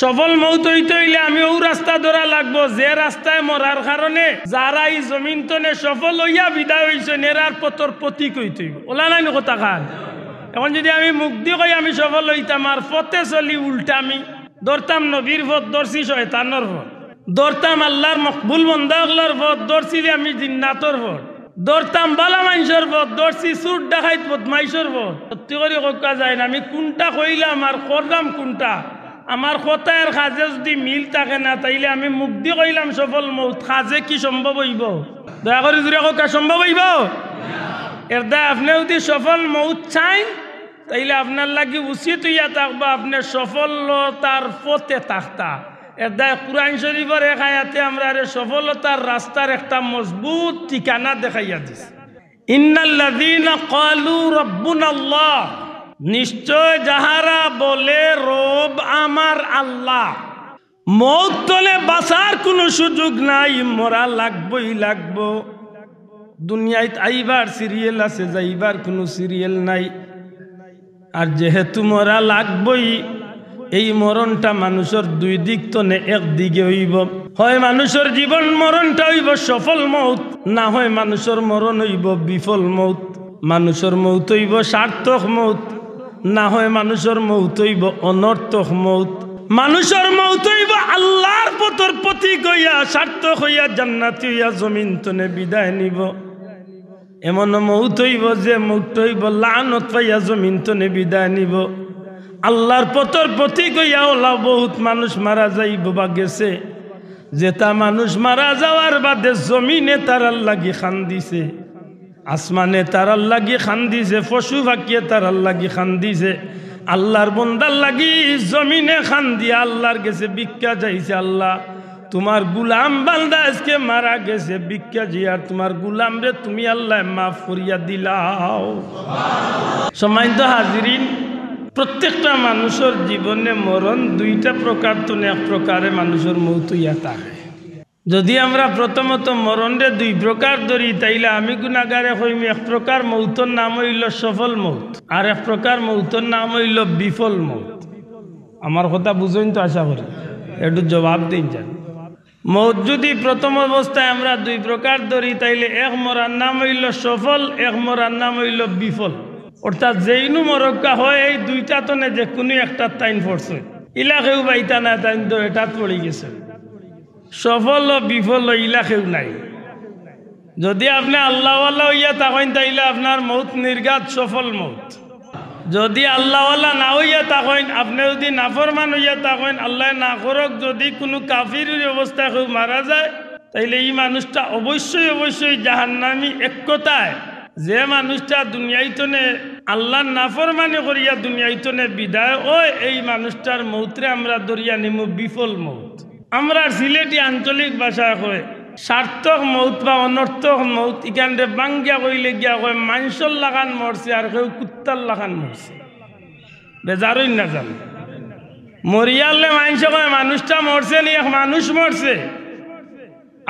সফল মৌত হইতে হইলে আমি ও রাস্তা ধরা লাগবো যে রাস্তায় মরার কারণে যারা এই জমিন তনে সফল হইয়া বিদায় হইছে নেরার পতর প্রতীক হইতে হইব। ওলা নাই কথা খান। এখন যদি আমি মুখ দিয়ে কই আমি সফল হইতাম আর পথে চলি উল্টা আমি ধরতাম নবীর পথ, ধরছি শয়তানের পথ, ধরতাম আল্লাহর মকবুল বন্দাগুলোর পথ, ধরছি আমি জিন্নাতর পথ, ধরতাম বালা মানুষের পথ, ধরছি সুর ডাকাইত বদমাইশের পথ। সত্যি করে কথা যায় না আমি কোনটা কইলাম আর করলাম কোনটা। আমার কথার কাজে যদি মিল থাকে না তাইলে আমি মুখ দিয়ে কইলাম সফল মৌত, কাজে কি সম্ভব হইব? দয়া করে জুড়ে কথা সম্ভব হইব? এর দায় আপনি যদি সফল মৌত চাইন তাইলে আপনার লাগি উচিত হইয়া থাকবো আপনি সফলতার পথে থাকতা। এর দায় কুরআন শরীফের এক আয়াতে আমরা সফলতার রাস্তার একটা মজবুত ঠিকানা দেখাইয়া দিছে। ইন্নাল্লাযীনা ক্বালু রাব্বুনাল্লাহ, নিশ্চয় যাহারা বলে রব আমার আল্লাহ, মৌত তলে বাঁচার কোনো সুযোগ নাই, মরা লাগবই লাগবো। দুনিয়ায় আইবার সিরিয়াল আছে, যাইবার কোনো সিরিয়াল নাই। আর যেহেতু মরা লাগবই, এই মরণটা মানুষের দুই দিক তনে একদিকে হইব। হয় মানুষের জীবন মরণটা হইব সফল মৌত, না হয় মানুষের মরণ হইব বিফল মৌত। মানুষের মৌত হইব সার্থক মৌত, না হয় মানুষের মৌত হইব অনর্থক মৌত। মানুষের মৌত হইব আল্লাহর পথর প্রতীক হইয়া সার্থক হইয়া জান্নাতি হইয়া জমিন তনে বিদায় নিব। এমন মৌত হইব যে মৌত হইব লানত পাইয়া জমিন তনে বিদায় নিব। আল্লাহর পথর প্রতীক হইয়া ওলা বহুত মানুষ মারা যাইব বা গেছে, যেটা মানুষ মারা যাওয়ার বাদে জমিনে তারার লাগি খান দিছে, আসমানে তারার লাগি খান দিছে, পশু পাখিয়ে তারার লাগি খান দিছে। আল্লাহর বন্দার লাগি জমিনে খান দিয়া আল্লাহর গেছে ভিক্ষা যাইছে, আল্লাহ তোমার গুলাম বান্দা আজকে মারা গেছে, ভিক্ষা জিয়ার তোমার গুলাম রে তুমি আল্লাহ মাফ করিয়া দিলাও। সম্মানিত হাজিরিন, প্রত্যেকটা মানুষের জীবনে মরণ দুইটা প্রকার তো এক প্রকারে মানুষের মৌত ইয়া থাকে। যদি আমরা প্রথমত মরণে দুই প্রকার ধরি তাইলে আমি গুনাহগারে কইম এক প্রকার মৌতর নাম হইল সফল মৌত, আর এক প্রকার মৌতর নাম হইল বিফল মৌত। আমার কথা বুঝেন তো? আশা করি একটু জবাব দিন যান। মৌত যদি প্রথম অবস্থায় আমরা দুই প্রকার ধরি তাইলে এক মরার নাম হইল সফল, এক মরার নাম হইল বিফল। অর্থাৎ যেইনু মরক্কা হয় এই দুইটা তনে যে কোনো একটা টাইম পড়ছে, ইলাকেও বাইতা না টাইম তো এটা পড়ে গেছে। সফল ও বিফল ইলাকেও নাই। যদি আপনি আল্লাহওয়ালা হইয়া থাকেন তাইলে আপনার মৌত নির্ঘাত সফল মৌত। যদি আল্লাহওয়ালা না হইয়া থাকেন, আপনি যদি নাফরমান হইয়া থাকেন, আল্লাহ না করক যদি কোনো কাফির অবস্থায় কেউ মারা যায় তাইলে এই মানুষটা অবশ্যই অবশ্যই জাহান্নামী। এক কথায় যে মানুষটা দুনিয়াইতনে আল্লাহর নাফরমানি করিয়া দুনিয়াইতনে বিদায় ওই এই মানুষটার মৌতরে আমরা দরিয়া নিমু বিফল মৌত। আমরা সিলেটি আঞ্চলিক ভাষায় কয় সার্থক মৌত বা অনর্থক মৌত। এখানে বাঙ্গিয়া কইলে গিয়া কয় মানুষের লাগান মরছে আর কেউ কুত্তার লাগান মরছে। বেজারই না জান মরিয়ালে মানুষ কয় মানুষটা মরছে নি, এক মানুষ মরছে।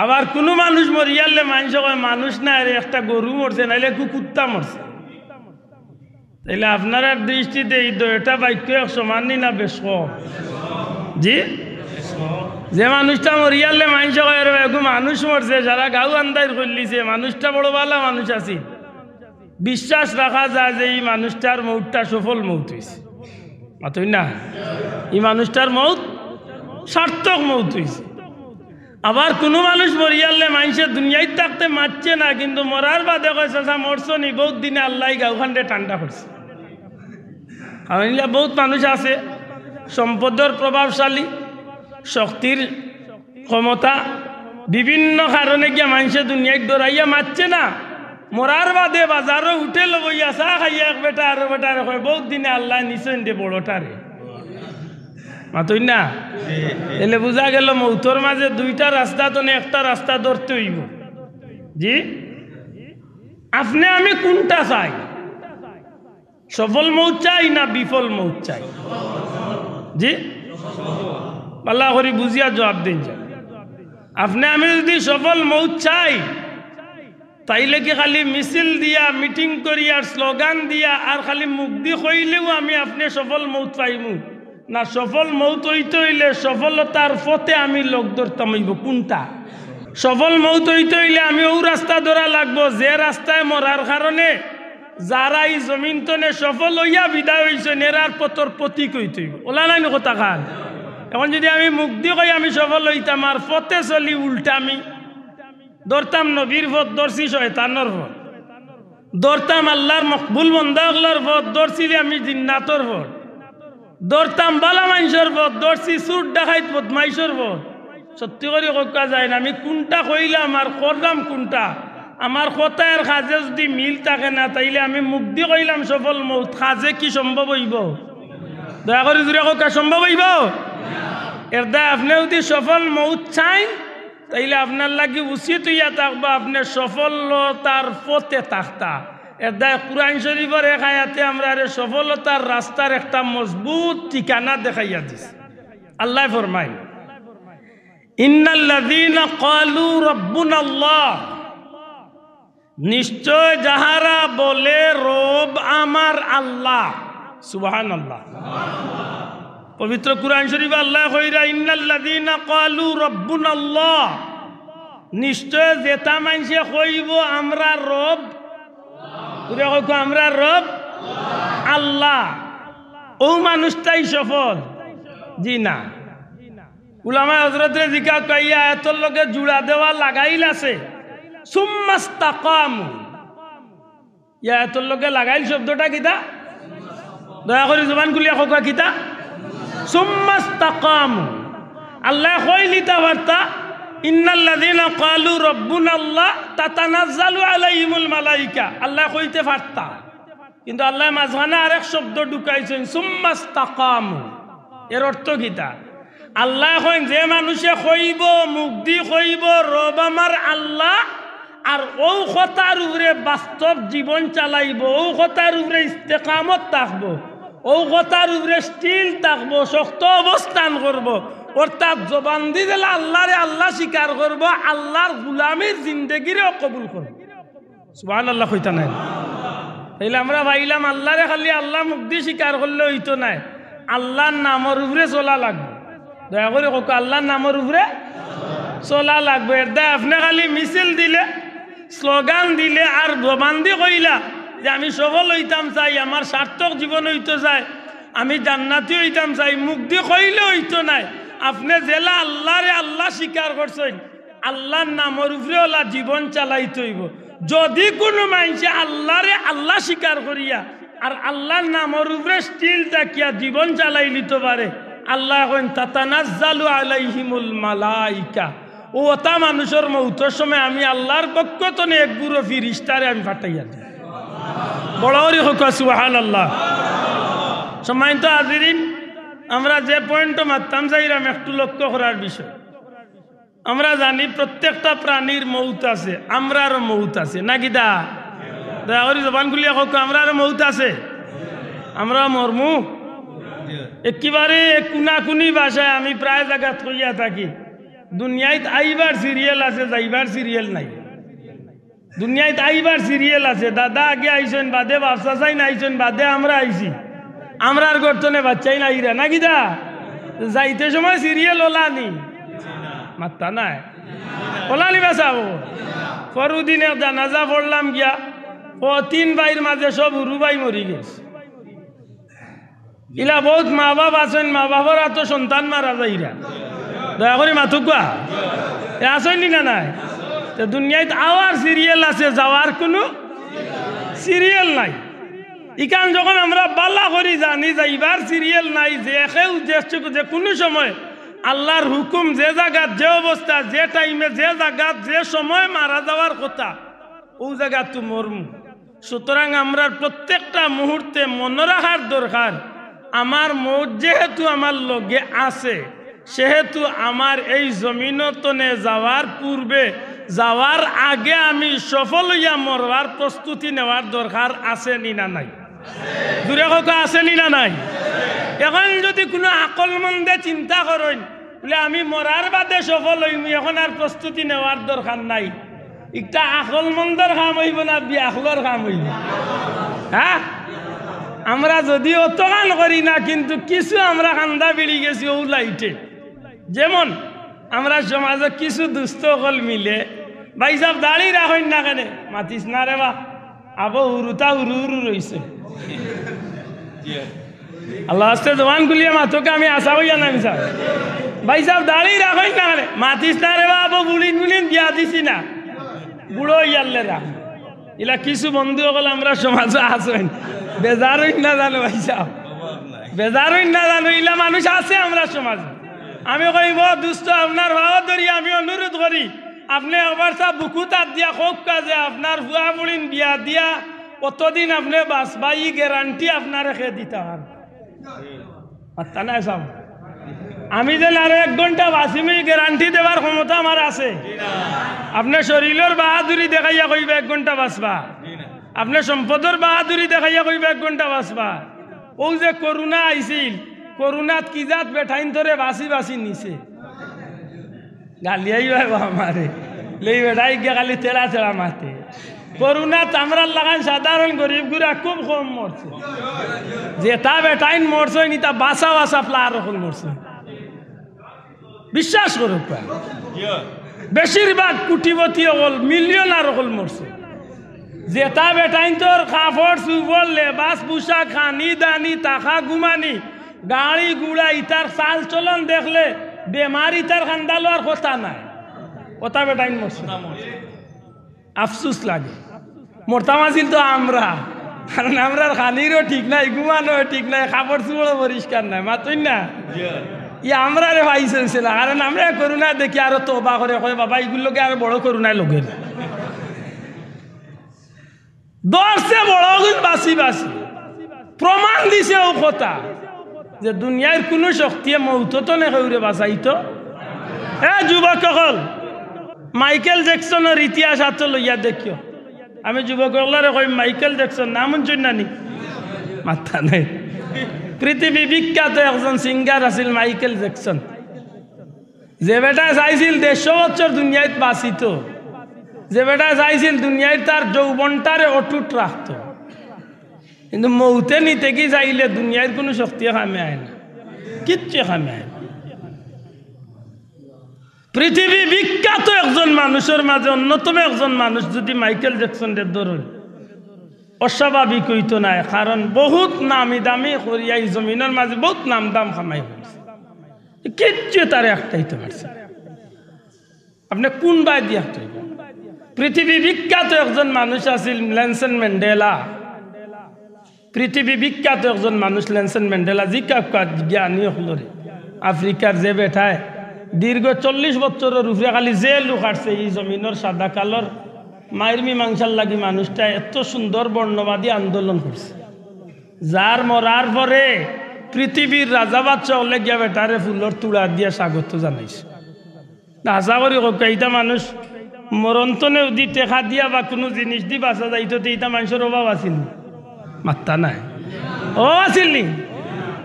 আবার কোনো মানুষ মরিয়ালে মানুষ কয় মানুষ না আরে একটা গরু মরছে, নাইলে কুত্তা মরছে। তাইলে আপনার দৃষ্টিতে এই এটা বাক্য এক সমানই না বেশ কম? জি, যে মানুষটা মরিয়ালে মানুষ কয় মানুষ মরছে, যারা গাও আন্দাজ করলিছে মানুষটা বড় ভালো মানুষ আছে, বিশ্বাস রাখা যায় যে এই মানুষটার মৌতটা সফল মৌত হয়েছে। মাতই না, এই মানুষটার মৌত সার্থক মৌত হয়েছে। আবার কোনো মানুষ মরিয়ালে মানুষের দুনিয়ায় থাকতে মারছে না, কিন্তু মরার বাদে কয়েছে মরছ নি বহুত দিনে আল্লাহ গাওখানটা ঠান্ডা করছে। বহুত মানুষ আছে সম্পদের প্রভাবশালী, শক্তির ক্ষমতা, বিভিন্ন কারণে গিয়া মানুষের দুনিয়ায় দৌড়াইয়া মারছে না, মরার বাদে বাজারও উঠে লইয়া চা খাইয়া এক বেটা আরো বেটা কয় বহুত দিনে আল্লাহ নিশ্চয় দে বড়টারে। মাতই না, এলে বোঝা গেল মৌতর মাঝে দুইটা রাস্তা তো একটা রাস্তা ধরতে হইব। জি, আপনি আমি কোনটা চাই? সফল মৌত চাই না বিফল মৌত চাই? জি, আল্লাহ করি বুঝিয়া জবাব দিন। আপনি আমি যদি সফল মৌত চাই তাইলে কি খালি মিছিল দিয়া মিটিং করিয়া স্লোগান দিয়া আর খালি মুখ দি কইলেও আমি আপনি সফল মৌত পাইমু? না সফল মৌত হইতে হইলে সফলতার পথে আমি লোক ধরতাম হইব কোনটা? সফল মৌত হইতে হইলে আমি ও রাস্তা ধরা লাগবো যে রাস্তায় মরার কারণে যারা এই জমিন তনে সফল হইয়া বিদায় হইছেন এরার পথর প্রতীক হইতে হইব। ওলা নাই কথা খান। এখন যদি আমি মুখ দিয়ে কই আমি সফল হইতাম আর পথে চলি উল্টা আমি ধরতাম নবীর পথ, ধরছি শয়তানের পথ, ধরতাম আল্লাহর মকবুল বন্দাগুলোর পথ, ধরছি আমি জিন্নাতর পথ, ধরতাম বালা মানুষের পথ, ধরছি চুর ডাকাইত বদমাইশের পথ। সত্যি করে কথা যায় না আমি কোনটা কইলাম আর করলাম কোনটা। আমার কথার কাজে যদি মিল থাকে না তাইলে আমি মুখ দিয়ে কইলাম সফল মৌত, কাজে কি সম্ভব হইব? দয়া করে জুড়ে কথা সম্ভব হইব? এর দায় আপনি যদি সফল মৌত চাইন তাইলে আপনার লাগি উচিত হইয়া থাকবা আপনি সফলতার পথে থাকতা। এর দায় কুরআন শরীফের এক আয়াতে আমরা সফলতার রাস্তার একটা মজবুত ঠিকানা দেখাইয়া দিছে। আল্লাহ ফরমায় ইন্নাল্লাযীনা ক্বালু রাব্বুনাল্লাহ, নিশ্চয় যাহারা বলে রব আমার আল্লাহ। সুবহানাল্লাহ। পবিত্র কুরআন শরীফে আল্লাহ কইরা ইন্নাল্লাযীনা ক্বালু রাব্বুনাল্লাহ, নিশ্চয় যেটা মানুষে কইব আমরা রব, আমরা রব আল্লাহ, ও মানুষটাই সফল। জি না, উলামা হযরতে জিকা কইয়া এত লগে জুড়া দেওয়া লাগাইল আছে সুম্মাস্তাকামু, ইয়া এত লগে লাগাইল শব্দটা কিতা? দয়া করে জবান খুলিয়া কওয়া কিতা? সুম্মাস্তাকামু। আল্লাহ কইলিতা বার্তা ইন্নাল্লাযীনা ক্বালু রাব্বুনাল্লাহ তাতানাজ্জালু আলাইহিমুল মালাইকা। আল্লাহ কইতে পারতা কিন্তু আল্লাহ মাঝখানে আরেক শব্দ ঢুকাইছেন সুম্মাস্তাকামু। এর অর্থ কিতা? আল্লাহ কইন যে মানুষে কইব মুখ দি কইব রব আমার আল্লাহ আর ও কথার উপরে বাস্তব জীবন চালাইব, ও কথার উপরে ইস্তেকামত থাকবো, ও কথার উপরে স্টিল থাকবো, শক্ত অবস্থান করব, অর্থাৎ জবান দিয়ে দিলে আল্লাহরে আল্লাহ স্বীকার করব, আল্লাহর গুলামির জিন্দগিরেও কবুল করব। সুবহানাল্লাহ কইতা নাই? তাইলে আমরা ভাইলাম আল্লাহরে খালি আল্লাহ মুখ দিয়ে স্বীকার করলে হইতো নাই, আল্লাহর নামের উপরে চলা লাগবে। দয়া করে কক আল্লাহর নামের উপরে চলা লাগবে। এর দায় আপনি খালি মিছিল দিলে, স্লোগান দিলে আর জবান দিয়ে কইলা যে আমি সফল হইতাম চাই, আমার সার্থক জীবন হইতে চাই, আমি জান্নাতি হইতাম চাই, মুখ দিয়ে কইলে হইতো নাই। আপনি জেলা আল্লাহরে আল্লাহ স্বীকার করছেন, আল্লাহর নামের উপরে ওলা জীবন চালাইতে হইব। যদি কোনো মানুষে আল্লাহরে আল্লাহ স্বীকার করিয়া আর আল্লাহর নামের উপরে স্টিল তাকিয়া জীবন চালাই নিতে পারে, আল্লাহ কইন তাতানাজ্জালু আলাইহিমুল মালাইকা, ও ওটা মানুষের মৌতের সময় আমি আল্লাহর পক্ষ থেকে এক বুড়ো ফিরিস্তারে আমি পাঠাইয়া দিই। বড় করে হোক সুবহানাল্লাহ। সম্মানিত হাজিরিন, আমরা যে পয়েন্ট মারতাম চাইলাম একটু লক্ষ্য করার বিষয়। আমরা জানি প্রত্যেকটা প্রাণীর মৌত আছে, আমরারও মৌত আছে নাকি? দয়া করে জবান খুলিয়া হোক আমরারও মৌত আছে, আমরা মরমু। একেবারে কুনাকুনি ভাষায় আমি প্রায় জায়গাত কইয়া থাকি, দুনিয়ায় আইবার সিরিয়াল আছে, যাইবার সিরিয়াল নাই। দুনিয়ায় আইবার সিরিয়াল আছে, দাদা আগে আইসেন বাদে বাপসা চাই না আইসেন বাদে আমরা আইসি, আমরার গর্তনে বাচ্চাই না ইরা নাকি? যাইতে সময় সিরিয়াল ওলানি মাত্তা নাই, ওলানি বাসাবো। পরদিনে জানাজা পড়লাম গিয়া, ও 3 ভাইয়ের মাঝে সব উরু ভাই মরি গেছে। ইলা বহুত মা বাপ আছেন, মা বাবার এত সন্তান মারা যায় ইরা। দয়া করে মাথুকা আসেন না নাই? দুনিয়ায় আওয়ার সিরিয়াল আছে, যাওয়ার কোনো সিরিয়াল নাই। ইকান যখন আমরা বাল্লা করি জানি যাইবার সিরিয়াল নাই, যে কোনো সময় আল্লাহর হুকুম যে জায়গাত যে অবস্থা যে টাইমে যে জায়গাত যে সময় মারা যাওয়ার কথা ও জায়গা তো মরমু। সুতরাং আমরা প্রত্যেকটা মুহূর্তে মনে রাখার দরকার, আমার মৌত যেহেতু আমার লগে আছে সেহেতু আমার এই জমিনতনে যাওয়ার পূর্বে যাওয়ার আগে আমি সফল হইয়া মরবার প্রস্তুতি নেওয়ার দরকার আছে নি না নাই? দূরে কথা আছে নি না নাই? এখন যদি কোনো আকলমন্দে চিন্তা করেন বলে আমি মরার বাদে সফল হইম, এখন আর প্রস্তুতি নেওয়ার দরকার নাই, একটা আকলমন্দর কাম হইব না বিয়াখলর কাম হইব? হ্যাঁ, আমরা যদি অত গান করি না, কিন্তু কিছু আমরা কান্দা বেড়ে গেছি ও লাইটে। যেমন আমরা সমাজে কিছু দুস্থ সকল মিলে, ভাই সব দাঁড়িয়ে রাখেন না কেন, মাতিস না রে বা, আবো উরুতা উরু উরু রয়েছে। আল্লাহ আস্তে জবান গুলিয়ে মাথোকে আমি আশা হইয়া নামি স্যার, ভাই সব দাঁড়িয়ে রাখেন না কেন, মাতিস না রে বা, আবো বুলিন বুলিন বিয়া দিছি না, বুড়ো ইয়ারলে রাখ। এলা কিছু বন্ধু সকল আমরা সমাজে আসেন, বেজার হইন না জানো ভাই সাহেব, বেজার হইন না জানো, ইলা মানুষ আছে আমরা সমাজে। আমি কইব দুস্থ আপনার ভাও ধরি আমি অনুরোধ করি, আপনি একবার সব বুকু তার দিয়া হোক কাজে আপনার ভুয়া বুড়িন বিয়া দিয়া কতদিন আপনি বাঁচবা, ই গ্যারান্টি আপনার রেখে দিতে পারবেন। তা না সব আমি যেন আরো 1 ঘন্টা বাঁচিম, এই গ্যারান্টি দেওয়ার ক্ষমতা আমার আছে। আপনার শরীরের বাহাদুরি দেখাইয়া কইবা 1 ঘন্টা বাঁচবা, আপনার সম্পদের বাহাদুরি দেখাইয়া কইবা 1 ঘন্টা বাঁচবা। ও যে করোনা আইছিল, করোনাত কি জাত বেঠাইন ধরে বাঁচি বাঁচি নিছে, গালিয়াই ভাইবা আমারে লই বেটাই গিয়ে খালি তেড়া তেড়া মাতে। করোনাত আমরা লাগান সাধারণ গরিব গুড়া খুব কম মরছে, যেটা বেটাইন মরছে নিতা বাসা বাসা প্লার রকম মরছে। বিশ্বাস করো, বেশিরভাগ কোটিপতি হল মিলিয়নার হল মরছে। যেটা বেটাইন তোর কাপড় চুপড় লেবাস পোশাক খানি দানি টাকা ঘুমানি গাড়ি গুড়া ইতার চাল চলন দেখলে বেমার ইতার খান্দা লওয়ার কথা নাই, কথা বেটাইন মরছে। আফসুস লাগে, মরতাম আসিল তো আমরা, কারণ আমরা খানিরও ঠিক নাই, ঘুমানোও ঠিক নাই, কাপড় চুপড়ও পরিষ্কার নাই, মাতই না ই আমরা রে ভাইছে না। কারণ আমরা করুণা দেখি আরো তোবা করে কয় বাবা এগুলোকে আরো বড় করুণায় লোকের দশে বড় বাসি বাসি প্রমাণ দিছে ও কথা যে দুনিয়ার কোনো শক্তি মৌত তো নেই বাঁচাইতো। যুবক সকল, মাইকেল জ্যাকসনের ইতিহাস হাত লইয়া দেখিও। আমি যুবক সকলরে কই মাইকেল জ্যাকসন নাম শুন নানি, মাথা নাই। পৃথিবী বিখ্যাত একজন সিঙ্গার আছিল মাইকেল জ্যাকসন, যে বেটা চাইছিল 150 বছর দুনিয়ায় বাঁচিত, যে বেটা চাইছিল দুনিয়ায় তার যৌবনটারে অটুট রাখত, কিন্তু মৌতে নিতে কি চাইলে দুনিয়ার কোনো শক্তি কামে আয় না, কিচ্ছু কামে আয় না। পৃথিবী বিখ্যাত একজন মানুষের মাঝে অন্যতম একজন মানুষ যদি মাইকেল জ্যাকসনের ধরুন, অস্বাভাবিক হইতো না, কারণ বহুত নামি দামি করিয়া এই জমিনের মাঝে বহুত নাম দাম কামাই করছে, কিচ্ছু তার একটাইতে পারছে। আপনি কোন বাই দিয়ে পৃথিবী বিখ্যাত একজন মানুষ আছিল নেলসন ম্যান্ডেলা, পৃথিবী বিখ্যাত একজন মানুষ নেলসন ম্যান্ডেলা, জিকা জ্ঞানী হলরে আফ্রিকার যে বেঠায় দীর্ঘ 40 বছরের উপরে খালি জেল কাটছে এই জমিনের সাদা কালোর মায়ের মীমাংসার লাগি মানুষটা এত সুন্দর বর্ণবাদী আন্দোলন করছে, যার মরার পরে পৃথিবীর রাজা বাচ্চা হলে গিয়া বেটারে ফুলের তুড়া দিয়া স্বাগত জানাইছে। আশা করি এইটা মানুষ মরন্তনে দি টেকা দিয়া বা কোনো জিনিস দি বাঁচা যাইতো, এইটা মানুষের অভাব আছিল মাত্তা নাই, ও আছিল নি,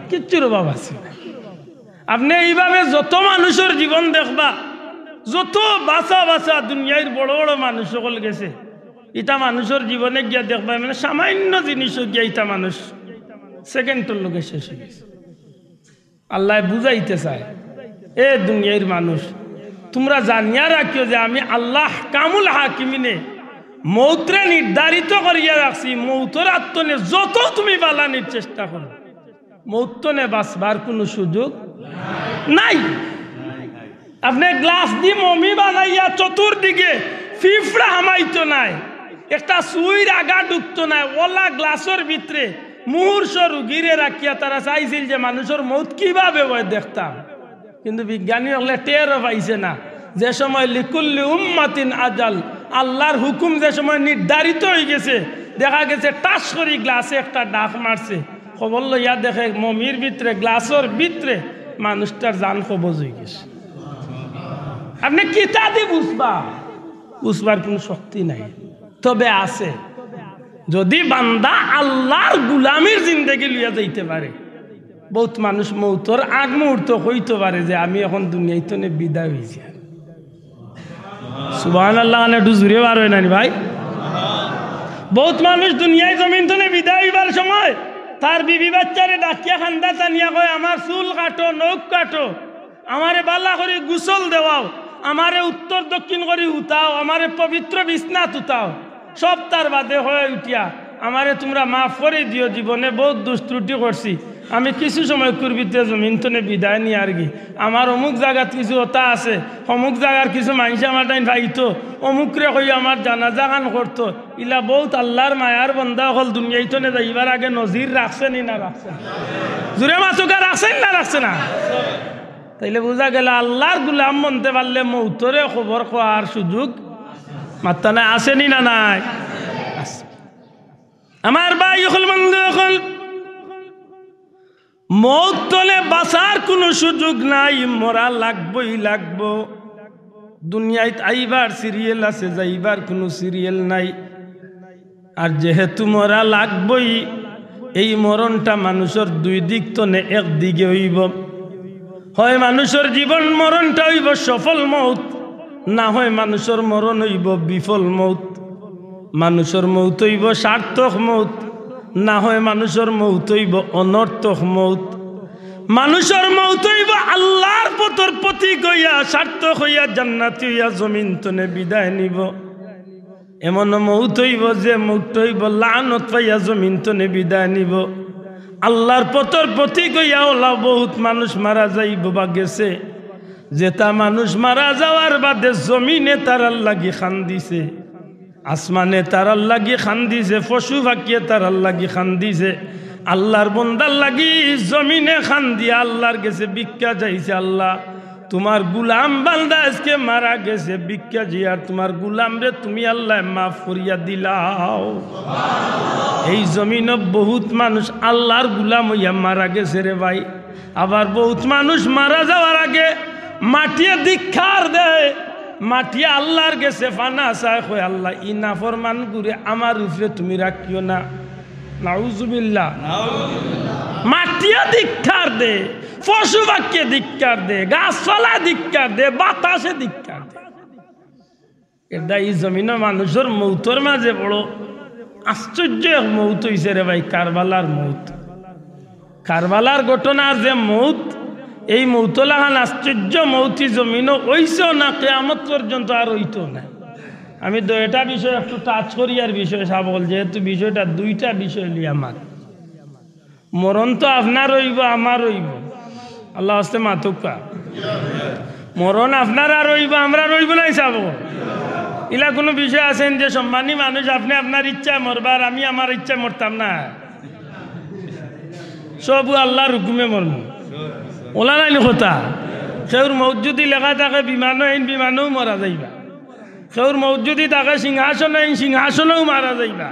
কিচ্ছুর অভাব আছিল। আপনি এইভাবে যত মানুষের জীবন দেখবা, যত বাঁচা বাঁচা দুনিয়ার বড় বড় মানুষ সকল গেছে, এটা মানুষের জীবনে গিয়া দেখবা মানে সামান্য জিনিসও গিয়া এটা মানুষ সেকেন্ডের লোকে শেষ হয়ে গেছে। আল্লাহ বুঝাইতে চায়, এ দুনিয়ার মানুষ তোমরা জানিয়া রাখিও যে আমি আল্লাহ কামুল হাকিমিনে মৌত্রে নির্ধারিত করিয়া রাখছি, মৌতর আত্মনে যত তুমি বালানির চেষ্টা করো মৌতনে বাঁচবার কোনো সুযোগ নাই। আপনি গ্লাস দিয়ে মমি বানাইয়া চতুর্দিকে ফিফড়া হামাইতো নাই, একটা সুইর আগা ঢুকতো নাই, ওলা গ্লাসের ভিতরে মুহূর্ষ রুগীরে রাখিয়া তারা চাইছিল যে মানুষের মৌত কিভাবে হয় দেখতাম, কিন্তু বিজ্ঞানী হলে টেরও পাইছে না যে সময় লিকুল্লি উম্মাতিন আজাল, আল্লাহর হুকুম যে সময় নির্ধারিত হয়ে গেছে, দেখা গেছে টাস করি গ্লাসে একটা ডাক মারছে, খবর লইয়া দেখে মমির ভিতরে গ্লাসের ভিতরে মানুষটার জান কবজ হয়ে গেছে। আপনি কিতা দিয়ে বুঝবার কোনো শক্তি নাই, তবে আছে যদি বান্দা আল্লাহর গুলামির জিন্দেগি লইয়া যাইতে পারে। বহুত মানুষ মৌতর আগ মুহূর্ত হইতে পারে যে আমি এখন দুনিয়াতে বিদায় হয়েছি। সুবহানাল্লাহ, একটু জুড়ে বার হয় না ভাই। বহুত মানুষ দুনিয়ায় জমিন তো বিদায় হইবার সময় তার বিবি বাচ্চারে ডাকিয়া খান্দা টানিয়া কয় আমার চুল কাটো নখ কাটো আমারে বালা করে গোসল দেওয়াও আমারে উত্তর দক্ষিণ করে উঠাও আমারে পবিত্র বিছনাত উঠাও সব তার বাদে হয়ে উঠিয়া আমারে তোমরা মাফ করে দিও জীবনে বহুত দুষ্ত্রুটি করছি আমি কিছু সময় করবিতে জমিন তনে বিদায় নিয়ে আর কি আমার অমুক জায়গাত কিছু ওটা আছে অমুক জায়গার কিছু মানুষ আমার টাইম পাইতো অমুকরে হই আমার জানাজা গান করতো ইলা বহুত আল্লাহর মায়ার বন্ধা হল দুনিয়ায় তনে যাইবার আগে নজির রাখছেন না রাখছেন জুড়ে মাছুকা রাখছেন না রাখছে না তাইলে বোঝা গেল আল্লাহর গুলাম বনতে পারলে মৌতরে খবর কোয়ার সুযোগ মাত্রা না আসেনি না নাই আমার ভাই হল বন্ধু হল মৌত তলে বাঁচার কোনো সুযোগ নাই মরা লাগবই লাগবো দুনিয়ায় আইবার সিরিয়াল আছে যাইবার কোনো সিরিয়াল নাই আর যেহেতু মরা লাগবই এই মরণটা মানুষের দুই দিক তনে একদিকে হইব হয় মানুষের জীবন মরণটা হইব সফল মৌত না হয় মানুষের মরণ হইব বিফল মৌত মানুষের মৌত হইব সার্থক মৌত না হয় মানুষের মৌত হইব অনর্থক মৌত মানুষের মৌত হইব আল্লাহর পথর প্রতীক হইয়া সার্থক হইয়া জান্নাতি হইয়া জমিন তনে বিদায় নিব এমন মৌত হইব যে মৌত হইব লানত পাইয়া জমিন তনে বিদায় নিব আল্লাহর পথর প্রতীক হইয়া ওলা বহুত মানুষ মারা যাইব বা গেছে যেটা মানুষ মারা যাওয়ার বাদে জমিনে তারার লাগি খান দিছে আসমানে তারার লাগি খান দিছে পশু পাখিয়ে তারার লাগি খান দিছে আল্লাহর বন্দার লাগি জমিনে খান দিয়া আল্লাহর গেছে ভিক্ষা যাইছে আল্লাহ তোমার গুলাম বান্দা আজকে মারা গেছে ভিক্ষা জিয়ার তোমার গুলাম রে তুমি আল্লাহ মাফ করিয়া দিলাও এই জমিনে বহুত মানুষ আল্লাহর গুলাম হইয়া মারা গেছে রে ভাই আবার বহুত মানুষ মারা যাওয়ার আগে মাটিয়ে দীক্ষার দেয় মাটিয়ে আল্লাহর গেছে ফানা চায় কয় আল্লাহ ই নাফরমান গুরে আমার উপরে তুমি রাখিও না নাউজুবিল্লাহ মাটিয়ে দীক্ষার দে পশু পাখিয়ে দীক্ষার দে গাছপালা দীক্ষার দে বাতাসে দীক্ষার দে এটা এই জমিনে মানুষের মৌতর মাঝে বড় আশ্চর্য মৌত হইছে রে ভাই কারবালার মৌত কারবালার ঘটনার যে মৌত এই মৌতলাহান আশ্চর্য মৌতি জমিনও ওইসেও না কিয়ামত পর্যন্ত আর হইতো না আমি এটা বিষয় একটু টাচ করি আর বিষয় সাবল যেহেতু বিষয়টা দুইটা বিষয় লি আমার মরণ তো আপনার রইব আমার রইব আল্লাহ হস্তে মাতুকা মরণ আপনার আর রইব আমরা রইব নাই চাব ইলা কোনো বিষয় আছেন যে সম্মানী মানুষ আপনি আপনার ইচ্ছায় মরবার আমি আমার ইচ্ছায় মরতাম না সব আল্লাহর হুকুমে মরম ওলা নাই কথা সেউর মৌত যদি লেখা থাকে বিমানও আইন বিমানেও মারা যাইবা সেউর মৌত যদি থাকে সিংহাসন আইন সিংহাসনেও মারা যাইবা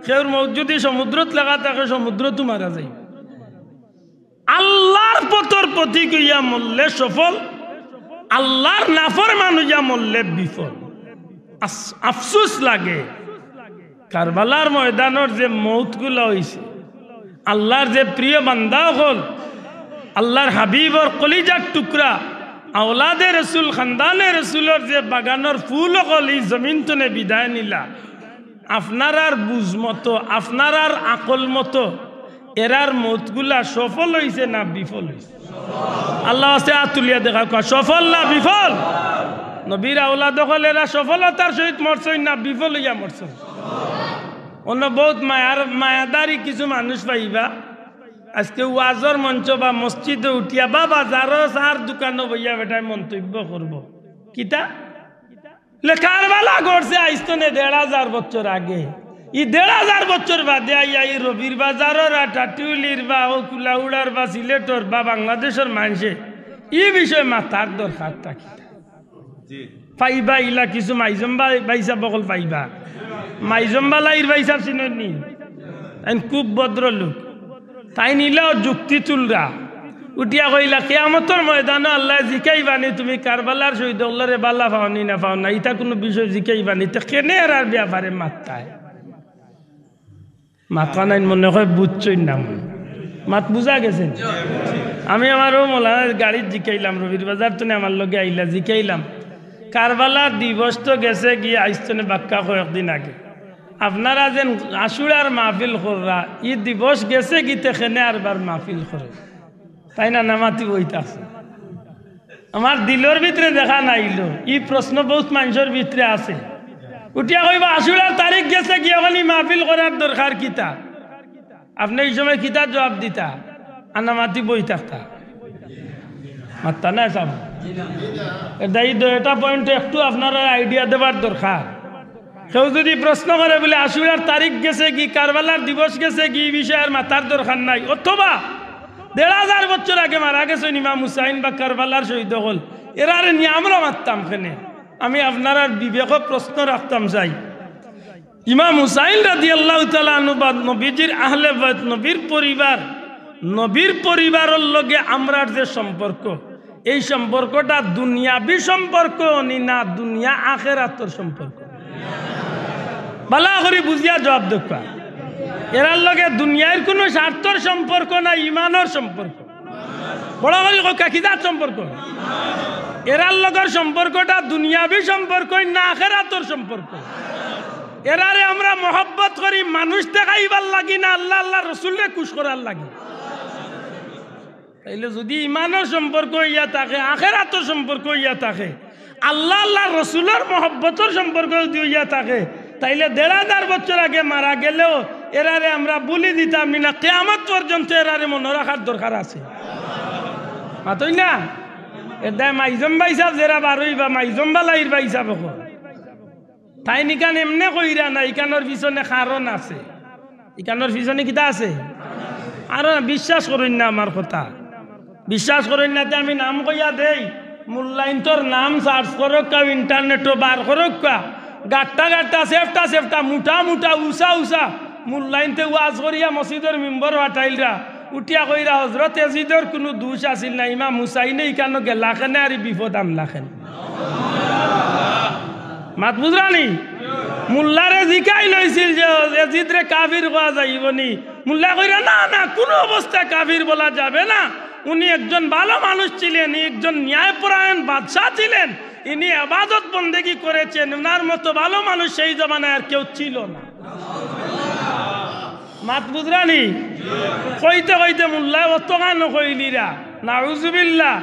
সেউর মৌত যদি সমুদ্রত লেখা থাকে সমুদ্রতো মারা যাইবা আল্লাহর পথর প্রতীক হইয়া মরলে সফল আল্লাহর নাফরমান হইয়া মরলে বিফল আফসোস লাগে কারবালার ময়দানের যে মৌতগুলো হইছে আল্লাহর যে প্রিয় বান্দা হল আল্লাহর হাবিবর কলিজার টুকরা আওলাদে রসুল খানদানে রসুলের যে বাগানের ফুল হল এই জমিন তনে বিদায় নিলা আপনার আর বুঝ মতো আপনার আর আকল মতো এরার মতগুলা সফল হইছে না বিফল হইছে আল্লাহ আছে আতুলিয়া দেখা কয় সফল না বিফল নবীর আওলাদ হল এরা সফলতার সহিত মরছেন না বিফল হইয়া মরছেন অন্য বহুত মায়াদারি কিছু মানুষ পাইবা আজকে ওয়াজর মঞ্চ বা মসজিদে উঠিয়া বা বাজারও চার দোকানও বইয়া বেটায় মন্তব্য করব কিতা কারবালা করছে আইস্তনে ১,৫০০ বছর আগে ই ১,৫০০ বছর বাদে আইয়া এই রবির বাজারের টাটিউলির বা ও কুলাউড়ার বা সিলেটর বা বাংলাদেশের মানুষে এই বিষয়ে মাথার দরকারটা কিতা পাইবা ইলা কিছু মাইজম্বা বাইসা বকল পাইবা মাইজম্বালা ইর বাইসা চিনি খুব ভদ্র লোক তাই নিলেও যুক্তি তুলরা উঠিয়া কইলা কিয়ামতের ময়দানে আল্লাহ জিকাইবানি তুমি কারবালার শহীদ আল্লাহরে বালা পাওনি না পাও না এটা কোনো বিষয় জিকাইবানি তো কেনে আর ব্যাপারে মাত্তায় মাথা নাই মনে হয় বুঝছই না মাত বুঝা গেছেন আমি আমারও মোলার গাড়ির জিকাইলাম রবির বাজার তো আমার লগে আইলা জিকাইলাম কারবালার দিবস তো গেছে গিয়ে আইস্তনে বাক্কা কয়েকদিন আগে আপনারা যেন আশুরার মাহফিল কররা ই দিবস গেছে গীতে খেনে আরবার মাহফিল করে তাই না নামাতি বইতাছে আমার দিলর ভিতরে দেখা নাইল ই প্রশ্ন বহুত মানুষের ভিতরে আছে উঠিয়া কইবা আশুরার তারিখ গেছে কি এখন মাহফিল করার দরকার কিতা আপনি এই সময় কিতা জবাব দিতা আর নামাতি বই থাকতা মাত্তা না সব এটা পয়েন্ট একটু আপনারা আইডিয়া দেবার দরকার কেউ যদি প্রশ্ন করে বলে আশুরার তারিখ গেছে কি কারবালার দিবস গেছে কি বিষয়ের মাথার দরকার নাই অথবা ১,৫০০ বছর আগে মারা গেছে ইমাম হুসাইন বা কারবালার শহীদ হল এরারে নিয়ে আমরা মারতাম কেনে আমি আপনার বিবেক প্রশ্ন রাখতাম চাই ইমাম হুসাইন রাদিয়াল্লাহু তাআলা আনহু নবীজির আহলে বাইত নবীর পরিবারের লগে আমরার যে সম্পর্ক এই সম্পর্কটা দুনিয়াবি সম্পর্ক না দুনিয়া আখিরাতের সম্পর্ক ভালো করে বুঝিয়া জবাব দেখা এরার লগে দুনিয়ার কোনো স্বার্থর সম্পর্ক না ইমানের সম্পর্ক বড় করে কিদার সম্পর্ক এরার লগের সম্পর্কটা দুনিয়াবি সম্পর্ক না আখিরাতের সম্পর্ক এরারে আমরা মহব্বত করি মানুষ দেখাইবার লাগি না আল্লাহ আল্লাহ রসুলরে খুশ করার লাগি তাইলে যদি ইমানের সম্পর্ক ইয়া থাকে আখিরাতের সম্পর্ক ইয়া থাকে আল্লাহ আল্লাহ রসুলের মহব্বতের সম্পর্ক যদি ইয়া থাকে তাইলে ১,৫০০ বছর আগে মারা গেলেও এরারে আমরা বলি দিতাম না কিয়ামত পর্যন্ত এরারে মনে রাখার দরকার আছে মাতই না এটা মাইজম ভাই সাহেব যারা বারোই বা মাইজম বালাইর ভাই সাহেব তাই নিকান এমনে কইরা না ইকানোর পিছনে কারণ আছে ইকানোর পিছনে কিতা আছে আর বিশ্বাস করেন না আমার কথা বিশ্বাস করেন না আমি নাম কইয়া দেই মূল্যায়ন তোর নাম সার্চ করক কা ইন্টারনেটও বার করক কা গাট্টা সেফটা মুঠা উষা মূল্যায়নতে ওয়াজ করিয়া মসজিদের মেম্বর হাটাইলরা উঠিয়া কইরা হজরত এজিদর কোনো দোষ আসিল না ইমাম হুসাইনে ইকানো গেলাখানে আর বিপদ আমলাখানে মাত বুঝরানি মুল্লারে জিকাই লইছিল যে এজিদরে কাফির হওয়া যাইবনি মুল্লা কইরা না কোনো অবস্থায় কাফির বলা যাবে না উনি একজন ভালো মানুষ ছিলেন একজন ন্যায়পরায়ণ বাদশাহ ছিলেন ইনি ইবাদত বন্দেগী করেছেন ওনার মতো ভালো মানুষ সেই জমানায় আর কেউ ছিল না মাত বুঝরানি কইতে মুল্লা অত গান কইলিরা নাউজুবিল্লাহ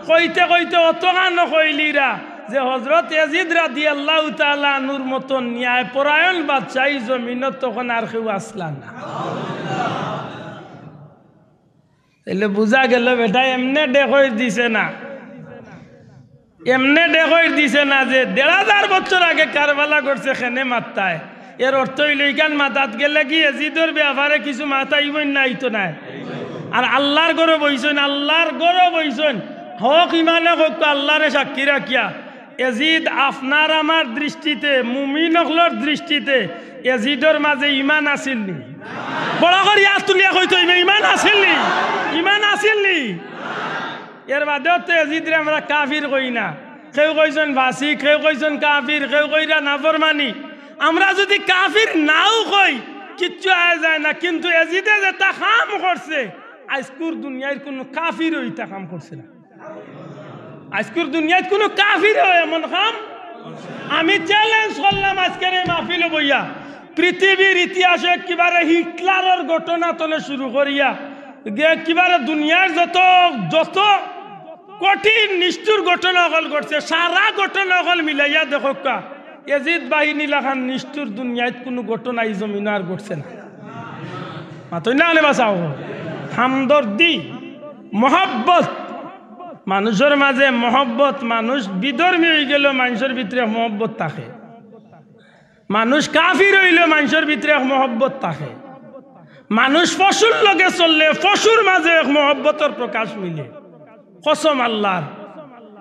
কইতে অত গান কইলিরা যে হজরত ইয়াজিদ রাদিয়াল্লাহু তাআলা আনহুর মতো ন্যায়পরায়ণ বাদশাহ জমিনত তখন আর কেউ আসলা না তাইলে বুঝা গেল বেটা এমনে দেখই দিছে না যে ১,৫০০ বছর আগে কারবালা করছে খেনে মাত্তায় এর অর্থ হইল ইকান মাতাত গেলে কি এজিদর ব্যাপারে কিছু মাথাইবই নাই তো নাই আর আল্লাহর গরব হইছেন হক ইমানে হোক আল্লাহরে সাক্ষী রাখিয়া এজিদ আপনার আমার দৃষ্টিতে মুমিন হকলর দৃষ্টিতে এজিদর মাঝে ইমান আসিল নি বড় করে ইয়াদ তুলিয়া কইতো ইমান আসিল নি এর বাদেও তো এজিদরে আমরা কাফির কই না কেউ কইছেন ভাসি কেউ কইছেন কাফির কেউ কইরা নাফরমানি আমরা যদি কাফির নাও কই কিচ্ছু আয় যায় না কিন্তু এজিদে যেটা কাম করছে আজকুর দুনিয়ার কোনো কাফির ওইটা কাম করছে না আজকের দুনিয়ায় কোনো কাফির এমন কাম আমি চ্যালেঞ্জ করলাম আজকের এই মাহফিলে বইয়া পৃথিবীর ইতিহাসে কিবারে হিটলারের ঘটনা তলে শুরু করিয়া কিবারে দুনিয়ার যত কঠিন নিষ্ঠুর ঘটনা হল ঘটছে সারা ঘটনা হল মিলাইয়া দেখো কা এজিদ বাহিনী লাখান নিষ্ঠুর দুনিয়ায় কোনো ঘটনা এই জমিন আর ঘটছে না মাতই না বাঁচাও হামদর্দি মহাব্বত মানুষের মাঝে মহব্বত মানুষ বিধর্মী হয়ে গেল মানুষের ভিতরে মহব্বত থাকে মানুষ কাফির হইল মানুষের ভিতরে মহব্বত থাকে মানুষ পশুর লগে চললে পশুর মাঝে মহব্বতের প্রকাশ মিলে কসম আল্লাহর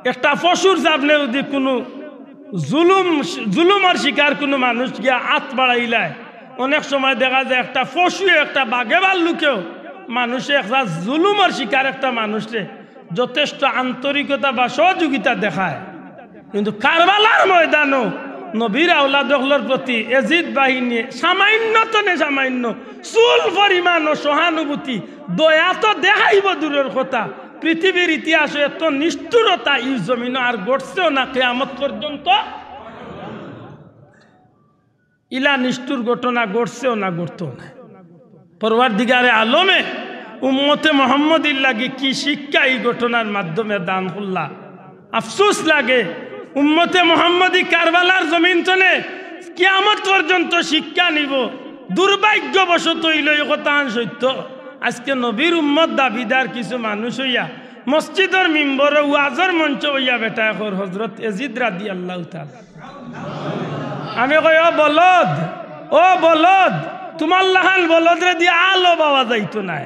একটা পশুর সামনে যদি কোনো জুলুমের শিকার কোনো মানুষ গিয়া হাত বাড়াইলায় অনেক সময় দেখা যায় একটা পশু একটা বাঘে ভাল্লুকেও মানুষে একটা জুলুমের শিকার একটা মানুষে যথেষ্ট আন্তরিকতা বা সহযোগিতা দেখায় কিন্তু কারবালার ময়দানও নবীর আওলাদগুলোর প্রতি এজিদ বাহিনী সামান্য চুল পরিমাণ ও সহানুভূতি দয়া তো দেখাইব দূরের কথা পৃথিবীর ইতিহাসে এত নিষ্ঠুরতা এই জমিন আর ঘটছেও না কিয়ামত পর্যন্ত ইলা নিষ্ঠুর ঘটনা ঘটছেও না ঘটতো না। পরওয়ারদিগারে আলমে উম্মতে মোহাম্মদির লাগে কি শিক্ষা এই ঘটনার মাধ্যমে দান করলা। আফসোস লাগে উম্মতে মোহাম্মদী কারবালার জমিন তনে কিয়ামত পর্যন্ত শিক্ষা নিব। দুর্ভাগ্যবশত হইল এই কথা সত্য, আজকে নবীর উম্মত দাবিদার কিছু মানুষ হইয়া মসজিদের মিম্বরে ওয়াজের মঞ্চ হইয়া বেটা এখন হজরত এজিদ রাদিয়াল্লাহু তাআলা। আমি কই ও বলদ তোমার লাহান বলদরে দিয়ে আলো পাওয়া যাইতো না,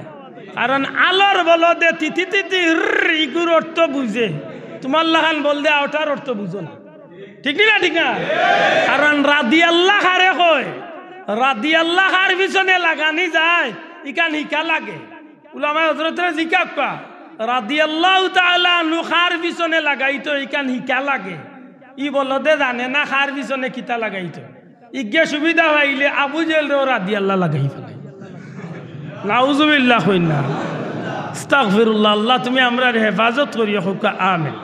কারণ আলোর বলদে তিতি তিতি ইগুর অর্থ বুঝে, তোমার লাহান বল দে ওটার অর্থ বুঝো না। ঠিক না ঠিক না? কারণ রাদিয়াল্লাহ হারে কয়, রাদিয়াল্লাহ হার পিছনে লাগানি যায় ইকান হিকা লাগে। উলামায়ে হযরতরা জিজ্ঞাসা করা রাদিয়াল্লাহু তাআলা আনহু খার পিছনে লাগাইতো ইকান হিকা লাগে, ই বলদে জানে না খার পিছনে কিতা লাগাইতো। ইগে সুবিধা পাইলে আবু জেলরেও রাদিয়াল্লাহ লাগাই ফেলে। নাউজুবিল্লাহ কইনা আস্তাগফিরুল্লাহ। আল্লাহ তুমি আমরা হেফাজত করিও হুকা আমিন।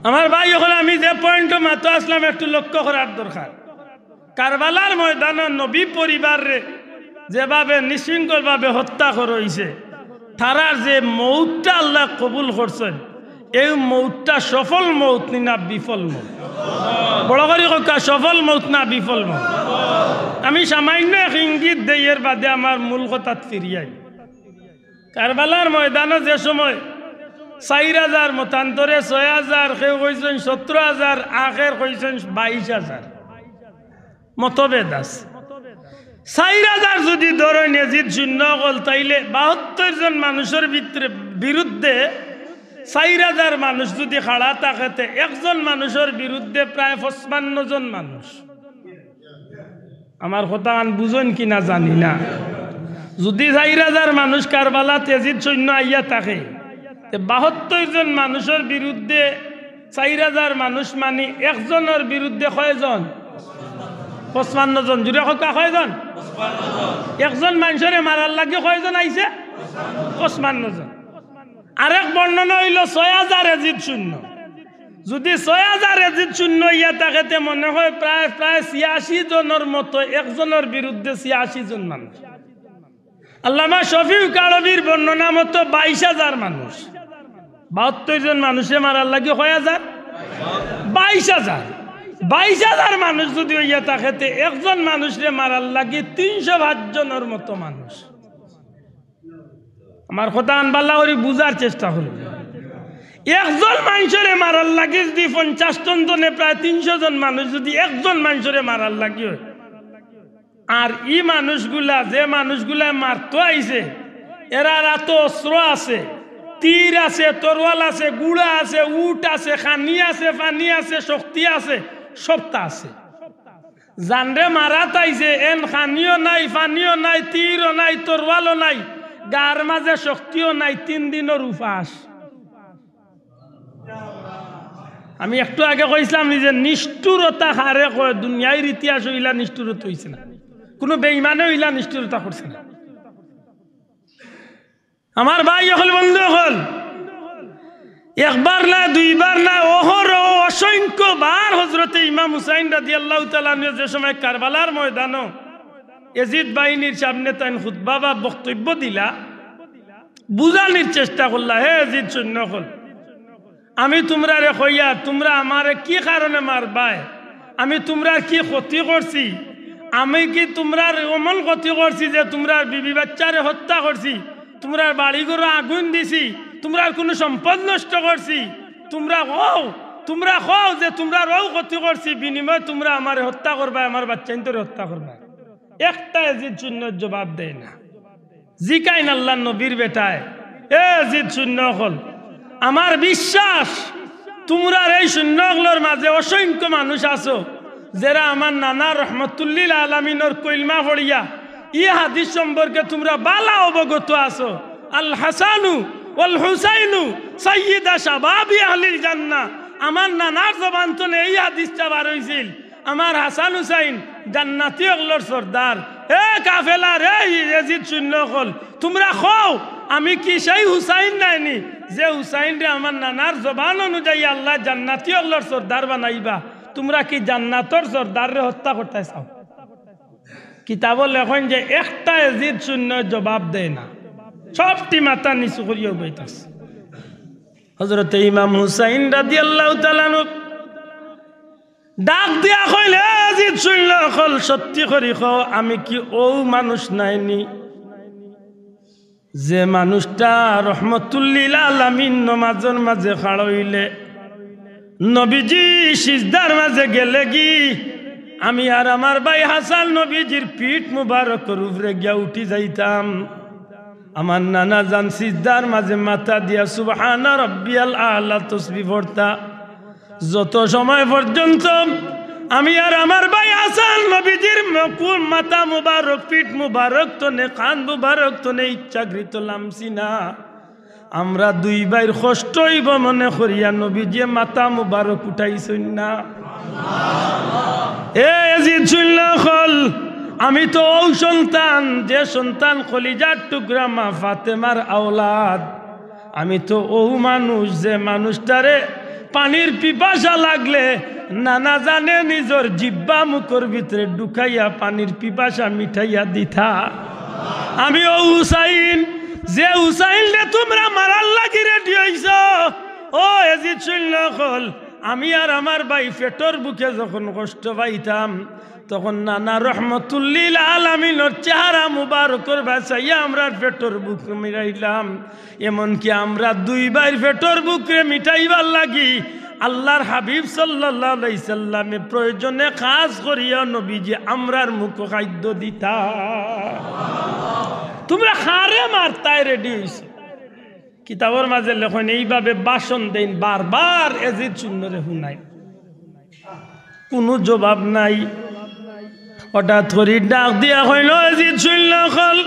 আমার ভাই হলে আমি যে পয়েন্ট মাত্র আসলাম একটু লক্ষ্য করার দরকার। কারবালার ময়দানে নবী পরিবারে যেভাবে নিশৃঙ্খলভাবে হত্যা করা হয়েছে, তারার যে মৌতটা আল্লাহ কবুল করছেন, এই মৌতটা সফল মৌত না বিফল মৌত? বড় করে কা সফল মৌত না বিফল মৌত? আমি সামান্য এক ইঙ্গিত দেই, এর বাদে আমার মূল কথাত ফিরিয়াই। কারবালার ময়দানে যে সময় 4000 মতান্তরে 6000, কেউ কইছেন 17000, আখের কইছেন 22000 মতভেদ আছে। 4000 যদি ধরেন এজিদ শূন্য হল, তাইলে 72 জন মানুষের বিরুদ্ধে 4000 মানুষ যদি খাড়া থাকে, একজন মানুষের বিরুদ্ধে প্রায় 55 জন মানুষ। আমার কথা বুঝেন কিনা জানি না। যদি 4000 মানুষ কারবালা তেজিদ সৈন্য আইয়া থাকে, 72 জন মানুষের বিরুদ্ধে 4000 মানুষ, মানে একজনের বিরুদ্ধে কয়জন? 55 জন। জুড়ে কা কয়জন? একজন মানুষের মারার লাগে কয়জন আইছে? 55 জন। আরেক বর্ণনা হইল 6000 এজিদ শূন্য। যদি 6000 এজিদ শূন্য ইয়া থাকে, মনে হয় প্রায় 86 জনের মতো একজনের বিরুদ্ধে 86 জন মানুষ। আল্লামা শফিউল কালবির বর্ণনা মতো 22000 মানুষ। 72 জন মানুষে মারার লাগে কয় হাজার? 22000। 22000 মানুষ যদি হইয়া থাকে, একজন মানুষরে মারার লাগে 305 জনের মতো মানুষ। আমার কথা আনবাল্লা করে বুঝার চেষ্টা করব। একজন মানুষের মারার লাগে যদি 50 জনে প্রায় 300 জন মানুষ যদি একজন মানুষের মারার লাগে হয়, আর ই মানুষগুলা যে মানুষগুলা মারতো আইছে, এরা রাত অস্ত্র আছে, তীর আছে, তরোয়াল আছে, গুড়া আছে, উট আছে, খানি আছে, পানি আছে, শক্তি আছে, সবটা আছে। জানরে মারা তাইছে, এন খানিও নাই, পানিও নাই, তীরও নাই, তরোয়ালও নাই, গার মাঝে শক্তিও নাই, 3 দিনের উপাস। আমি একটু আগে কইছিলাম যে নিষ্ঠুরতা হারে কয়, দুনিয়ার ইতিহাস হইলা নিষ্ঠুরতা হইছে না, কোনো বেঈমানে হইলা নিষ্ঠুরতা করছে না। আমার ভাই হল, বন্ধু হল, একবার না দুইবার না অসংখ্য বার হযরতে ইমাম হুসাইন রাদিয়াল্লাহু তাআলা যে সময় কারবালার ময়দানে এজিদ বাহিনীর সামনে তাইন খুতবা বা বক্তব্য দিলা, বুঝানির চেষ্টা করলা, হে এজিদ সৈন্য হল, আমি তোমরা রে কইয়া তোমরা আমারে কি কারণে মারবাই? আমি তোমরা কি ক্ষতি করছি? আমি কি তোমরা এমন ক্ষতি করছি যে তোমরা বিবি বাচ্চারে হত্যা করছি, তোমরা বাড়িঘরে আগুন দিছি, তোমরা কোনো সম্পদ নষ্ট করছি? তোমরা কও যে তোমরা ক্ষতি করছি, বিনিময়ে তোমরা আমারে হত্যা করবা, আমার বাচ্চাইন্তরে হত্যা করবা। একটা এজিদ শূন্য জবাব দেয় না। জিকাইন আল্লাহ নবীর বেটায়, এ এজিদ শূন্য হল, আমার বিশ্বাস তোমরা এই শূন্যগুলোর মাঝে অসংখ্য মানুষ আছো যারা আমার নানা রহমতুল্লিল আলামিনের কলমা পড়িয়া ই হাদিস সম্পর্কে তোমরা বালা অবগত আছো। আল হাসানু ওয়াল হুসাইনু সাইয়্যিদা শাবাবি আহলিল জান্নাহ। আমার নানার জবান থেকে এই হাদিসটা বার হইছিল, আমার হাসান হুসাইন জান্নাতি ওগুলোর সর্দার। এ কাফেলা রে ইয়াজিদ শূন্য হল, তোমরা খাও আমি কি সেই হুসাইন নাইনি যে হুসাইন রে আমার নানার জবান অনুযায়ী আল্লাহ জান্নাতি ওগুলোর সর্দার বানাইবা? তোমরা কি জান্নাতর সর্দার রে হত্যা করতে চাও? কিতাব লেখন যে একটা এজিদ শূন্য জবাব দেয় না, সবটি মাথা নিচু করিয়া বইতাছে। হযরত ইমাম হুসাইন রাদিয়াল্লাহু তাআলা ডাক দিয়া কইলে, এজিদ শূন্য কল সত্যি করি কও, আমি কি ও মানুষ নাইনি যে মানুষটা রহমতুল্লিল আলামিন নমাজের মাঝে খাড়া হইলে নবীজি সিজদার মাঝে গেলে কি আমি আর আমার ভাই হাসান নবীজির পিঠ মুবারকের উপরে গিয়া উঠি যাইতাম। আমার নানা জান সিজদার মাঝে মাথা দিয়া সুবহানা রাব্বিয়াল আলা তাসবিহ পড়তা। যত সময় পর্যন্ত আমি আর আমার ভাই হাসান নবীজির মাথা মুবারক পিঠ মুবারক তনে কান মুবারক তনে ইচ্ছাকৃত লামছি না, আমরা দুই ভাইয়ের কষ্ট হইব মনে করিয়া নবীজি মাথা মুবারক উঠাইছেন না। এজিদ শুনলা হল, আমি তো ও সন্তান যে সন্তান খলিজার টুকরা মা ফাতেমার আওলাদ। আমি তো ও মানুষ যে মানুষটারে পানির পিপাসা লাগলে নানা জানে নিজের জিব্বা মুখের ভিতরে ঢুকাইয়া পানির পিপাসা মিঠাইয়া দিতা। আমি ও হুসাইন যে হুসাইন রে তোমরা মারার লাগি রেডি হইছ। ও এজিদ শুনলা হল, আমি আর আমার ভাই পেটর বুকে যখন কষ্ট পাইতাম তখন নানা রহমতুল্লিল আলামিনের চেহারা মুবারকের বাঁচাইয়া আমরা পেটর বুক মিটাইলাম। এমনকি আমরা দুই ভাইয়ের পেটর বুকরে মিটাইবার লাগি আল্লাহর হাবিব সাল্লাল্লাহু আলাইহি সাল্লামে প্রয়োজনে কাজ করিয়া নবীজি আমরার মুখ খাদ্য দিতা। তোমরা খারে মারতাই রেডি হইছ। কিতাবের মাঝে লেখন এইভাবে ভাষণ দেন, বারবার এজিদ শূন্যরে শুনাই, কোনো জবাব নাই। হঠাৎ করে ডাক দিয়া হইল, এজিদ শূন্য হল,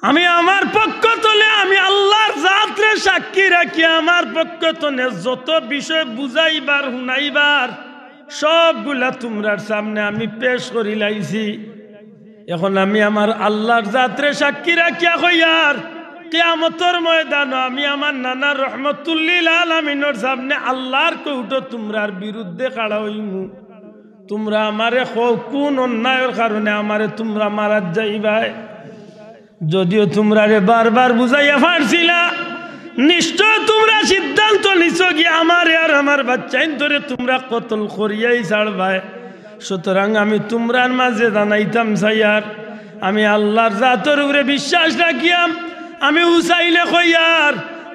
আমি আমার পক্ষ তলে আমি আল্লাহর জাতরে সাক্ষী রাখি আমার পক্ষ তলে যত বিষয় বুঝাইবার শুনাইবার সবগুলা তোমরার সামনে আমি পেশ করি লাইছি। এখন আমি আমার আল্লাহর জাতরে সাক্ষী রাখিয়া হইয়ার কিয়ামতের ময়দানে আমি আমার নানা রহমতুল্লিল আলামিনের সামনে আল্লাহর কৌটো তোমরার বিরুদ্ধে খাড়া হইমু। তোমরা আমারে কোন অন্যায়ের কারণে আমারে তোমরা মারাত যাইবাই। যদিও তোমরা রে বারবার বুঝাইয়া পারছিলা, নিশ্চয় তোমরা সিদ্ধান্ত নিছ গিয়ে আমারে আর আমার বাচ্চাইন ধরে তোমরা কতল করিয়াই ছাড়বাই। সুতরাং আমি তোমরার মাঝে জানাইতাম সাইয়ার, আমি আল্লাহর জাতের উপরে বিশ্বাস রাখিয়াম। আমি হুসাইনে কইয়ার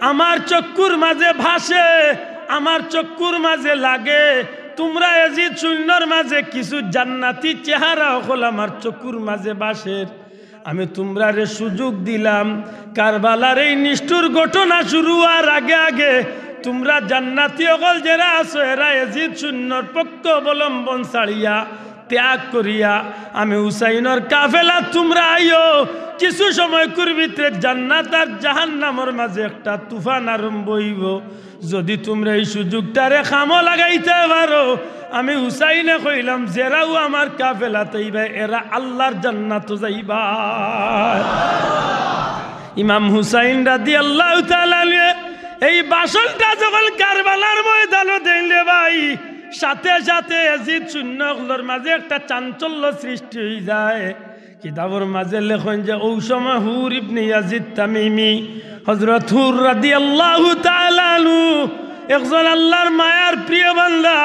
আমার চক্ষুর মাঝে ভাসে, আমার চক্ষুর মাঝে লাগে। তোমরা এজিদ শূন্যর মাঝে কিছু জান্নাতি চেহারা হল আমার চক্ষুর মাঝে বাসের। আমি তোমরারে সুযোগ দিলাম কারবালার এই নিষ্ঠুর ঘটনা শুরু হওয়ার আগে আগে তোমরা জান্নাতি হল যারা আছো এরা এজিদ শূন্যর পক্ষ অবলম্বন ছাড়িয়া ত্যাগ করিয়া আমি হুসাইনের কাফেলা তোমরা আইও। কিছু সময় ভিতরে জান্নাত আর জাহান্নামের মাঝে একটা তুফান আরম্ভ হইব। যদি তোমরা এই সুযোগটারে খামো লাগাইতে পারো, আমি হুসাইনে কইলাম যেরাও আমার কাফেলাতে যাইবা এরা আল্লাহর জান্নাত যাইবা। ইমাম হুসাইন রাদিয়াল্লাহু তাআলা এই ভাষণটা যখন কারবালার ময়দানে দিলে ভাই, সাথে সাথে এজিদ শূন্যগুলোর মাঝে একটা চাঞ্চল্য সৃষ্টি হয়ে যায়। কিতাবের মাঝে লেখন যে ওই সময় হুর ইবনে ইয়াজিদ তামিমি হযরত হুর রাদিয়াল্লাহু তাআলা আনহু একজন আল্লাহর মায়ার প্রিয় বান্দা,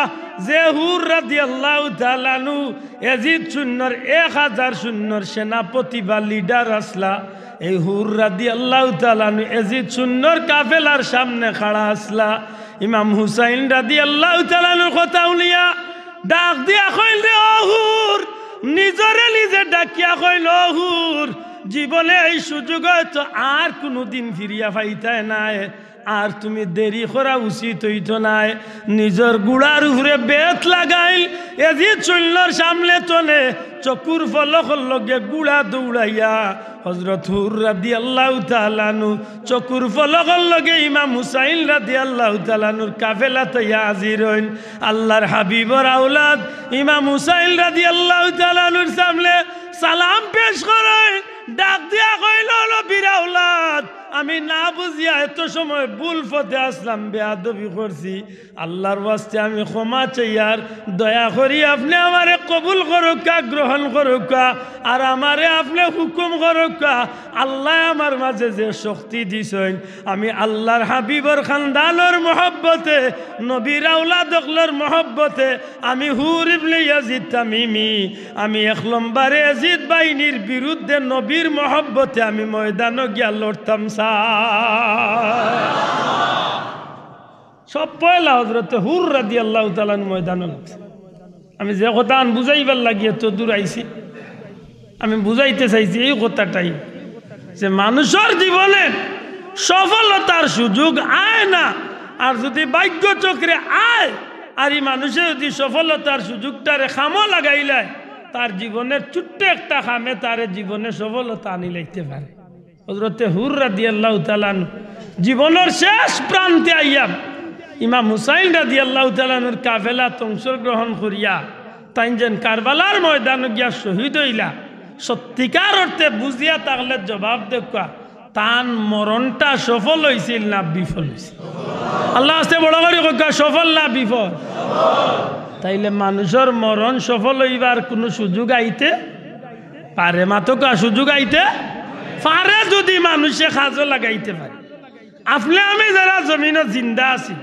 যে হুর রাদিয়াল্লাহু তাআলা আনহু এজিদ শূন্যর 1000 শূন্যর সেনাপতি বা লিডার আসলা। এই হুর রাদিয়াল্লাহু তাআলা আনহু এজিদ শূন্যর কাফেলার সামনে খাড়া আসলা। ইমাম হুসাইন রাদিয়াল্লাহু তাআলা আনহুর কথা উনিয়া ডাক দিয়া কইল, রে ও হুর, নিজরে নিজে ডাকিয়া কইল, ও হুর, জীবনে এই সুযোগ হয়তো আর কোনোদিন ফিরিয়া পাইতাই নাই, আর তুমি দেরি করা উচিত হইতো নাই। নিজের গুড়ার উপরে বেত লাগাইল এজিদ শূন্যর সামনে তলে চকুর ফলকর লগে গুড়া দৌড়াইয়া হযরত হুর রাদিয়াল্লাহু তাআলা আনহু চকুর ফলকর লগে ইমাম হুসাইন রাদিয়াল্লাহু তাআলা আনহুর কাফেলাতে হাজির হইল। আল্লাহর হাবিবর আওলাদ ইমাম হুসাইন রাদিয়াল্লাহু তাআলা আনহুর সামনে সালাম পেশ করেন, ডাক দিয়া কইল, নবীর আওলাদ আমি না বুঝিয়া এত সময় ভুল পথে আসলাম, বেয়াদবি করছি, আল্লাহর ওয়াস্তে আমি ক্ষমা চাই, আর দয়া করি আপনি আমারে কবুল করুকা, গ্রহণ করুকা, আর আমারে আপনি হুকুম করুকা। আল্লাহ আমার মাঝে যে শক্তি দিছেন, আমি আল্লাহর হাবিবর খানদানোর মহব্বতে, নবীর আওলাদকলর মহব্বতে, আমি হুর ইবনে ইয়াজিদ তামিমি, আমি 1 নম্বরে ইয়াজিদ বাহিনীর বিরুদ্ধে নবীর মহব্বতে আমি ময়দানে গিয়া লড়তাম। সব পয়লা হযরতে হুর রাদিয়াল্লাহু তাআলা ময়দানে লড়ছে। আমি যে কথা বুঝাইবার লাগিয়ে তো দূর আইছি, আমি বুঝাইতে চাইছি এই কথাটাই, যে মানুষের জীবনে সফলতার সুযোগ আয় না, আর যদি ভাগ্য চক্রে আয়, আর এই মানুষের যদি সফলতার সুযোগটারে খামো লাগাইলায়, তার জীবনের ছোট্ট একটা খামে তার জীবনে সফলতা আনি লাইতে পারে। হযরতে হুর রাদিয়াল্লাহু তাআলা জীবনের শেষ প্রান্তে আইয়া ইমাম হুসাইন রাদিয়াল্লাহু তাআলার কাফেলাত অংশগ্রহণ করিয়া তাই যেন কারবালার ময়দানে গিয়া শহীদ হইলা, সত্যিকার অর্থে বুঝিয়া তাহলে জবাব দেখা তান মরণটা সফল হয়েছিল না বিফল হয়েছিল? আল্লাহ আস্তে বড় করে কথা, সফল না বিফল? তাইলে মানুষের মরণ সফল হইবার কোনো সুযোগ আইতে পারে? মাতকা সুযোগ আইতে পারে যদি মানুষে কাজও লাগাইতে পারে। আপনি আমি যারা জমিনে জিন্দা আছি,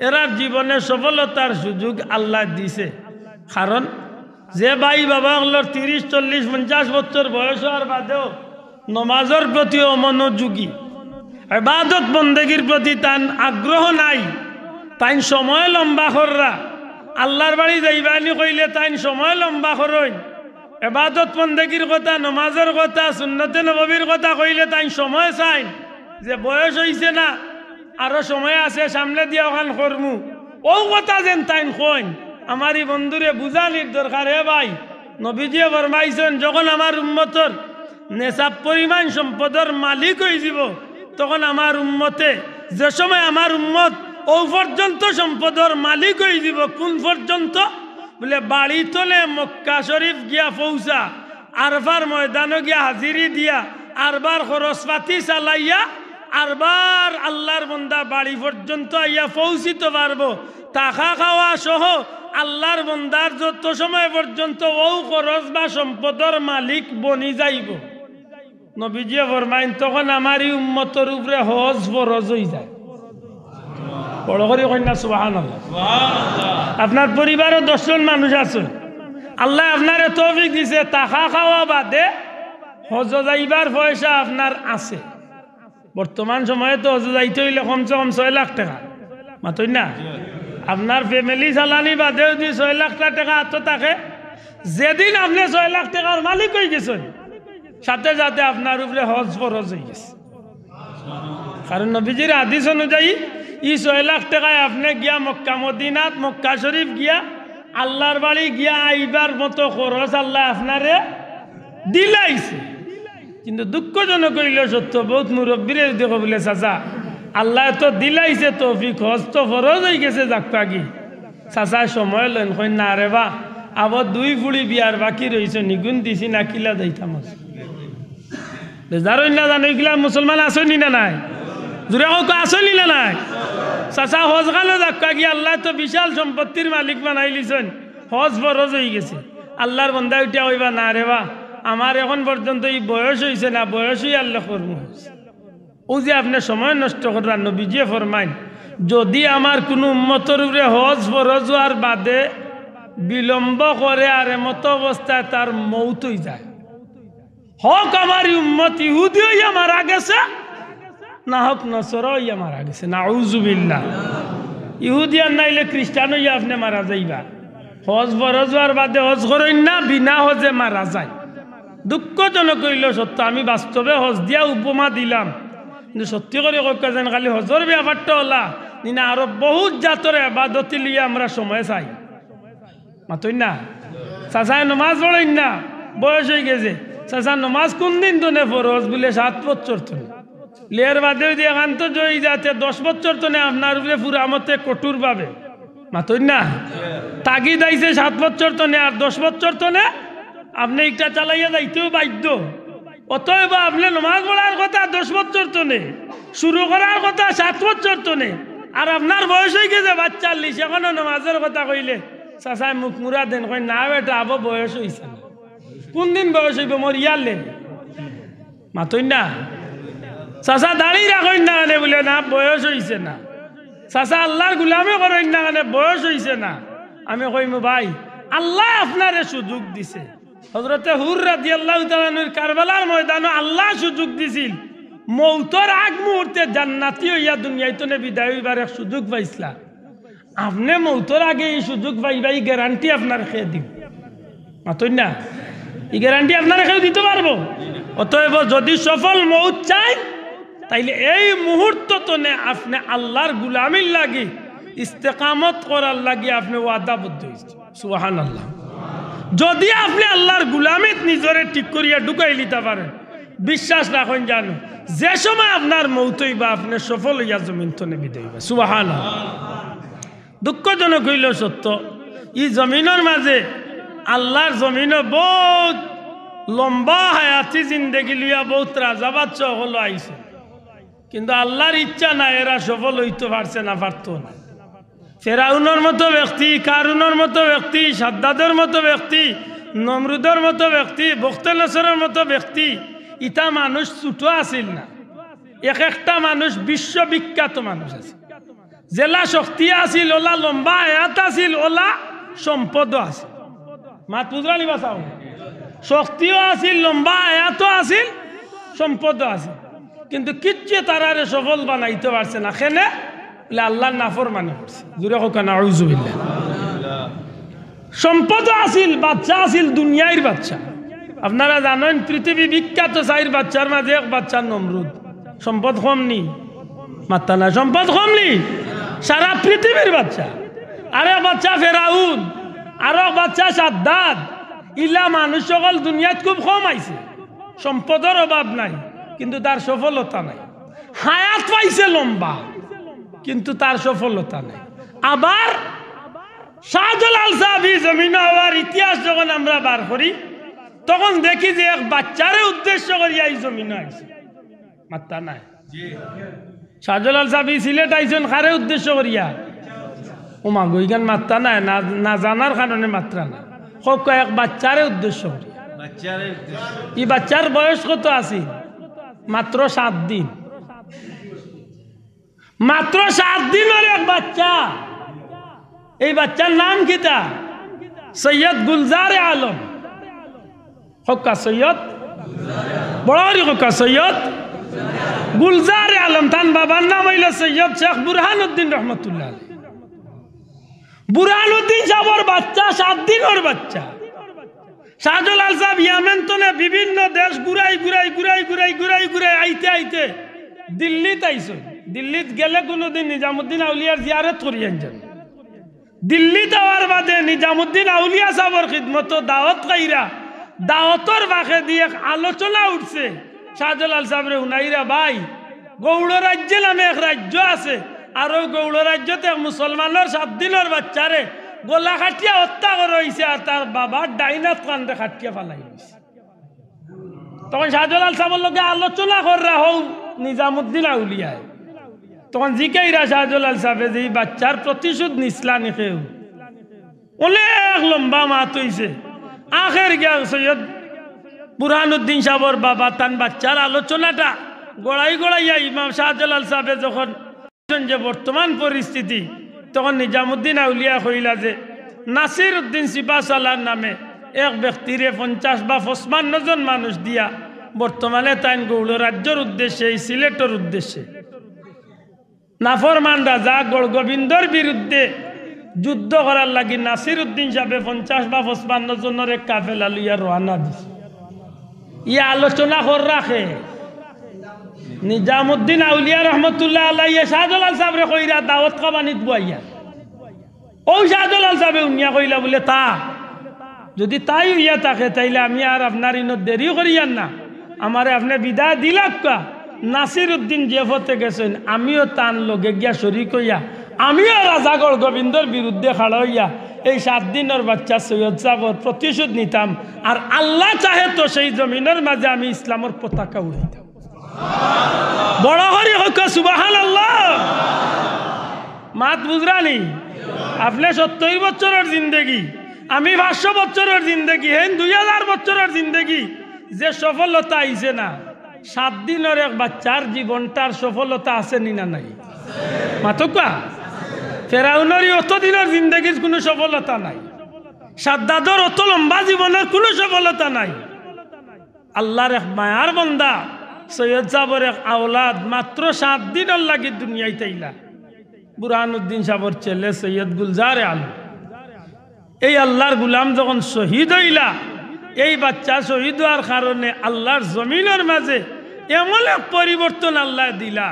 এরার জীবনে সফলতার সুযোগ আল্লাহ দিছে। কারণ যে ভাই বাবা হলোর 30, 40, 50 বছর বয়স হওয়ার বাদেও নমাজের প্রতি অমনোযোগী, ইবাদত বন্দেগীর প্রতি তান আগ্রহ নাই, তাই সময় লম্বা কররা, আল্লাহর বাড়ি যাইবানি কইলে তাই সময় লম্বা করইন, ইবাদত বন্দেগীর কথা, নমাজের কথা, সুন্নতে নববীর কথা কইলে তাই সময় চাই, যে বয়স হইছে না, আরো সময় আছে, সামনে দিয়ে ওখান করমু, ও কথা যেন তাই কইন। আমার এই বন্ধুরে বুঝানির দরকার। হে ভাই, নবীজিয়ে ফরমাইছেন যখন আমার উম্মতর নেশাব পরিমাণ সম্পদের মালিক হয়ে যাব, তখন আমার উম্মতে, যে সময় আমার উম্মত ও পর্যন্ত সম্পদের মালিক হয়ে যাব, কোন পর্যন্ত বলে বাড়ি তলে মক্কা শরীফ গিয়া পৌঁছা, আরবার ময়দানে গিয়া হাজিরি দিয়া, আরবার খরচপাতি চালাইয়া, আরবার আল্লাহর বন্দা বাড়ি পর্যন্ত আইয়া পৌঁছিতে পারবো, টাকা খাওয়া সহ আল্লাহর বন্দার যত সময় পর্যন্ত ও খরচ বা সম্পদের মালিক বনি যাইব। নবীজিয়ে ফরমাইন তখন আমারই উম্মতের উপরে হজ ফরজ হয়ে যায়। বড় করে কন্যা সুবহানাল্লাহ। আপনার পরিবারে 10 জন মানুষ আছে, আল্লাহ আপনারে তৌফিক দিছে, টাকা খাওয়া বাদে হজ যাইবার পয়সা আপনার আছে। বর্তমান সময়ে তো হজ যাইতে হইলে কমসে কম 6 লাখ টাকা, মাতই না? আপনার ফ্যামিলি চালানি বাদে যদি 6 লাখ টাকা হাতে থাকে, যেদিন আপনি 6 লাখ টাকার মালিক হয়ে গেছেন, সাথে সাথে আপনার উপরে হজ ফরজ হয়ে গেছে। কারণ নবীজির হাদিস অনুযায়ী এই 6 লাখ টাকায় আপনি গিয়া মক্কা মদিনাত, মক্কা শরীফ গিয়া আল্লাহর বাড়ি গিয়া আইবার মতো খরচ আল্লাহ আপনারে দিলাইছে। কিন্তু দুঃখজনক হইল সত্য, বহুত মুরব্বীরে দেখো বলে চাচা আল্লাহ তো দিলাইছে তৌফিক, হজ তো ফরজ হয়ে গেছে, যাক্কা কি চাচা সময় লেন কই না রে বা, আবার 2 ফুড়ি বিয়ার বাকি রয়েছে, নিগুণ দিছি না কিলা যাইতাম। যার না জানো এগুলা মুসলমান আসনি না নাই? জোরে হোক আসনি না নাই? চাচা হজ গালো যাক্কা কি আল্লাহ তো বিশাল সম্পত্তির মালিক বানাই লিছেন, হজ ফরজ হয়ে গেছে। আল্লাহর বন্দা উঠিয়া হইবা না রে বা, আমার এখন পর্যন্ত এই বয়স হয়েছে না, বয়সই আল্লাহ করবো। ও যে আপনি সময় নষ্ট করার, নবীজিয়ে ফরমাইন যদি আমার কোনো উম্মতের উপরে হজ ফরজ হওয়ার বাদে বিলম্ব করে আর এমত অবস্থায় তার মৌত হয়ে যায়, হক আমার উম্মত ইহুদি হইয়া মারা গেছে, না হোক নসর হইয়া মারা গেছে, নাউযুবিল্লাহ। ইহুদি আর নাইলে খ্রিস্টান হইয়া আপনি মারা যাইবা, হজ ফরজ হওয়ার বাদে হজ করেন না, বিনা হজে মারা যায়। দুঃখজনক হইল সত্য, আমি বাস্তবে হজ দিয়া উপমা দিলাম, কিন্তু সত্যি করে কা যেন খালি হজর ব্যাপারটা হলা না, আরো বহুত জাতরে আবাদতি লিয়ে আমরা সময় চাই, মাতই না? চাচায় নমাজ পড়েন না, বয়স হয়ে গেছে, চাচা নমাজ কোন দিন তো নে ফরজ বলে 7 বছর তো লিয়ার বাদে যদি একান্ত জয়ী যাতে 10 বছর তো নে আপনার উপরে পুরা মতে কঠোর ভাবে, মাতই না? তাগি দাইছে 7 বছর তো নে আর 10 বছর তো নে, আপনি একটা চালাইয়া যাইতেও বাধ্য। অতএব আপনি নমাজ পড়ার কথা 10 বছর তো নেই, শুরু করার কথা 7 বছর তো নেই, আর আপনার বয়স হয়ে গেছে 42, এখনো নমাজের কথা কইলে চাচাই মুখ মুরা দেন, কই না বেটা আবো বয়স হয়েছে না। কোন দিন বয়স হইব মোর ইয়ারলে মাতই না। চাচা দাঁড়িয়ে রাখেন না কেন বলে না বয়স হয়েছে না। চাচা আল্লাহর গুলামি করেন না কেন বয়স হয়েছে না। আমি কইম ভাই আল্লাহ আপনারে সুযোগ দিছে। হযরতে হুর রাদিয়াল্লাহু তাআলা আনহুর কারবালার ময়দানে আল্লাহ সুযোগ দিছিল, মৌতর আগ মুহূর্তে জান্নাতি হইয়া দুনিয়াতে বিদায় হইবার এক সুযোগ পাইছিলা। আপনি মৌতর আগে এই সুযোগ পাইবা, এই গ্যারান্টি আপনার খেয়ে দিব মাতই না। এই গ্যারান্টি আপনারা কেউ দিতে পারবো? অতএব যদি সফল মৌত চাই তাইলে এই মুহূর্তনে আপনি আল্লাহর গুলামির লাগি ইস্তেকামত করার লাগি আপনি ওয়াদাবদ্ধ হয়েছে। সুবহানাল্লাহ। যদি আপনি আল্লাহর গুলামিত নিজরে ঠিক করিয়া ঢুকাই লিতে পারেন, বিশ্বাস রাখেন জানো যে সময় আপনার মৌত হইবা আপনি সফল হইয়া জমিন তনে বিদায় হইবা। সুবহানাল্লাহ। দুঃখজনক হইল সত্য, এই জমিনের মাঝে আল্লাহর জমিনে বহুত লম্বা হায়াতি জিন্দেগি লিয়া বহুত রাজা বাচ্চা হলো আইছে, কিন্তু আল্লাহর ইচ্ছা না এরা সফল হইতে পারছে না, পারত না। ফেরাউনের মতো ব্যক্তি, কারুনের মতো ব্যক্তি, সাদ্দাদের মতো ব্যক্তি, নমরুদের মতো ব্যক্তি, বখতেনসরের মতো ব্যক্তি, ইটা মানুষ ছোট আসিল না। এক একটা মানুষ বিশ্ববিখ্যাত মানুষ আছে। জেলা শক্তি আসিল, ওলা লম্বা হায়াত আসিল, ওলা সম্পদও আছে। মাত বুঝলি বাসাও, শক্তিও আছিল, লম্বা হায়াতও আছিল, সম্পদও আছে, কিন্তু কিচ্ছু তারারে সফল বানাইতে পারছে না। কেনে বলে আল্লাহর নাফরমানি করছে। জোরে হোক না আউযুবিল্লাহ। সম্পদও আছিল, বাচ্চা আছিল, দুনিয়ার বাচ্চা। আপনারা জানেন পৃথিবী বিখ্যাত 4 বাচ্চার মাঝে এক বাচ্চা নমরুদ। সম্পদ কম নি মাত্তা না, সম্পদ কম নি, সারা পৃথিবীর বাচ্চা। আরেক বাচ্চা ফেরাউন, আরো বাচ্চা সাদ্দাদ। ইলা মানুষ সকল দুনিয়াত খুব কম আইছে, সম্পদের অভাব নাই, কিন্তু তার সফলতা নাই। হায়াত পাইছে লম্বা, কিন্তু তার সফলতা নাই। আবার শাহজালাল সাহাবী জমিনে হওয়ার ইতিহাস যখন আমরা বার করি, তখন দেখি যে এক বাচ্চারে উদ্দেশ্য করিয়া এই জমিনে আইছে। মাত্তা নাই। শাহজালাল সাহাবী সিলেট আইছেন কারে উদ্দেশ্য করিয়া? ওমা গইগান মাত্রা নাই, না জানার কারণে মাত্রা না। হোক এক বাচ্চারে উদ্দেশ্য করি। এই বাচ্চার বয়স কত আছে? মাত্র 7 দিন। মাত্র 7 দিনের এক বাচ্চা। এই বাচ্চার নাম কিতা? সৈয়দ গুলজার আলম। হকা সৈয়দ বড় হকা সৈয়দ গুলজার আলম। তার বাবার নাম হইল সৈয়দ শেখ বুরহানুদ্দিন রহমতুল্লাহ। বুরহানুদ্দিন সাহেবের বাচ্চা 7 দিনের বাচ্চা। শাহজালাল সাহেব ইয়ামেন তনে বিভিন্ন দেশ ঘুরাই ঘুরাই ঘুরাই ঘুরাই ঘুরাই ঘুরাই আইতে আইতে দিল্লিতে আইসো। দিল্লিত গেলে কোনোদিন নিজামুদ্দিন আউলিয়ার জিয়ারত করিয়েন যান। দিল্লিতে হওয়ার বাদে নিজামুদ্দিন আউলিয়া সাহেবের খিদমত দাওয়াত কাইরা, দাওয়াতর বাঁকে দিয়ে আলোচনা উঠছে। শাহজালাল সাহেবরে উনাইরা ভাই, গৌড় রাজ্যে নামে এক রাজ্য আছে, আর ওই গৌড় রাজ্যতে মুসলমানের 7 দিনের বাচ্চারে গোলা খাটিয়া হত্যা করা হয়েছে, আর তার বাবার ডাইনাত কান্দে খাটিয়া ফালাই হয়েছে। তখন শাহজালাল সাহেবের লগে আলোচনা করা হও নিজামুদ্দিন আউলিয়ায়। তখন জিকাইরা শাহজালাল সাহেবে যে বাচ্চার প্রতিশোধ নিসলা নিখেও। অনেক লম্বা মাত হয়েছে। আখের গিয়া সৈয়দ বুরহানুদ্দিন সাহেবের বাবা তান বাচ্চার আলোচনাটা গড়াই গড়াইয়া ইমাম শাহজালাল সাহেবে যখন যে বর্তমান পরিস্থিতি, তখন নিজামুদ্দিন আউলিয়া কইলা যে নাসির উদ্দিন সিপাহসালার নামে এক ব্যক্তিরে 50 বা 55 জন মানুষ দিয়া বর্তমানে তাই গৌড় রাজ্যের উদ্দেশ্যে, এই সিলেটের উদ্দেশ্যে নাফরমান রাজা গড়গোবিন্দর বিরুদ্ধে যুদ্ধ করার লাগি নাসির উদ্দিন সাহেবে 50 বা 55 জনের এক কাফেলা লইয়া রওনা দিছে। ইয়া আলোচনা কর রাখে নিজামুদ্দিন আউলিয়া রহমতুল্লাহ আলাইহি শাহজালাল সাহেবরে কইরা দাওয়াত খাবানিত বইয়া। ও শাহজালাল সাহেবে উনিয়া কইলা বলে তা যদি তাই হইয়া থাকে তাইলে আমি আর আপনার ইনো দেরি করিয়ান না, আমারে আপনি বিদায় দিলাক্কা। নাসির উদ্দিন জেফতে গেছেন, আমিও তান লগে গিয়া শরিক হইয়া, আমিও রাজা গড়গোবিন্দর বিরুদ্ধে খাড়া হইয়া এই 7 দিনের বাচ্চা সৈয়দ সাহেবর প্রতিশোধ নিতাম আর আল্লাহ চাহে তো সেই জমিনের মাঝে আমি ইসলামের পতাকা উড়াইতাম বড় হরি হোক সুবহানাল্লাহ মাত বুঝরানি আপনি 70 বছরের জিন্দেগি আমি 500 বছরের জিন্দেগি হেন 2000 বছরের জিন্দেগি যে সফলতা আইছে না 7 দিনের এক বাচ্চার জীবনটার সফলতা আছে না নাই মাতকা ফেরাউনের অত দিনের জিন্দেগির কোনো সফলতা নাই সাদ্দাদর অত লম্বা জীবনের কোনো সফলতা নাই আল্লাহর এক মায়ার বান্দা সৈয়দ সাহেবের এক আওলাদ মাত্র 7 দিনের লাগি দুনিয়ায় তাইলা বুরহানুদ্দিন সাহেবের ছেলে সৈয়দ গুলজারে আলম এই আল্লাহর গুলাম যখন শহীদ হইলা এই বাচ্চা শহীদ হওয়ার কারণে আল্লাহর জমিনের মাঝে এমন এক পরিবর্তন আল্লাহ দিলা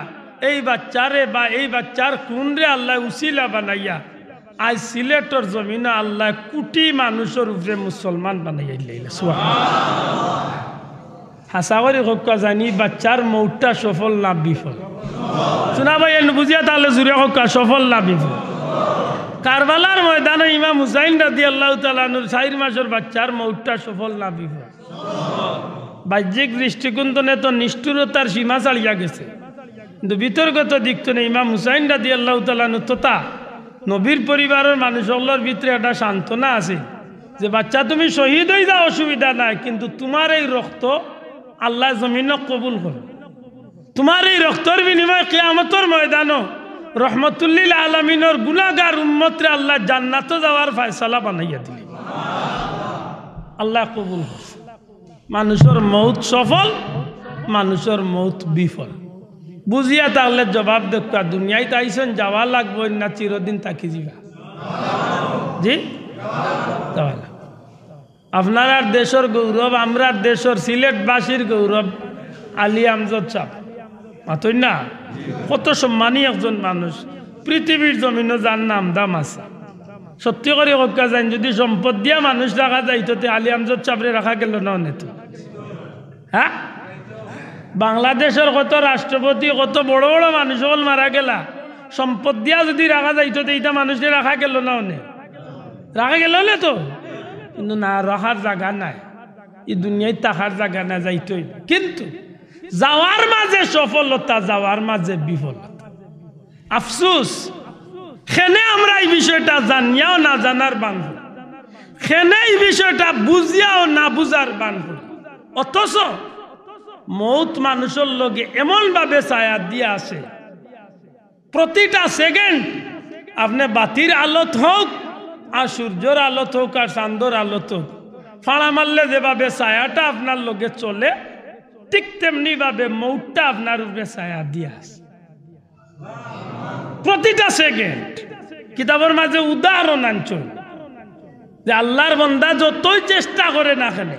এই বাচ্চারে বা এই বাচ্চার কুনরে আল্লাহ উসিলা বানাইয়া আজ সিলেটর জমিনে আল্লাহ কোটি মানুষের উপরে মুসলমান বানাইয়া দিলা সুবহানাল্লাহ হাসা করে হক্কা জানি বাচ্চার মৌতটা সফল না বিফল শোনা ভাই বুঝিয়া তাহলে জুড়ে হক্কা সফল না বিফল কারবালার ময়দানে ইমাম হুসাইন রাদিয়াল্লাহু তাআলা আনহু 4 মাসের বাচ্চার মৌতটা সফল না বিফল বাহ্যিক দৃষ্টিকোণ তো নিষ্ঠুরতার সীমা ছাড়িয়া গেছে কিন্তু বিতর্কত দিক তো ইমাম হুসাইন রাদিয়াল্লাহু তাআলা আনহু তথা নবীর পরিবারের মানুষগুলোর ভিতরে একটা সান্ত্বনা আছে যে বাচ্চা তুমি শহীদ হয়ে যাও অসুবিধা নাই কিন্তু তোমার এই রক্ত আল্লাহ জমিনে কবুল করে তোমার এই রক্তর বিনিময়ে কিয়ামতের ময়দানও রহমতুল্লিল আলামিনের গুনাহগার উম্মতরে আল্লাহ জান্নাতে যাওয়ার ফয়সালা বানাইয়া দিলেন আল্লাহ কবুল করছে মানুষের মৌত সফল মানুষের মৌত বিফল বুঝিয়া তাহলে জবাব দেখা দুনিয়ায় তাইছেন যাওয়া লাগবে না চিরদিন তাকি যাবা জি যাওয়া লাগবে আপনার দেশের গৌরব আমরা দেশের সিলেটবাসীর গৌরব আলী আমজদ সাহেব মাতই না কত সম্মানী একজন মানুষ পৃথিবীর জমিনে যার নাম দাম আছে সত্যি করে হকা যান যদি সম্পদ দিয়া মানুষ রাখা যাইতো আলী আমজদ সাহেবরে রাখা গেল না অনেক হ্যাঁ বাংলাদেশের কত রাষ্ট্রপতি কত বড় বড় মানুষ হল মারা গেলা সম্পদ দিয়া যদি রাখা যাইতো এইটা মানুষের রাখা গেল না অনেক রাখা গেল না তো কিন্তু না রাখার জায়গা নাই এই দুনিয়ায় থাকার জায়গা না যাইতই কিন্তু যাওয়ার মাঝে সফলতা যাওয়ার মাঝে বিফলতা আফসোস খেনে আমরা এই বিষয়টা জানিয়াও না জানার বান্ধব খেনে এই বিষয়টা বুঝিয়াও না বুঝার বান্ধব অথচ মৌত মানুষের লগে এমন ভাবে ছায়া দিয়ে আসে প্রতিটা সেকেন্ড আপনি বাতির আলোত হোক আর সূর্যের আলোত হোক আর চাঁদর আলোত হোক ফাড়া মারলে যেভাবে ছায়াটা আপনার লগে চলে ঠিক তেমনি ভাবে মৌতটা আপনার উপরে ছায়া দিয়ে আসে প্রতিটা সেকেন্ড কিতাবের মাঝে উদাহরণ আনছেন যে আল্লাহর বান্দা যতই চেষ্টা করে না কেন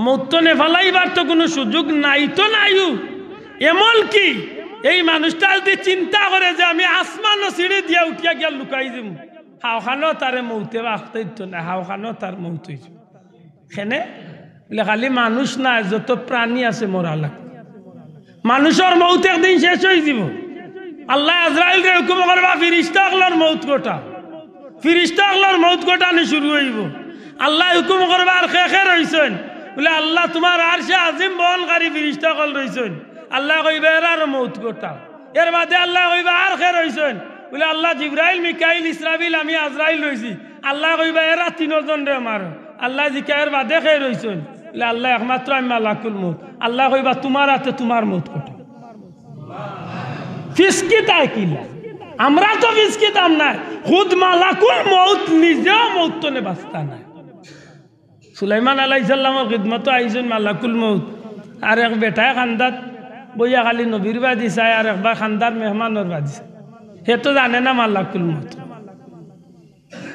মৌত নেফালাইবার তো কোনো সুযোগ নাই তো নাইও এমন কি এই মানুষটা যদি চিন্তা করে যে আমি আসমান সিঁড়ি দিয়া উঠিয়া গিয়া লুকাই দিব হাওখানো তারে মৌতে বাঁচতেই তো না হাওখানো তার মৌত হয়েছে সেনে খালি মানুষ না যত প্রাণী আছে মরা লাগ মানুষের মৌত একদিন শেষ হয়ে যাব আল্লাহ আজরাইল রে হুকুম করবা ফিরিস্তা আগলার মৌত গোটা ফিরিস্তা আগলার মৌত গোটানি শুরু হইব আল্লাহ হুকুম করবা আর খেখে রইছেন বলে আল্লাহ তোমার আরশে আজিম বহনকারী ফিরিস্তা কল রইছেন আল্লাহ কইবা এর আর মৌত গোটা এর বাদে আল্লাহ কইবা আর খে রইছেন বলে আল্লাহ জিব্রাইল মিকাইল ইসরাফিল আমি আজরাইল রইছি আল্লাহ কইবা এরা তিনজন রে মার আল্লাহ জিকায়ের বাদে খে রইছেন বলে আল্লাহ একমাত্র আমি মালাকুল মৌত আল্লাহ কইবা তোমার হাতে তোমার মৌত গোটা ফিসকি তাই কিলা আমরা তো ফিসকি দাম নাই খুদ মালাকুল মৌত নিজেও মৌত নে বাস্তা নাই সুলাইমান আলাইহিস সালামের খিদমত আইছেন মালাকুল মৌত আর এক বেটায় খান্দাত বইয়া খালি নবীর বাদি চাই আর একবার খান্দার মেহমানের বাদি চাই সে তো জানে না মালাকুল মৌত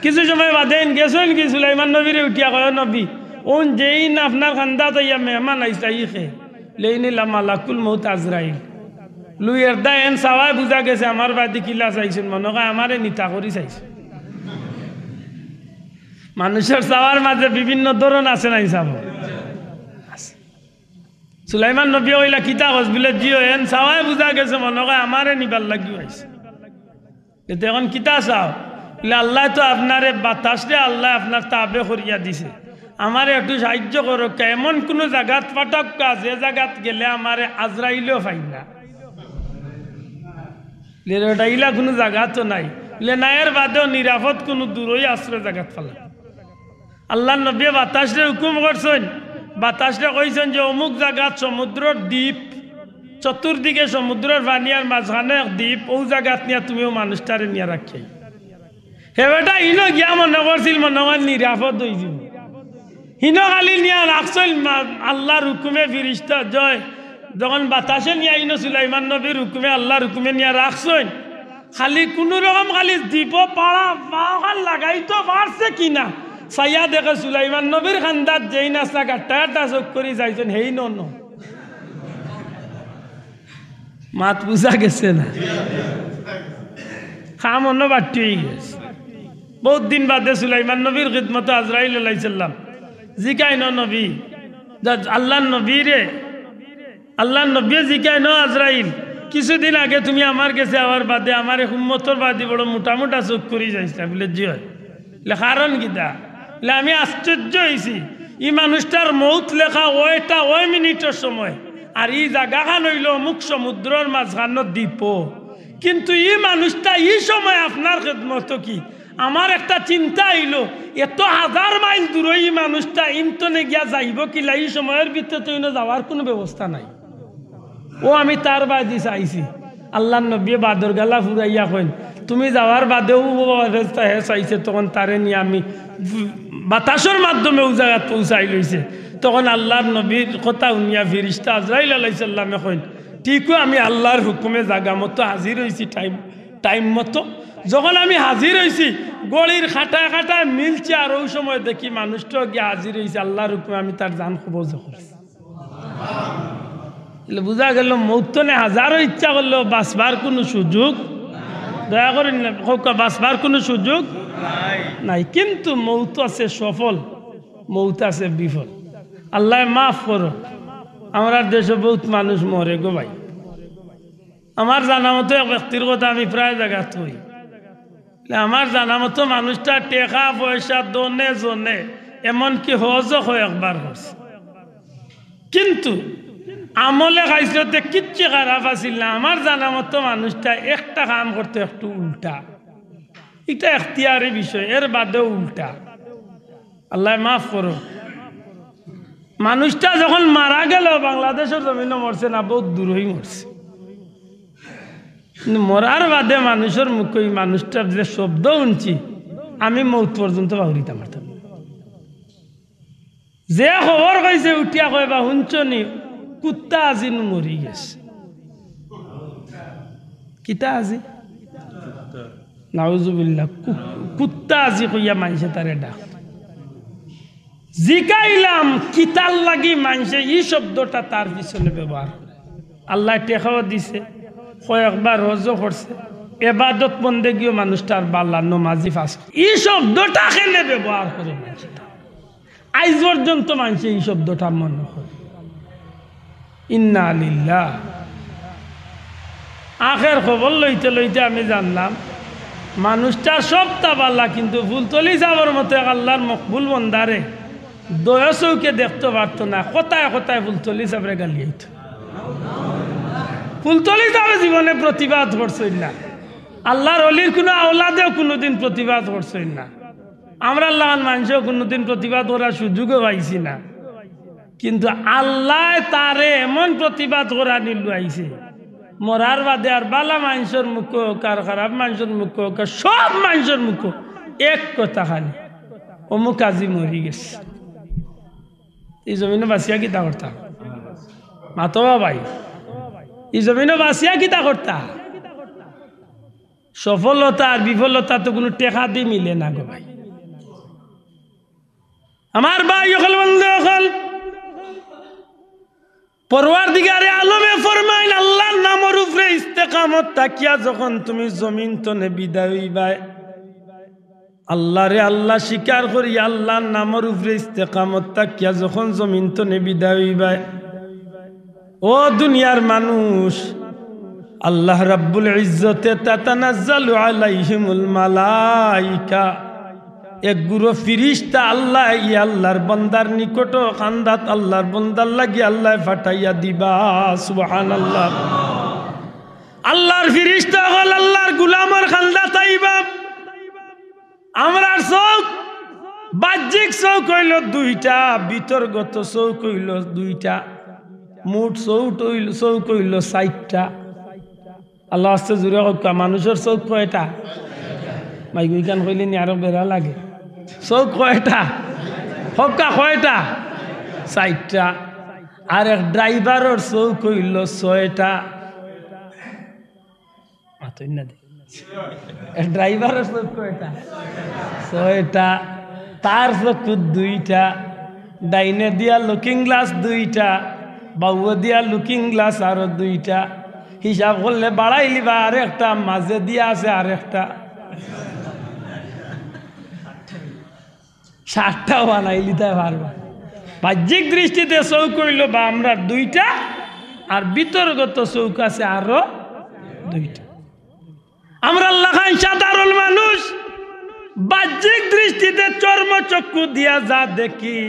কিছু সময় বাদে গেছেন কি সুলাইমান নবীরে উঠিয়া কয় নবী ওন যেই না আপনার খান্দাত ইয়া মেহমান আইসা ই খে লেই নিলাম মালাকুল মৌত আজরাইল লুইয়ের দা এন চাওয়াই বুঝা গেছে আমার বাদি কিলা চাইছেন মনে হয় আমারে নিতা করি চাইছে মানুষের চাওয়ার মাঝে বিভিন্ন ধরন আছে নাই চাব সুলাইমান নবী ওইলা কিতা কস বলে জিও এন চাওয়াই বুঝা গেছে মনে হয় আমারে নিবার লাগি হয়েছে এখন কিতা চাও আল্লাহ তো আপনারে বাতাসরে আল্লাহ আপনার তাবে করিয়া দিছে, আমার একটু সাহায্য করো, এমন কোনো জায়গাত পাঠক যে জায়গাত গেলে আমার আজরাইলও পাই না। ওটাইলা কোনো জায়গা তো নাই, নায়ের বাদেও নিরাপদ কোনো দূরই আশ্রয় জায়গাত পালা। আল্লাহ নবী বাতাসরে হুকুম করছেন, বাতাসরে কইছেন যে অমুক জায়গাত সমুদ্রের দ্বীপ, চতুর্দিকে সমুদ্রের পানি আর মাঝখানে এক দ্বীপ, ও জায়গাত নিয়ে তুমিও মানুষটারে নিয়ে রাখি। হেবেটা ইনো গিয়া মনে করছিল মনে হয় নিরাপদ হয়ে যাব, হিনো খালি নিয়ে রাখছিল আল্লাহর হুকুমে ফিরিস্তা জয় যখন বাতাসে নিয়ে আইনো সুলাইমান নবীর হুকুমে আল্লাহর হুকুমে নিয়ে রাখছেন, খালি কোনো রকম খালি দ্বীপ পাড়া পাখান লাগাইতো পারছে কিনা সাইয়া দেখে সুলাইমান নবীর খান্দাত যেই নাচা কাটা চোখ করে যাইছেন হেই ন মাত বুঝা গেছে না, খাম অন্য বাড়তি হয়ে গেছে। বহুত দিন বাদে সুলাইমান নবীর খিদমত আজরাইল আলাইহিস সালাম জিকাই নবী আল্লাহ নবী রে, আল্লাহ নবী জিকাই আজরাইল কিছুদিন আগে তুমি আমার কাছে আবার বাদে আমার উম্মতর বাদে বড় মোটা মোটা চোখ করে যাইছিলা বলে জি হয়, কারণ কিতা আমি আশ্চর্য হয়েছি, এই মানুষটার মৌত লেখা ওইটা ওই মিনিটের সময়, আর এই জায়গাখান হইল অমুক সমুদ্রের মাঝখানো দ্বীপ, কিন্তু এই মানুষটা এই সময় আপনার খেদমত কি। আমার একটা চিন্তা হইল এত হাজার মাইল দূরে এই মানুষটা ইন্তনে গিয়া যাইব কিলা, এই সময়ের ভিতরে তো যাওয়ার কোনো ব্যবস্থা নাই। ও আমি তার বাদে চাইছি, আল্লাহ নবী বাদর গালা ফুরাইয়া কইন তুমি যাওয়ার বাদেও চাইছে, তখন তারে নিয়ে আমি বাতাসের মাধ্যমে ও জায়গাত পৌঁছাই লইছে। তখন আল্লাহর নবীর কথা উনিয়া ফিরিস্তা আজরাইল আলাইহিস সালামে কইন ঠিকও আমি আল্লাহর হুকুমে জায়গা মতো হাজির হয়েছি, টাইম মতো। যখন আমি হাজির হয়েছি গলির খাটায় খাটায় মিলছে, আর ওই সময় দেখি মানুষটা গিয়ে হাজির হয়েছে আল্লাহর হুকুমে, আমি তার জান খবর করছি। বুঝা গেল মৌতনে হাজারো ইচ্ছা করলেও বাঁচবার কোনো সুযোগ, দয়া করেন না বাঁচবার কোনো সুযোগ নাই, কিন্তু মৌত আছে সফল, মৌত আছে বিফল। আল্লাহ মাফ করো, আমার দেশে বহুত মানুষ মরে গো ভাই। আমার জানা মতো এক ব্যক্তির কথা আমি প্রায় জায়গা থই, আমার জানা মতো মানুষটা টেকা পয়সা দনে জনে এমনকি হজও একবার করছে, কিন্তু আমলে খাইছতে কিচ্ছু খারাপ আছিল না। আমার জানা মতো মানুষটা একটা কাম করতে একটু উল্টা, এটা এখতিয়ারি বিষয়, এর বাদেও উল্টা। আল্লাহ মাফ করো। মানুষটা যখন মারা গেল বাংলাদেশের জমিনে মরছে না, বহুত দূরই মরছে, কিন্তু মরার বাদে মানুষের মুখে মানুষটার যে শব্দ শুনছি আমি মৌত পর্যন্ত বাহুরিতে পারতাম। যে খবর কইছে উঠিয়া কয়বা শুনছনি কুত্তা আজি মরি গেছে, কিতা আজি নাউজুবিল্লাহ, কুত্তা আজি কইয়া মানুষে তারে ডাক। জিকাইলাম কিতার লাগি মানুষে এই শব্দটা তার পিছনে ব্যবহার করে। আল্লাহ টেকাও দিছে, কয়েকবার রোজও করছে, এবাদত বন্দেগীও মানুষটার বাল্লা নমাজি ফাঁস, এই শব্দটা কেনে ব্যবহার করে মানুষটা। আজ পর্যন্ত মানুষে এই শব্দটা মনে করে। ইন্না লিল্লাহ। আখের খবর লইতে লইতে আমি জানলাম মানুষটা সবটা বাল্লা, কিন্তু ফুলতলি যাওয়ার মতো আল্লাহর মকবুল বন্দারে দয়া চৌকে দেখতে পারতো না, কোথায় কোথায় ফুলতলি যাবরে গালি হইতো। ফুলতলি যাবে জীবনে প্রতিবাদ করছেন না, আল্লাহর অলির কোনো আওলাদেও কোনোদিন প্রতিবাদ করছেন না, আমরা আল্লাহ মানুষও কোনোদিন প্রতিবাদ করার সুযোগও পাইছি না, কিন্তু আল্লাহ তারে এমন প্রতিবাদ করা নিল আইছে মরার বাদে আর বালা মানুষের মুখ কার খারাপ মানুষের মুখ সব মানুষের মুখ এক কথা খালি অমুক আজি মরি গেছে। এই জমিনে বাঁচিয়া কিতা করতা মাতবা ভাই, এই জমিনে বাঁচিয়া কিতা করতা? সফলতা আর বিফলতা তো কোনো টেকা দিয়ে মিলে না গো ভাই। আমার ভাই অকল বন্ধু অকল পরওয়ারদিগারে আলমে ফরমাইন আল্লাহর নামের উপরে ইস্তেকামত তাকিয়া যখন তুমি জমিন তনে বিদায় হইবাই, আল্লাহরে আল্লাহ স্বীকার করি আল্লাহর নামের উপরে ইস্তেকামত তাকিয়া যখন জমিন তনে বিদায় হইবাই, ও দুনিয়ার মানুষ আল্লাহ রাব্বুল ইজ্জতে তাতানাজ্জালু আলাইহিমুল মালাইকা এক গুরু ফিরিস্তা আল্লাহ ই আল্লাহর বান্দার নিকট খান্দাত আল্লাহর বান্দার লাগি আল্লাহ ফাটাইয়া দিবা সুবহানাল্লাহ আল্লাহর ফিরিস্তা হল আল্লাহর গোলামের খান্দাত আইবা আমরার চৌক বাহ্যিক চৌক হইল দুইটা বিতর্গত চৌক হইল দুইটা মোট চৌক হইল 4টা আল্লাহ আস্তে জুড়ে হোক মানুষের চৌক কয়টা মাইগুই গান কইলে নি আরো বেড়া লাগে চৌক কয়টা হকা কয়টা 4টা আর এক ড্রাইভারের চৌক হইল 6টা মাতই না এক ড্রাইভারের চৌক কয়টা 6টা তার চৌক 2টা ডাইনে দিয়া লুকিং গ্লাস 2টা বাউয়া দিয়া লুকিং গ্লাস আরো 2টা হিসাব করলে বাড়াই লিবা আর একটা মাঝে দিয়া আছে আর একটা 7টা বানাই লিতে পারবা বাহ্যিক দৃষ্টিতে চৌক হইল বা আমরা 2টা আর বিতর্গত চৌক আছে আরো 2টা আমরা লাখান সাধারণ মানুষ বাহ্যিক দৃষ্টিতে চর্মচক্ষু দিয়া যা দেখি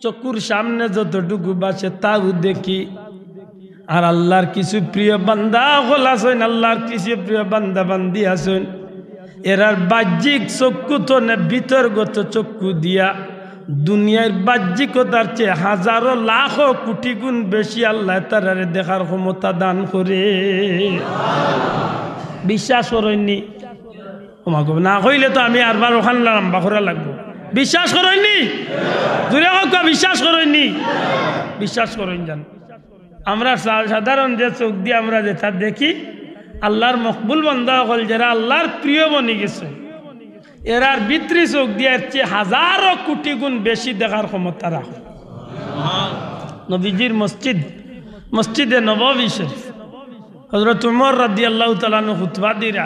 চক্ষুর সামনে যতটুকু বাসে তাও দেখি আর আল্লাহর কিছু প্রিয় বান্দা হল আছেন আল্লাহর কিছু প্রিয় বান্দা বান্দি আছেন এরার বাহ্যিক চক্ষু তো না বিতর্গত চক্ষু দিয়া দুনিয়ার বাহ্যিকতার চেয়ে হাজারো লাখ কোটি গুণ বেশি আল্লাহ তারারে দেখার ক্ষমতা দান করে বিশ্বাস করেননি তোমাকে না হইলে তো আমি আরবার ওখান লম্বা করা লাগবো বিশ্বাস করেননি দূরে হোক বিশ্বাস করেননি বিশ্বাস করেন জান আমরা সাধারণ যে চোখ দিয়ে আমরা যেটা দেখি আল্লাহর মকবুল বান্দা হল যারা আল্লাহর প্রিয় বনি গেছে এরার ভিতরি চোখ দিয়ে এর চেয়ে হাজারো কোটি গুণ বেশি দেখার ক্ষমতা রাখে নবীজির মসজিদে নববী শরীফ হযরত উমর রাদিয়াল্লাহু তাআলা আনহু খুতবা দিরা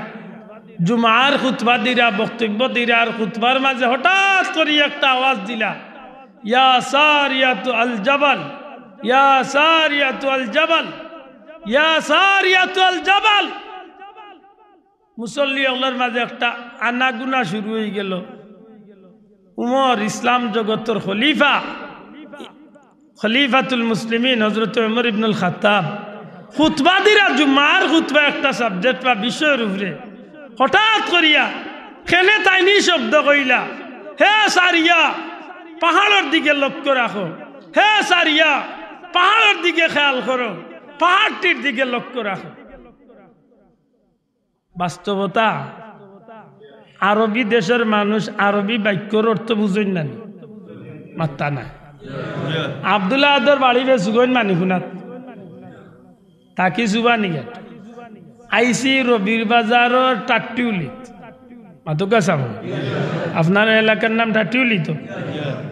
জুমার খুতবা দিরা বক্তব্য দিরা আর খুতবার মাঝে হঠাৎ করে একটা আওয়াজ দিলা ইয়া সারিয়াতু আল জাবাল ইয়া সারিয়াতু আল জাবাল ইয়া সারিয়াতু আল জাবাল মুসল্লি আল্লাহর মাঝে একটা আনাগুনা শুরু হয়ে গেল উমর ইসলাম জগতের খলিফাতুল মুসলিমিন হযরত উমর ইবনুল খাত্তাব খুতবা দিরা জুমার খুতবা একটা সাবজেক্ট বা বিষয়ের উপরে হঠাৎ করিয়া খেলে তাইনি শব্দ কইলা হে সারিয়া পাহাড়ের দিকে লক্ষ্য রাখো হে সারিয়া পাহাড়ের দিকে খেয়াল করো পাহাড়টির দিকে লক্ষ্য রাখো বাস্তবতা আরবি দেশের মানুষ আরবি বাক্যর অর্থ বুঝেন না মাত্তা না আব্দুল্লাহ আদর বাড়ি বে সুগন মানি শুনাত তাকি সুবানি আইসি রবির বাজারের টাট্টিউলি মাতুকা সাহ আপনার এলাকার নাম টাট্টিউলি তো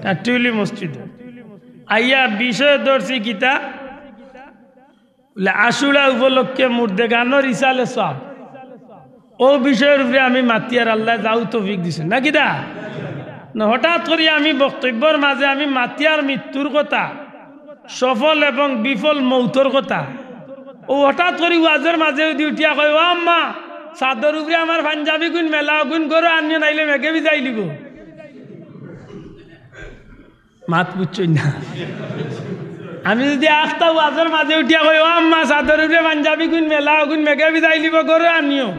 টাট্টিউলি মসজিদ আইয়া বিষয় ধরছি গীতা আশুরা উপলক্ষে মুর্দে গানোর ইসালে সব ও বিষয়ের উপরে আমি মাতিয়ার আল্লাহ যাও তৌফিক দিছেন না কিদা না হঠাৎ করে আমি বক্তব্যের মাঝে আমি মাতিয়ার মৃত্যুর কথা সফল এবং বিফল মৌতর কথা ও হঠাৎ করে ওয়াজের মাঝে উঠিয়া কয় ও আম্মা চাদর উপরে আমার পাঞ্জাবি গুণ মেলা গুণ করো আনিয়ে নাইলে মেঘে বিজাই লিব মাত বুঝছই না আমি যদি আখতা ওয়াজের মাঝে উঠিয়া কই ও আম্মা চাদর উপরে পাঞ্জাবি গুণ মেলা গুণ মেঘে বিজাই লিব করো আনিও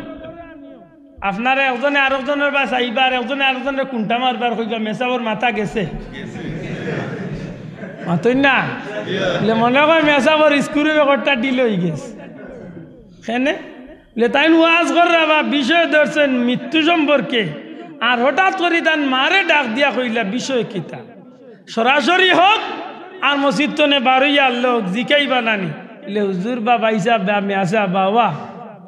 আপনারা একজনে আরেকজনের বা চাইবার একজনে আরেকজনের কুণ্ঠা মারবার কইবা মেসাবর মাথা গেছে মাতই না মনে কয় মেসাবর স্কুল ব্যাপারটা ডিল হয়ে গেছে কেনে তাই ওয়াজ করা বা বিষয় ধরছেন মৃত্যু সম্পর্কে আর হঠাৎ করে তার মারে ডাক দিয়া কইলা বিষয় কিতা সরাসরি হোক আর মসজিদ তো নে বারইয়া লোক জিকাই বানানি হুজুর বা বাইসা আমি আসা বাবা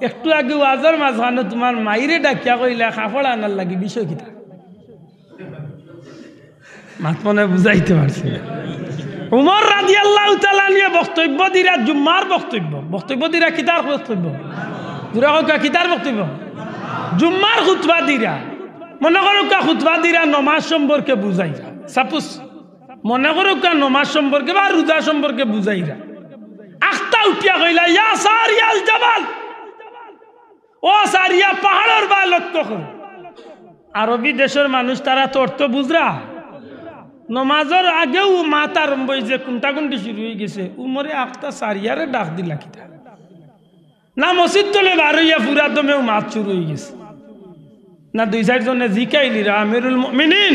একটু আগে ওয়াজের মাঝখানে তোমার মাইরে ডাকিয়া কইলা কাপড় আনার লাগে বিষয় কিতা মাত মনে বুঝাইতে পারছি উমর রাদিয়াল্লাহু তাআলা নিয়ে বক্তব্য দিরা জুম্মার বক্তব্য দিরা কিতার বক্তব্য দুরা কা কিতার বক্তব্য জুম্মার খুতবা দিরা মনে করো কা খুতবা দিরা নমাজ সম্পর্কে বুঝাইরা সাপোজ মনে করো কা নমাজ সম্পর্কে বা রোজা সম্পর্কে বুঝাইরা আখতা উঠিয়া কইলা ইয়া সারিয়াল জাবাল, ও সারিয়া পাহাড়ের বা লক্ষ্য করো। আরবি দেশের মানুষ তারা তো অর্থ বুঝরা, নমাজের আগেও মাত আরম্ভ হয়েছে, কোনটা কোনটি শুরু হয়ে গেছে, উমরে আখতা সারিয়ারে ডাক দিলা কিতা না, মসজিদ তলে বার হইয়া পুরা দমেও মাত শুরু হয়ে গেছে না। দুই চারজনে জিকাইলিরা আমিরুল মুমিনিন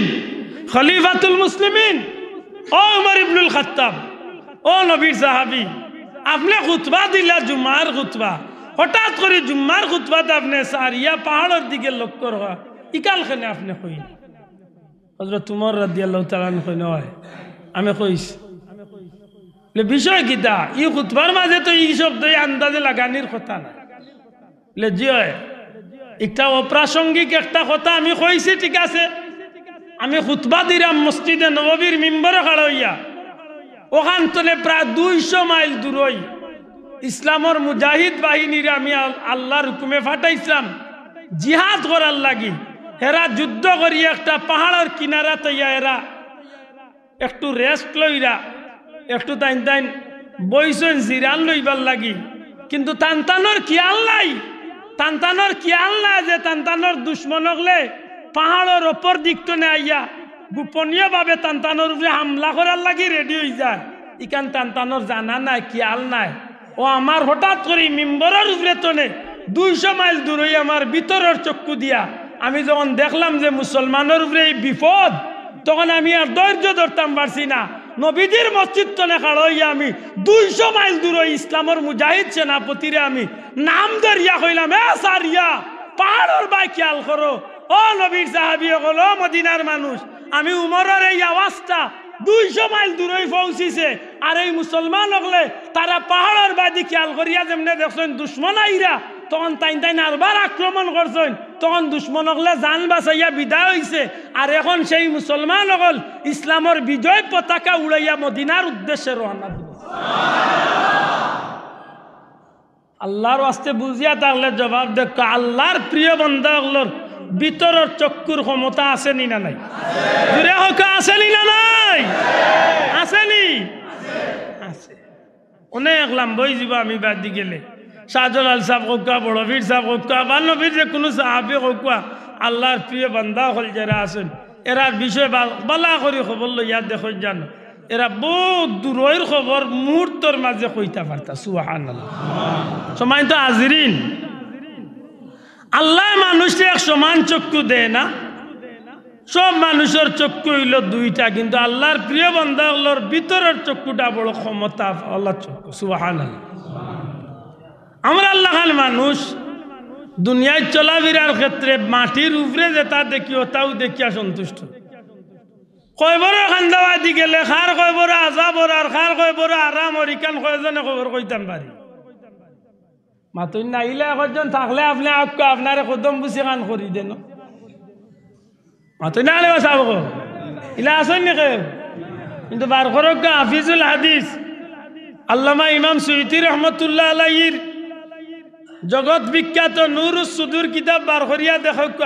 খলিফাতুল মুসলিমিন ও উমর ইবনুল খাত্তাব, ও নবীর সাহাবী, আপনি খুতবা দিলা জুম্মার খুতবা, হঠাৎ করে জুম্মার খুতবাতে আপনি সারিয়া পাহাড়ের দিকে লক্ষ্য করা ইকালখানে আপনি কইল। হযরত উমর রাদিয়াল্লাহু তাআলা কইন, হয় আমি কইছি বিষয় কিতা, ই খুতবার মাঝে তো এই শব্দ আন্দাজে লাগানির কথা না। জি হয়, একটা অপ্রাসঙ্গিক একটা কথা আমি কইছি, ঠিক আছে, আমি খুতবা দিলাম মসজিদে নববীর মিম্বরে খাড়া হইয়া, ওখান থেকে প্রায় 200 মাইল দূরই ইসলামর মুজাহিদ বাহিনীর আমি আল্লাহর হুকুমে ফাটাইছিলাম জিহাদ করার লাগি। এরা যুদ্ধ করিয়া একটা পাহাড়ের কিনারা তৈয়া এরা একটু রেস্ট লইরা একটু তাইন তাইন বইছেন জিরান লইবার লাগি, কিন্তু তান্তানোর খেয়াল নাই, তান্তানোর খেয়াল নাই যে তান্তানোর দুশ্মন হলে পাহাড়ের ওপর দিকটনে আইয়া গোপনীয় ভাবে তান্তানোর উপরে হামলা করার লাগি রেডি হয়ে যায়। ইকান তান্তানোর জানা নাই, খেয়াল নাই। ও আমার হঠাৎ করে মিম্বরের উপরে তনে 200 মাইল দূরে আমার ভিতরের চক্ষু দিয়া আমি যখন দেখলাম যে মুসলমানের উপরে এই বিপদ, তখন আমি আর ধৈর্য ধরতাম পারছি না। নবীজির মসজিদ তনে খাড়া হইয়া আমি 200 মাইল দূরে ইসলামের মুজাহিদ সেনাপতিরে আমি নাম ধরিয়া কইলাম, এ সারিয়া পাহাড়ের বাই খেয়াল করো, ও নবীর সাহাবী হল, ও মদিনার মানুষ, আমি উমরের এই আওয়াজটা 200 মাইল দূরে পৌঁছিছে। আর এই মুসলমান হলে তারা পাহাড়ের বাদি খেয়াল করিয়া যেমনে দেখছেন দুশ্মন আইরা, তখন তাইন তাইন আরবার আক্রমণ করছেন, তখন দুশ্মন হলে জান বাঁচাইয়া বিদায় হয়েছে। আর এখন সেই মুসলমান হল ইসলামের বিজয় পতাকা উড়াইয়া মদিনার উদ্দেশ্যে রওনা দিল। আল্লাহর ওয়াস্তে বুঝিয়া থাকলে জবাব দেখো, আল্লাহর প্রিয় বান্দা হলোর ভিতরের চক্ষুর ক্ষমতা আসেনি না নাই? জুড়ে হোক, আসেনি না নাই? আসেনি? আছে। অনেক লাম্বই যাব আমি বাদ গেলে, শাহজালাল সাহেব কোকা, বড়বীর সাহেব কোকা, বা নবীর যে কোনো সাহাবি কোকা, আল্লাহর প্রিয় বান্দা হল যারা আছেন, এরার বিষয় বালা করে খবর লইয়া দেখো জানো, এরা বহুত দূরের খবর মুহূর্তের মাঝে কইতা পারতা। সুবহানাল্লাহ। সময় তো হাজিরিন, আল্লাহ মানুষকে এক সমান চক্ষু দেয় না, সব মানুষের চক্ষু হইল দুইটা, কিন্তু আল্লাহর প্রিয় বান্দাগুলোর ভিতরের চক্ষুটা বড় ক্ষমতা আল্লাহর চক্ষু। সুবহানাল্লাহ। আমরা আল্লাহ খান মানুষ দুনিয়ায় চলাফেরার ক্ষেত্রে মাটির উপরে যেটা দেখি ওটাও দেখিয়া সন্তুষ্ট। কয় বড় খান্দাবাদি গেলে খার কয় বড় আজাব আর খার কয় বড় আরাম ইকান কয়জনে খবর কইতাম পারি। মাতুন নাইলে একজন থাকলে আপনি আপনারে কদম বুঝি কান করি দেন। মাতুন না আলে চাব ইলা আসেন নি কেউ, কিন্তু বার করক হাফিজুল হাদিস আল্লামা ইমাম সুয়ুতি রহমতুল্লাহ আলাইহির জগৎ বিখ্যাত নুরুস সুদূর কিতাব বার করিয়া দেখক,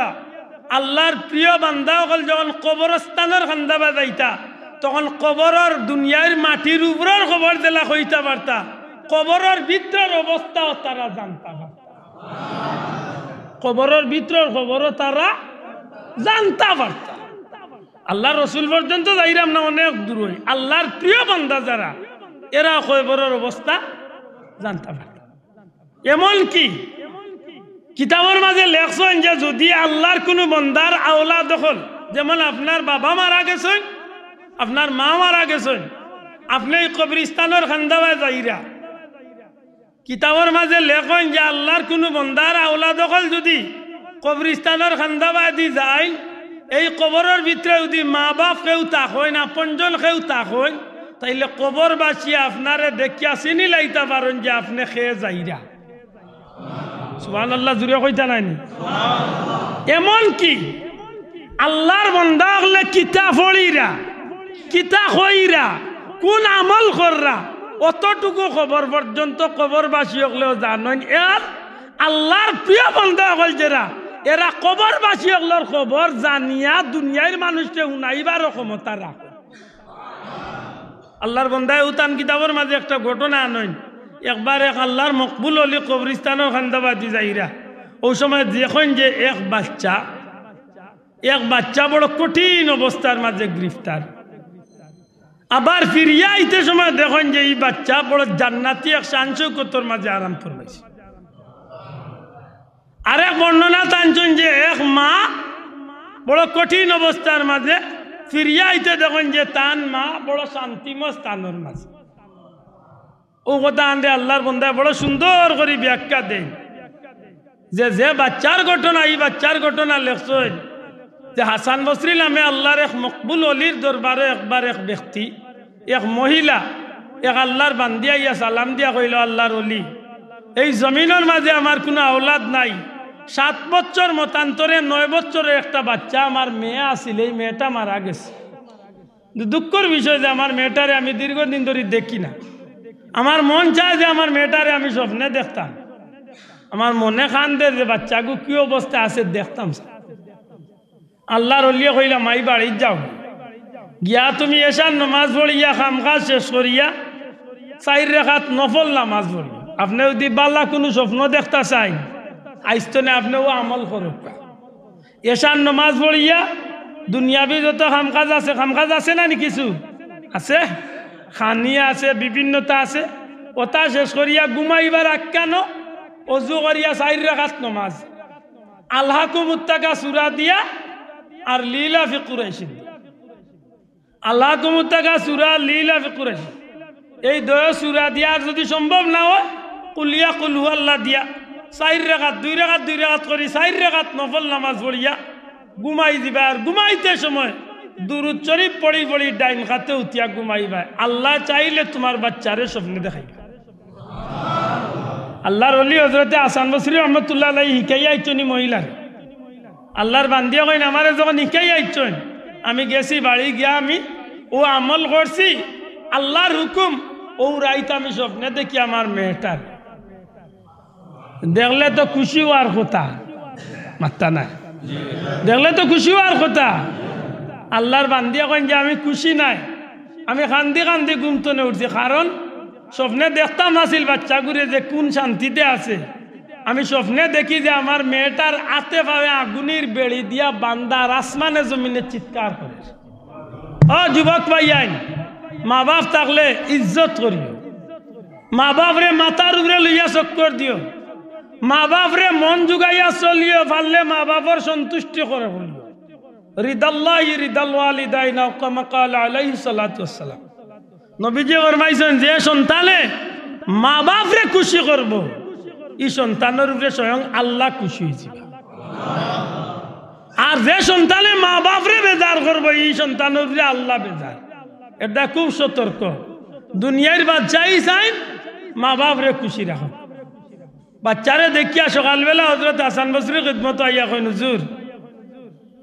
আল্লাহর প্রিয় বান্দা সকল যখন কবরস্থানের খান্দা বাজাইতা, তখন কবরের দুনিয়ার মাটির উপরের খবর দিলা কইতা পারতা, কবরের ভিতরের অবস্থাও তারা জানতা পারতা। কবরের ভিতরের খবরও তারা জানতা পারতা। আল্লাহ রসুল পর্যন্ত যাইরাম না, অনেক দূর হই, আল্লাহর প্রিয় বান্দা যারা এরা কবরের অবস্থা জানতা পারতা। এমনকি কিতাবের মাঝে লেখছেন যে যদি আল্লাহর কোনো বন্দার আওলাদ হল, যেমন আপনার বাবা মারা গেছেন, আপনার মা মারা গেছেন, আপনি কবরস্থানের খান্দাবায় যাইরা, কিতাবের মাঝে লেখেন যে আল্লাহর কোনো বন্দার আওলাদ হল যদি কবরস্থানের খান্দাবায় দি যায়, এই কবরের ভিতরে যদি মা বাপ কেউ তাক হয় না, আপনজন কেউ তাক হয়, তাইলে কবর বাসিয়া আপনারে দেখিয়া চিনি লাইতে পারেন যে আপনি খেয়ে যাইরা। সুবহানাল্লাহ, জুড়ে কইতা নাই? এমন কি আল্লাহর বান্দা হলে কিতাব পড়িরা, কিতাব হইরা, কোন আমল কররা, অতটুকু খবর পর্যন্ত কবরবাসী হলেও জানেন। এর আল্লাহর প্রিয় বান্দা হল যারা, এরা কবরবাসী হলের খবর জানিয়া দুনিয়ার মানুষকে শুনাইবারও ক্ষমতা রাখে। আল্লাহর বান্দায় উতান কিতাবের মাঝে একটা ঘটনা আনেন, একবার এক আল্লাহর মকবুল অলি কবরিস্তানের খান্দাবাদি যাইরা ওই সময় দেখেন যে এক বাচ্চা বড় কঠিন অবস্থার মাঝে গ্রেফতার। আবার ফিরিয়া আইতে সময় দেখেন যে এই বাচ্চা বড় জান্নাতি এক শান-শৌকতের মাঝে আরাম ফরমাইছে। আরেক বর্ণনা টানছেন যে এক মা বড় কঠিন অবস্থার মাঝে ফিরিয়া আইতে দেখেন যে তান মা বড় শান্তিময় স্থানের মাঝে। ও কথা আনলে আল্লাহর বন্দা বড় সুন্দর করে ব্যাখ্যা দেন যে বাচ্চার ঘটনা, এই বাচ্চার ঘটনা লেখছেন যে হাসান বসরি নামে আল্লাহর এক মকবুল অলির দরবারে একবার এক ব্যক্তি, এক মহিলা, এক আল্লাহর বান্দিয়া ইয়া সালাম দিয়া কইল, আল্লাহর অলি, এই জমিনের মাঝে আমার কোনো আওলাদ নাই, 7 বছর মতান্তরে 9 বছরের একটা বাচ্চা আমার মেয়ে আসিল, এই মেয়েটা মারা গেছে। দুঃখের বিষয় যে আমার মেয়েটারে আমি দীর্ঘদিন ধরে দেখি না। আমার মন চায় যে আমার মেয়েটারে আমি স্বপ্নে দেখতাম, আমার মনে খান দে যে বাচ্চাগু কি অবস্থা আছে দেখতাম। আল্লাহর অলিয়ে কইলা মাই বাড়ি যাও, গিয়া তুমি এসার নমাজ পড়িয়া খামখাজ শেষ করিয়া 4 রাকাত নফল নামাজ পড়িয়া, আপনি যদি বাল্লা কোনো স্বপ্ন দেখতে চাই আইস্তনে আপনিও আমল করুক। এসার নমাজ পড়িয়া দুনিয়াবি যত খামখাজ আছে না নি কিছু আছে, খানিয়া আছে, বিভিন্নতা আছে, ওটা শেষ করিয়া ঘুমাইবার আখ্যানো অজু করিয়া 4 রাকাত নমাজ, আল্লাহকুমুত্তাকা সূরা দিয়া আর লীলা ফি কুরাইশ, আল্লাহকুমুত্তাকা সূরা লীলা ফি কুরাইশ, এই 2 সূরা দিয়া আর যদি সম্ভব না হয় কুলিয়া কুল হুয়াল্লাহ দিয়া 4 রাকাত 2 রাকাত করি 4 রাকাত নফল নামাজ পড়িয়া ঘুমাই দিবা। আর ঘুমাইতে সময় দুরূদ শরীফ পড়ি পড়ি ডাইন খাতে উঠিয়া ঘুমাইবা। আল্লাহ চাইলে তোমার বাচ্চারে স্বপ্নে দেখাইবা। আল্লাহর ওলি হযরতে হাসান বসরি রহমাতুল্লাহ আলাইহি হিকাইয়া আইছনি মহিলার, আল্লাহর বান্দিয়া কইন আমারে যখন হিকাইয়া আইছন আমি গেছি বাড়ি গিয়া আমি ও আমল করছি, আল্লাহর হুকুম ও রাইত আমি স্বপ্নে দেখি আমার মেয়েটার দেখলে তো খুশি হওয়ার কথা, মাত্তা না দেখলে তো খুশি হওয়ার কথা। আল্লাহর বান্দিয়া কইন যে আমি খুশি নাই, আমি কান্দি কান্দি ঘুমতনে উঠছি, কারণ স্বপ্নে দেখতাম আসিল বাচ্চা ঘুরে যে কোন শান্তিতে আছে। আমি স্বপ্নে দেখি যে আমার মেয়েটার আতে পাবে আগুনের বেড়ি দিয়া বান্দার আসমানে জমিনে চিৎকার করে। ও যুবক ভাইয়াই, মা বাপ থাকলে ইজ্জত করিও, মা বাপ রে মাথার উপরে লইয়া চক্কর দিও, মা বাপ রে মন জুগাইয়া চলিও, পারলে মা বাপর সন্তুষ্টি করে বলিও। রিদাল্লাহি রিদাল ওয়ালিদাইন কামা ক্বালা আলাইহিস সালাতু ওয়াস সালাম, নবীজি ফরমাইছেন যে সন্তানে মা বাপ রে খুশি করব, এই সন্তানের উপরে স্বয়ং আল্লাহ খুশি হয়েছে। আর যে সন্তানে মা বাপ রে বেজার করবো, এই সন্তানের উপরে আল্লাহ বেজার। এটা খুব সতর্ক। দুনিয়ার বাচ্চাই চাই মা বাপ রে খুশি রাখো। বাচ্চারে দেখিয়া সকালবেলা হযরত হাসান বসরি খিদমত আইয়া কইন, হুজুর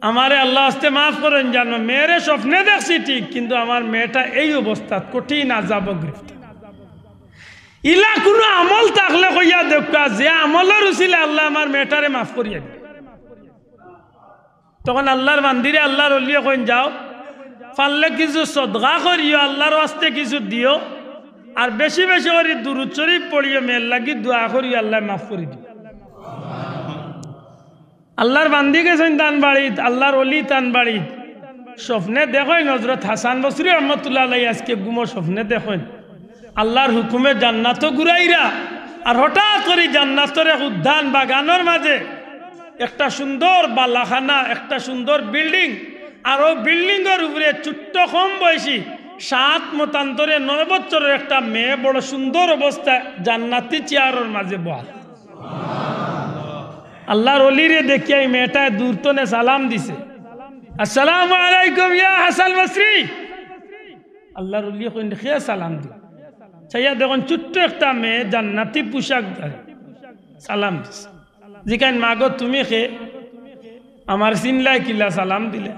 আমারে আল্লাহ আস্তে মাফ করেন, জানো মেয়েরে স্বপ্নে দেখছি ঠিক, কিন্তু আমার মেয়েটা এই অবস্থা কঠিন আযাব গ্রেফতার। ইলা কোনো আমল থাকলে কইয়া দেখা যে আমলের উসিলে আল্লাহ আমার মেয়েটারে মাফ করিয়া দিবে। তখন আল্লাহর বান্দিরে আল্লাহর ওলিয়ে কইন, যাও পারলে কিছু সদকা করিও, আল্লাহর ওয়াস্তে কিছু দিও, আর বেশি বেশি করে দুরূদ শরীফ পড়িও, মেয়ের লাগি দোয়া করিও, আল্লাহ মাফ করে দিবে। আল্লাহর বান্দি গেছেন তান বাড়িত, আল্লাহর ওলি তান বাড়িত, স্বপ্নে দেখেন হযরত হাসান বসরি রহমাতুল্লাহ আলাইহি আজকে ঘুমো স্বপ্নে দেখেন আল্লাহর হুকুমে জান্নাত ঘুরাইরা, আর হঠাৎ করে জান্নাতের এক উদ্যান বাগানের মাঝে একটা সুন্দর বালাখানা, একটা সুন্দর বিল্ডিং, আর ওই বিল্ডিংয়ের উপরে ছোট্ট কম বয়সী 7 মতান্তরে 9 বছরের একটা মেয়ে বড় সুন্দর অবস্থায় জান্নাতি চেয়ারের মাঝে বল। আল্লাহর ওলিরে দেখিয়া এই মেয়েটা দূরতনে সালাম দিছে, আসসালামু আলাইকুম ইয়া হাসান বসরি। আল্লাহর ওলি কইন খিয়া সালাম দি, চাইয়া দেখুন ছোট্ট একটা মেয়ে জান্নাতি পোশাক ধরে সালাম দিছে। জিকান মাগো তুমি খে আমার চিনলাই কিলা সালাম দিলে?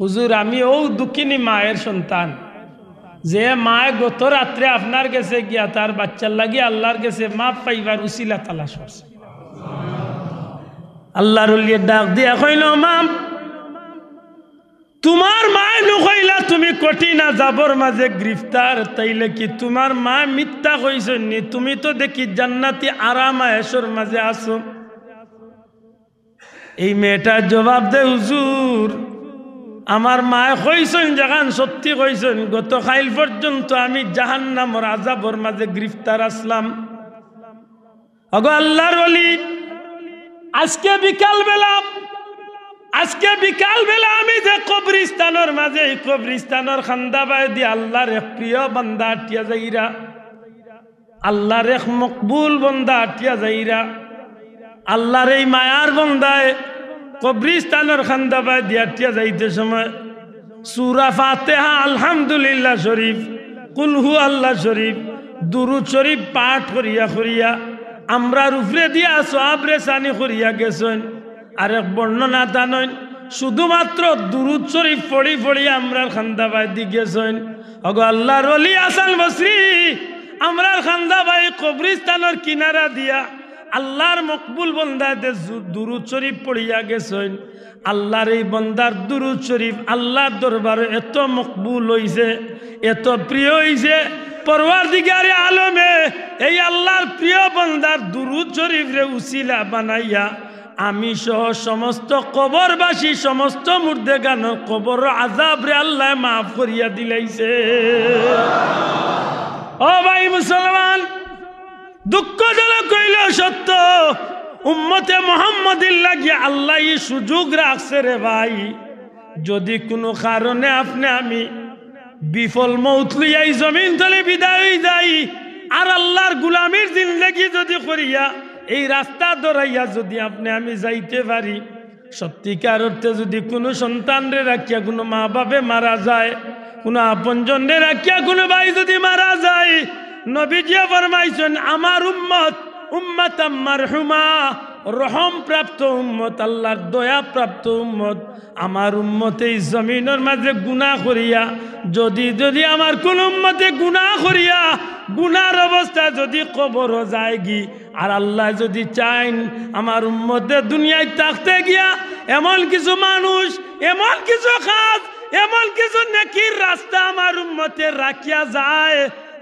হুজুর আমি ও দুঃখিনী মায়ের সন্তান, যে মায় গত রাত্রে আপনার কাছে গিয়া তার বাচ্চার লাগি আল্লাহর কাছে মাপ পাইবার উসিলা তালাশ করছে। আল্লাহর ওলি ডাক দিয়া কইল, মা তোমার মায় নুকইলা তুমি কঠিন আযাবর মাঝে গ্রেফতার, তাইলে কি তোমার মা মিথ্যা কইছনি? তুমি তো দেখি জান্নাতি আরাম আয়েশর মাঝে আছো। এই মেয়েটা জবাব দে, হুজুর আমার মায়ে কইছেন যখন সত্যি কইছেন, গত কাল পর্যন্ত আমি জাহান্নামের আযাবর মাঝে গ্রেফতার আসলাম। ওগো আল্লাহর ওলি, আজকে বিকাল বেলা আমি যে কবরিস্তানের মাঝে, এই কবরিস্তানের খান্দাবাই দিয়ে আল্লাহর এক প্রিয় বান্দা আটিয়া যাইরা, আল্লাহর এক মকবুল বান্দা আটিয়া যাইরা, আল্লাহর এই মায়ার বান্দায় কবরিস্তানের খান্দাবাই দিয়ে আটিয়া যাইতে সময় সূরা ফাতিহা, আলহামদুলিল্লাহ শরীফ, কুল হু আল্লাহ শরীফ, দুরূদ শরীফ পাঠ করিয়া আমরার উপরে দিয়া সওয়াব রেসানি করিয়া গেছেন। আরেক বর্ণনা জানেন, শুধুমাত্র দুরূদ শরীফ পড়ি আমরার খান্দাবাই দি গেছেন। ওগো আল্লাহর ওলি হাসান বসরি, আমরার খান্দাবাই কবরিস্তানের কিনারা দিয়া আল্লাহর মকবুল বান্দাদের দুরূদ শরীফ পড়িয়া গেছেন। আল্লাহর এই বান্দার দুরূদ শরীফ আল্লাহর দরবারে এত মকবুল হইছে, এত প্রিয় হইছে, পরওয়ারদিগারে আলমে এই আল্লাহর প্রিয় বান্দার দুরূদ শরীফ রে উসিলা বানাইয়া আমি সহ সমস্ত কবরবাসী, সমস্ত মুর্দেগানের কবর আযাব রে আল্লাহ মাফ করিয়া দিলাইছে। ও ভাই মুসলমান, দুঃখজনক কইল সত্য, উম্মতে মুহাম্মাদির লাগিয়া আল্লাহ এই সুযোগ রাখছে রে ভাই। যদি কোনো কারণে আমি বিফল মৌত লইয়াই জমিন তলে বিদায় হয়ে যাই, আর আল্লাহর গুলামির জিন্দেগি যদি করিয়া এই রাস্তা ধরাইয়া যদি আমি যাইতে পারি, সত্যিকার অর্থে যদি কোনো সন্তানরে রাখিয়া কোনো মা বাপে মারা যায়, কোনো আপনজনরে রাখিয়া কোনো ভাই যদি মারা যায়, নবীজি ফরমাইছেন আমার উম্মত মারহুমা, রহম প্রাপ্ত উম্মত, আল্লাহর দয়া প্রাপ্ত উম্মত। আমার উম্মতে এই জমিনের মাঝে গুনাহ করিয়া যদি আমার কোন উম্মতে গুনাহ করিয়া গুনার অবস্থা যদি কবর যায় গি, আর আল্লাহ যদি চাইন আমার উম্মতে দুনিয়ায় থাকতে গিয়া এমন কিছু মানুষ, এমন কিছু কাজ, এমন কিছু নেকির রাস্তা আমার উম্মতে রাখিয়া যায়,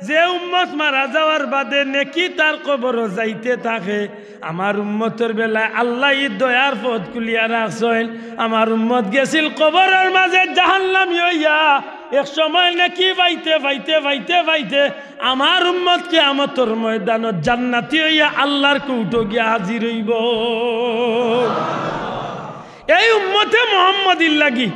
যে উম্মত মারা যাওয়ার বাদে নেকি তার কবর যাইতে থাকে, আমার উম্মতের বেলায় আল্লাহ দয়ার পথ খুলিয়া রাখছেন। আমার উম্মত গেছিল কবরের মাঝে জাহান্নামী হইয়া, এক সময় নেকি পাইতে আমার উম্মত কিয়ামতের ময়দানত জান্নাতি হইয়া আল্লাহর কৌটো গিয়া হাজির হইব। এই উম্মতে মুহাম্মাদির লাগি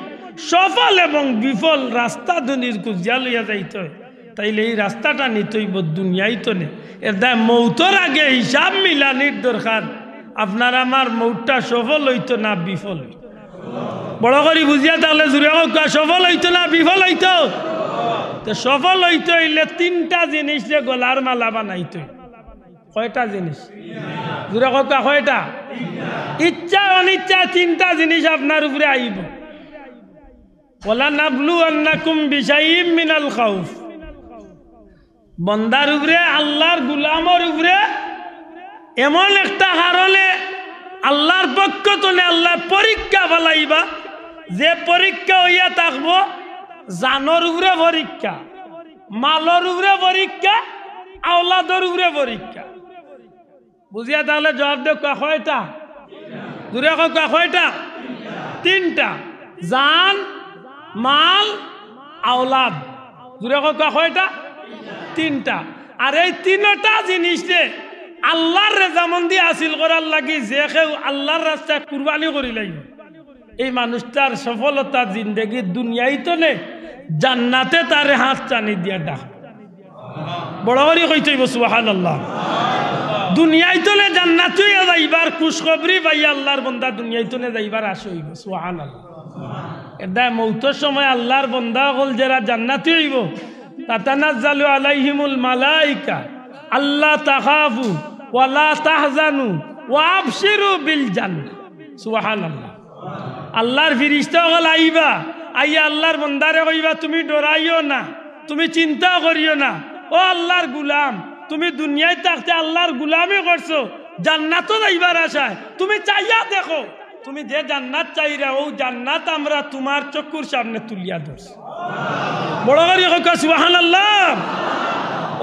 সফল এবং বিফল রাস্তা দুনির খুঁজিয়া লইয়া যাইতে হয়, তাইলে এই রাস্তাটা নিতেইব দুনিয়াই তো নেই। এর দায় মৌতর আগে হিসাব মিলানির দরকার। আপনার আমার মৌতটা সফল হইতো না বিফল হইত? বড় করে বুঝিয়া তাহলে জুড়ে সফল হইতো না বিফল হইতো? তো সফল হইতে হইলে তিনটা জিনিস যে গলার মালা বানাইতো। কয়টা জিনিস? জুড়ে কা কয়টা? ইচ্ছা অনিচ্ছা তিনটা জিনিস আপনার উপরে আইব। ওয়ালা নাবলুয়ান্নাকুম বিশাইইম মিনাল খাউফ, বন্দার উপরে, আল্লাহর গুলামর উপরে এমন একটা কারণে আল্লাহর পক্ষ তোলে আল্লাহ পরীক্ষা ফেলাইবা, যে পরীক্ষা হইয়া থাকবো জানর উপরে পরীক্ষা, মালর উপরে পরীক্ষা, আওলাদর উপরে পরীক্ষা। বুঝিয়া তাহলে জবাব দেব কয়টা? দূরে কয়টা? তিনটা। জান, মাল, আওলাদ। দূরে কয়টা? তিনটা। আর এই তিনটা জিনিসে আল্লাহর রেজামন্দি হাসিল করার লাগি যে কেউ আল্লাহর রাস্তায় কুরবানি করি লাগবে, এই মানুষটার সফলতা জিন্দেগি দুনিয়াই তো নেই, জান্নাতে তারে হাত টানি দিয়া ডাক। বড় করে কইতে হইব সুবহানাল্লাহ। দুনিয়াই তো নে জান্নাতে যাইবার খুশখবরি ভাই আল্লাহর বান্দা দুনিয়াই তো নে যাইবার আশা হইব। সুবহানাল্লাহ। এটা মৌতের সময় আল্লাহর বান্দা হল যারা জান্নাতে হইব, তাতানাজ্জালু আলাইহিমুল মালাইকা আল্লা তাখাফু ওয়ালা তাহজানু ওয়া আবশিরু বিল জান্নাহ। সুবহানাল্লাহ। আল্লাহর ফেরেশতা হল আইবা, আইয়া আল্লাহর বান্দারে কইবা তুমি ডরাইও না, তুমি চিন্তা করিও না, ও আল্লাহর গোলাম, তুমি দুনিয়ায় থাকতে আল্লাহর গোলামি করছো, জান্নাতও যাইবার আশায় তুমি চাইয়া দেখো, তুমি যে জান্নাত চাইরা ও জান্নাত আমরা তোমার চক্ষুর সামনে তুলিয়া ধরছি বড় করে হোক সুবহানাল্লাহ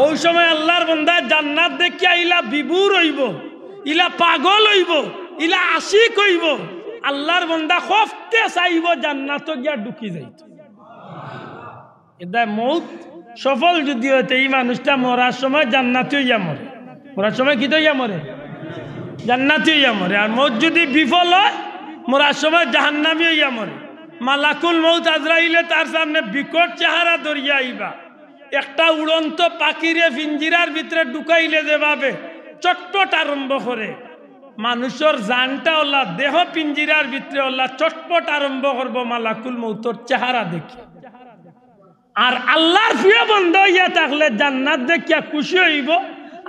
ওই সময় আল্লাহর বান্দা জান্নাত দেখিয়া ইলা বিভোর হইব ইলা পাগল হইব ইলা আশিক হইব আল্লাহর বান্দা খফতে চাইব জান্নাত গিয়া ঢুকি যাইত এটা মৌত সফল যদি হইতে এই মানুষটা মরার সময় জান্নাতে হইয়া মরে মরার সময় কি হইয়া মরে জান্নাতে হইয়া মরে আর মৌত যদি বিফল হয় মরার সময় জাহান্নামী হইয়া মরে মালাকুল মৌত আজরাইলে তার সামনে বিকট চেহারা ধরিয়া আইবা একটা উড়ন্ত পাখিরে পিঞ্জিরার ভিতরে ঢুকাইলে যেভাবে চটপট আরম্ভ করে মানুষের জানটা ওলা দেহ পিঞ্জিরার ভিতরে ওলা চটপট আরম্ভ করবো মালাকুল মৌতর চেহারা দেখি আর আল্লাহর প্রিয় বন্ধ হইয়া থাকলে জান্নাত দেখিয়া খুশি হইব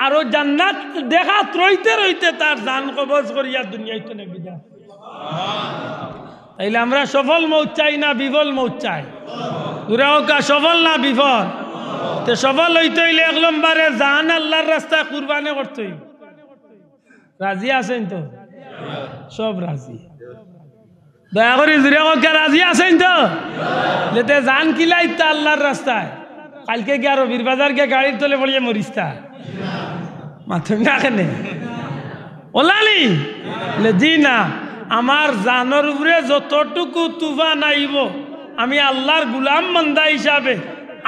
আর ও জান্নাত দেখা রইতে রইতে তার জান কবজ করিয়া দুনিয়াইতে বিদায় তাইলে আমরা সফল মৌত চাই না বিফল মৌত চাই দূরে হোক সফল না বিফল তো সফল হইতে হইলে এক নম্বরে জান আল্লাহর রাস্তায় কুরবানি করতে হইব রাজি আছেন তো সব রাজি দয়া করে জুড়ে হোক রাজি আছেন তো যেতে জান কিলাই তা আল্লাহর রাস্তায় কালকে গিয়ে রবির বাজার গিয়ে গাড়ির তলে পড়িয়ে মরিস্তা মাথুম না কেনে ওলালি জি না আমার জানোর উপরে যতটুকু তুফান আইব আমি আল্লাহর গুলাম বান্দা হিসাবে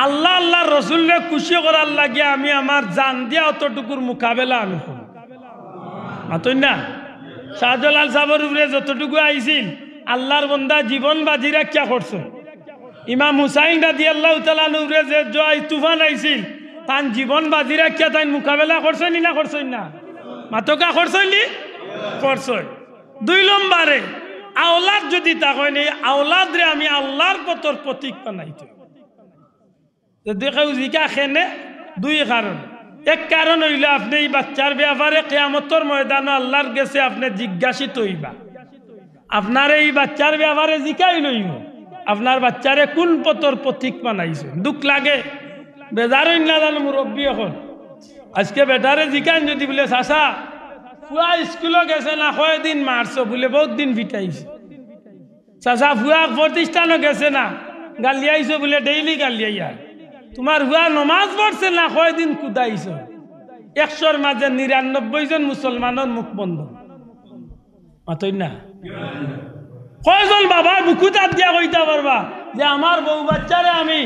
আল্লাহ আল্লাহর রসুলকে খুশি করার লাগে আমি আমার জান দিয়া অতটুকুর মোকাবেলা আমি করব মাথুম না শাহজালাল সাহেবের উপরে যতটুকু আইছিল আল্লাহর বান্দা জীবন বাজি রাখিয়া করছে ইমাম হুসাইন রাদিয়াল্লাহু তাআলা উপরে যে জয় তুফান আইছিল তান জীবন বাজি রাখিয়া তাই মোকাবেলা করছেন না করছেন না মাতকা করছেন নি করছেন দুই নম্বরে আওলাদ যদি তাকই নেই আওলাদ রে আমি আল্লাহর পথর প্রতীক বানাইতে দেখাও জিকা খেনে দুই কারণ এক কারণ হইল আপনি এই বাচ্চার ব্যাপারে কিয়ামতের ময়দানে আল্লাহর কাছে আপনি জিজ্ঞাসিত হইবা আপনার এই বাচ্চার ব্যাপারে জিকাই লইব আপনার বাচ্চারে কোন পথর প্রতীক বানাইছে দুঃখ লাগে বেজার না জানো মুরব্বী এখন আজকে বেটারে জিকান যদি বলে চাচা ফুয়া স্কুলে গেছে না কয়দিন মারছো বলে বহুত দিন ভিটাইছে চাচা ফুয়া প্রতিষ্ঠানও গেছে না গালিয়াইছো বলে ডেইলি গালিয়াইয়া তোমার ফুয়া নমাজ পড়ছে না কয়দিন কুদাইছো 100-র মাঝে 99 জন মুসলমানের মুখ বন্ধ মাতই না কয়জন বাবা বুকুতাত দিয়া কইতা পারবা যে আমার বউ বাচ্চারে আমি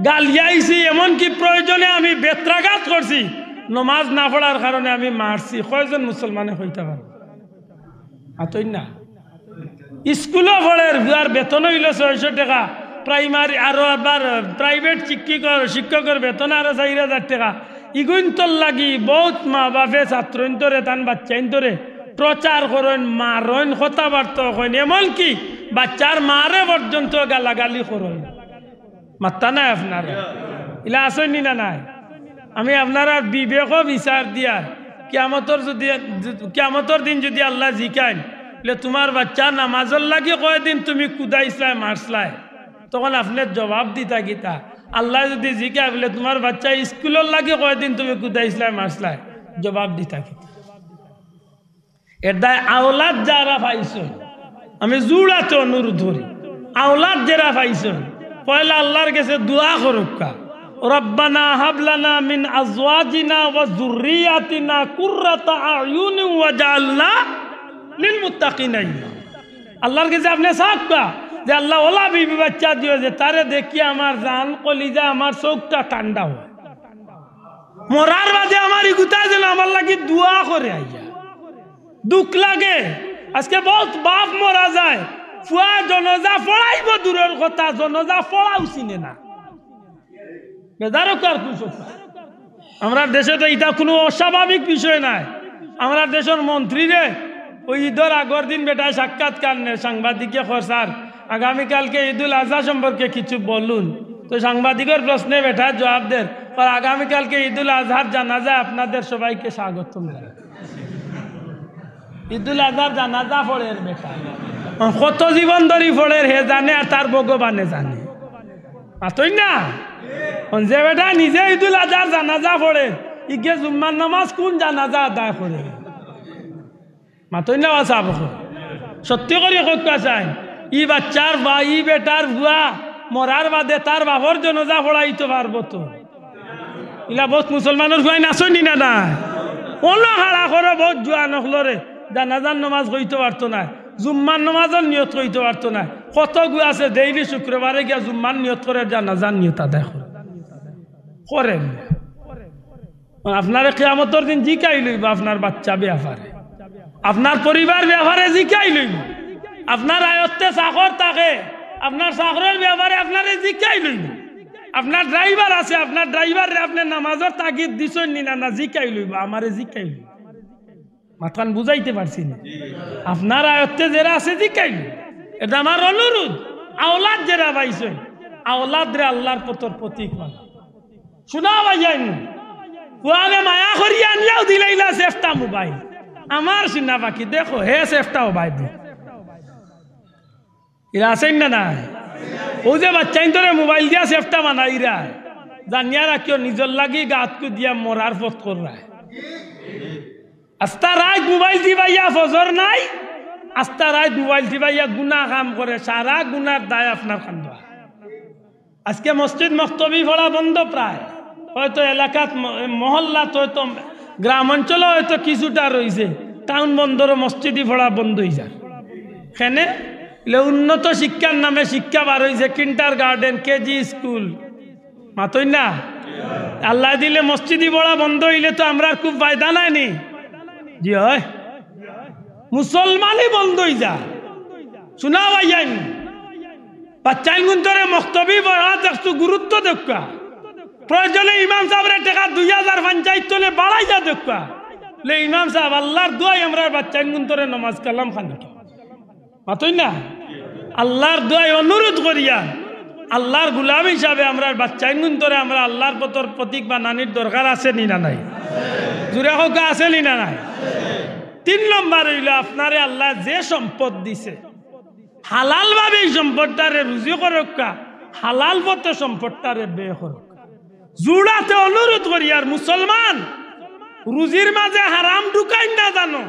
গালিয়াইছি এমনকি প্রয়োজনে আমি বেত্রাঘাত করছি নমাজ না পড়ার কারণে আমি মারছি কয়জন মুসলমানে হইতে পারে মাতই না স্কুলও পড়ে আর বেতন হইল 600 টাকা প্রাইমারি আরো আবার প্রাইভেট শিক্ষকের বেতন আরো 4000 টাকা ইগুন্তর লাগি বহুত মা বাপে ছাত্র ইন্তরে তান বাচ্চা ইন্তরে প্রচার করেন মারেন কথাবার্তা করেন এমনকি বাচ্চার মারে পর্যন্ত গালাগালি করেন মাত্তা নাই আপনারা ইলা আসেন না নাই আমি আপনারা বিবেক বিচার দিয়ার কিয়ামতের দিন যদি আল্লাহ জিকাইন বলে তোমার বাচ্চা নামাজের লাগি কয়দিন তুমি কুদাইছলাই মারছলাই তখন আপনার জবাব দিতা গীতা আল্লাহ যদি জিকায় বলে তোমার বাচ্চা স্কুলের লাগে কয়দিন তুমি কুদাইছলাই মারছলাই জবাব দিতা গীতা এটাই আওলাদ যারা পাইছো আমি জুড়াতে অনুরোধ করি আওলাদ যারা পাইছো পয়লা আল্লাহর কাছে দোয়া করুকা রব্বানা হাব লানা মিন আজওয়াজিনা ওয়া যুররিয়াতিনা কুররাতা আয়ুন ওয়াজআলনা লিল মুত্তাকিনা আল্লাহর কাছে আপনি সাকবা যে আল্লাহ ওলা বিবি বাচ্চা দিও যে তারে দেখি আমার জান কলিজা আমার চোখটা ঠান্ডা হয় মরার বাদে আমার ইগুতা যেন আমার লাগি দোয়া করে আইয়া দুঃখ লাগে আজকে বহুত বাপ মরা যায় ফুয়া জনজা পড়াইব দূরের কথা জনজা পড়াও চিনে না বেদারও কার কুশল আমরা দেশে তো এটা কোনো অস্বাভাবিক বিষয় নাই আমরা দেশের মন্ত্রীরে ওই ঈদের আগের দিন বেটায় সাক্ষাৎকার নেয় সাংবাদিকে স্যার আগামীকালকে ঈদুল আজহা সম্পর্কে কিছু বলুন তো সাংবাদিকের প্রশ্নে বেটা জবাব দেন আর আগামীকালকে ঈদুল আজহার জানাজা আপনাদের সবাইকে স্বাগতম জানাই ঈদুল আজহার জানাজা পড়ের বেটা কত জীবন ধরি পড়ের হে জানে আর তার ভগবানে জানে মাতই না যে বেটা নিজে ঈদুল আজহার জানাজা পড়ে ইগে জুম্মার নামাজ কোন জানাজা আদায় করে মাতই না সাহেব সত্যি করে কক্কা চাই ই বাচ্চার বা ই বেটার ভুয়া মরার বাদে তার বাবর জনজা পড়াইতে পারবো তো ইলা বহুত মুসলমানের ভুয়াই নাচনি না না কোনো হারা করে বহুত জুয়া নখলরে জানাজার নমাজ হইতে পারতো না জুম্মার নমাজের নিয়ত হইতে পারতো না কত গু আছে ডেইলি শুক্রবারে গিয়া জুম্মার নিয়ত করে জানাজার নিয়ত আদায় করেন আপনার কিয়ামতের দিন জিকাই লইব আপনার বাচ্চা ব্যাপারে আপনার পরিবার ব্যাপারে জিকাই লইব আপনার আয়ত্তে চাকর থাকে আপনার চাকরের ব্যাপারে আপনারে জিকাই লইব আপনার ড্রাইভার আছে আপনার ড্রাইভারে আপনি নামাজের তাগিদ দিছেন নি না জিকাই লইব আমারে জিকাই লইব মাথান বুঝাইতে পারছি না আপনার আয়ত্তে যারা আছে জিকাই লইব এটা আমার অনুরোধ আওলাদ যারা পাইছেন আওলাদ রে আল্লাহর পথর প্রতীক মানে শোনা ভাইয়াই কুয়াবে মায়া করিয়া আনিয়াও দিলাইলা সেফটা মোবাইল আমার সিনা বাকি দেখো হে সেফটাও ভাই এরা আছেন না না ও যে বাচ্চাইন তোরে মোবাইল দিয়া সেফটা বানাইরা জানিয়া রাখিও নিজের লাগি গাতকু দিয়া মরার পথ কররা আস্তা রাত মোবাইল দিবাইয়া ফজর নাই আস্তা রাত মোবাইল দিবাইয়া গুনাহ কাম করে সারা গুনার দায় আপনার কান্দা আজকে মসজিদ মক্তবি পড়া বন্ধ প্রায় হয়তো এলাকাত মহল্লাত হয়তো গ্রাম অঞ্চলে হয়তো কিছুটা রয়েছে টাউন বন্দর মসজিদই পড়া বন্ধ হয়ে যায় কেনে উন্নত শিক্ষার নামে শিক্ষা বার হয়েছে কিন্টার গার্ডেন কেজি স্কুল মাতই না আল্লাহ দিলে মসজিদই পড়া বন্ধ হইলে তো আমরা খুব ফায়দা নাই নি জি হয় মুসলমানই বন্ধ হয়ে যায় শোনা ভাইয়াই বাচ্চাই গুন্তরে মক্তবি পড়া দেখছো গুরুত্ব দেখা প্রয়োজনে ইমাম সাহেবের টাকা 2000 পঞ্চায়েত তোলে বাড়াই যা দেখা লে ইমাম সাহেব আল্লাহর দোয়াই আমরা বাচ্চাই গুন্তরে নমাজ কালাম খান মাতই না আল্লাহর দোয়াই অনুরোধ করিয়া আল্লাহর গুলাম হিসাবে আমরা বাচ্চাই গুন্তরে আমরা আল্লাহর পথর প্রতীক বা নানির দরকার আছে নি না নাই জুড়ে হোক আছে নি না নাই 3 নম্বর হইল আপনারে আল্লাহ যে সম্পদ দিছে হালাল ভাবে এই সম্পদটারে রুজি করক্কা হালাল পথে সম্পদটারে ব্যয় করক জুড়াতে অনুরোধ করি আর মুসলমান রুজির মাঝে হারাম ঢুকাই না জানো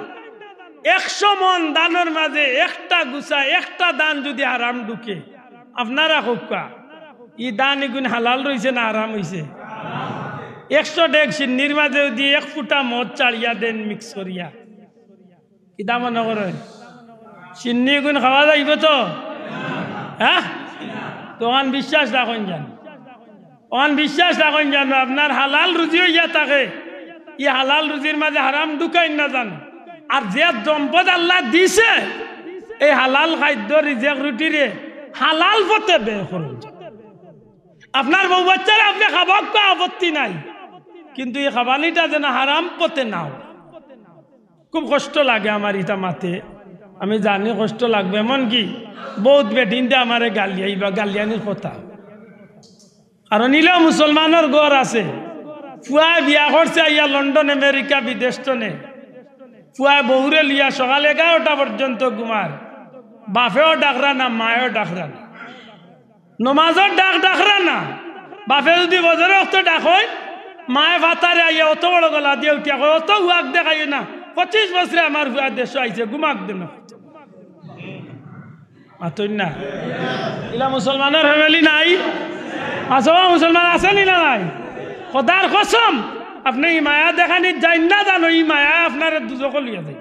100 মন দানের মাঝে একটা গুছা একটা দান যদি হারাম ঢুকে আপনারা হোক্কা ই দান এগুন হালাল রয়েছে না হারাম হয়েছে 100 ডেক সিন্নির মাঝে যদি 1 ফুটা মদ চাড়িয়া দেন মিক্স করিয়া কি দাম মনে করেন সিন্নি গুণ খাওয়া যাইব তো হ্যাঁ তখন বিশ্বাস রাখুন জানো তখন বিশ্বাস রাখুন জানো আপনার হালাল রুজি হইয়া থাকে ই হালাল রুজির মাঝে হারাম ঢুকাই না জানো আর যে সম্পদ আল্লাহ দিছে এই হালাল খাদ্য রিজেক রুটিরে হালাল পথে ব্যয় করুন আপনার বউ বাচ্চারা আপনি খাবার কোনো আপত্তি নাই কিন্তু এই খাবানিটা যেন হারাম পথে নাও খুব কষ্ট লাগে আমার ইটা মাতে আমি জানি কষ্ট লাগবে এমন কি বহুত বেটিনতে আমার গালিয়াইবা গালিয়ানির কথা কারণ ইলা মুসলমানের ঘর আছে ফুয়ায় বিয়া করছে ইয়া লন্ডন আমেরিকা বিদেশ টনে ফুয়ায় বহুরে লিয়া সকাল 11টা পর্যন্ত ঘুমার বাপেও ডাকরা না মায়েও ডাকরা না নমাজের ডাকরা না বাপে যদি বজরে অত ডাক হয় মায়ে ভাতারে আইয়া অত বড় গলা দিয়ে উঠিয়া অত হুয়াক দেখাই না 25 বছরে আমার হুয়া দেশ আইছে ঘুমাক দেন মাতই না ইলা মুসলমানের ফ্যামিলি নাই আসবা মুসলমান আছে নি না নাই খোদার কসম আপনি ই মায়া দেখানি যাই না জানো ই মায়া আপনার দুজক লিয়া যায়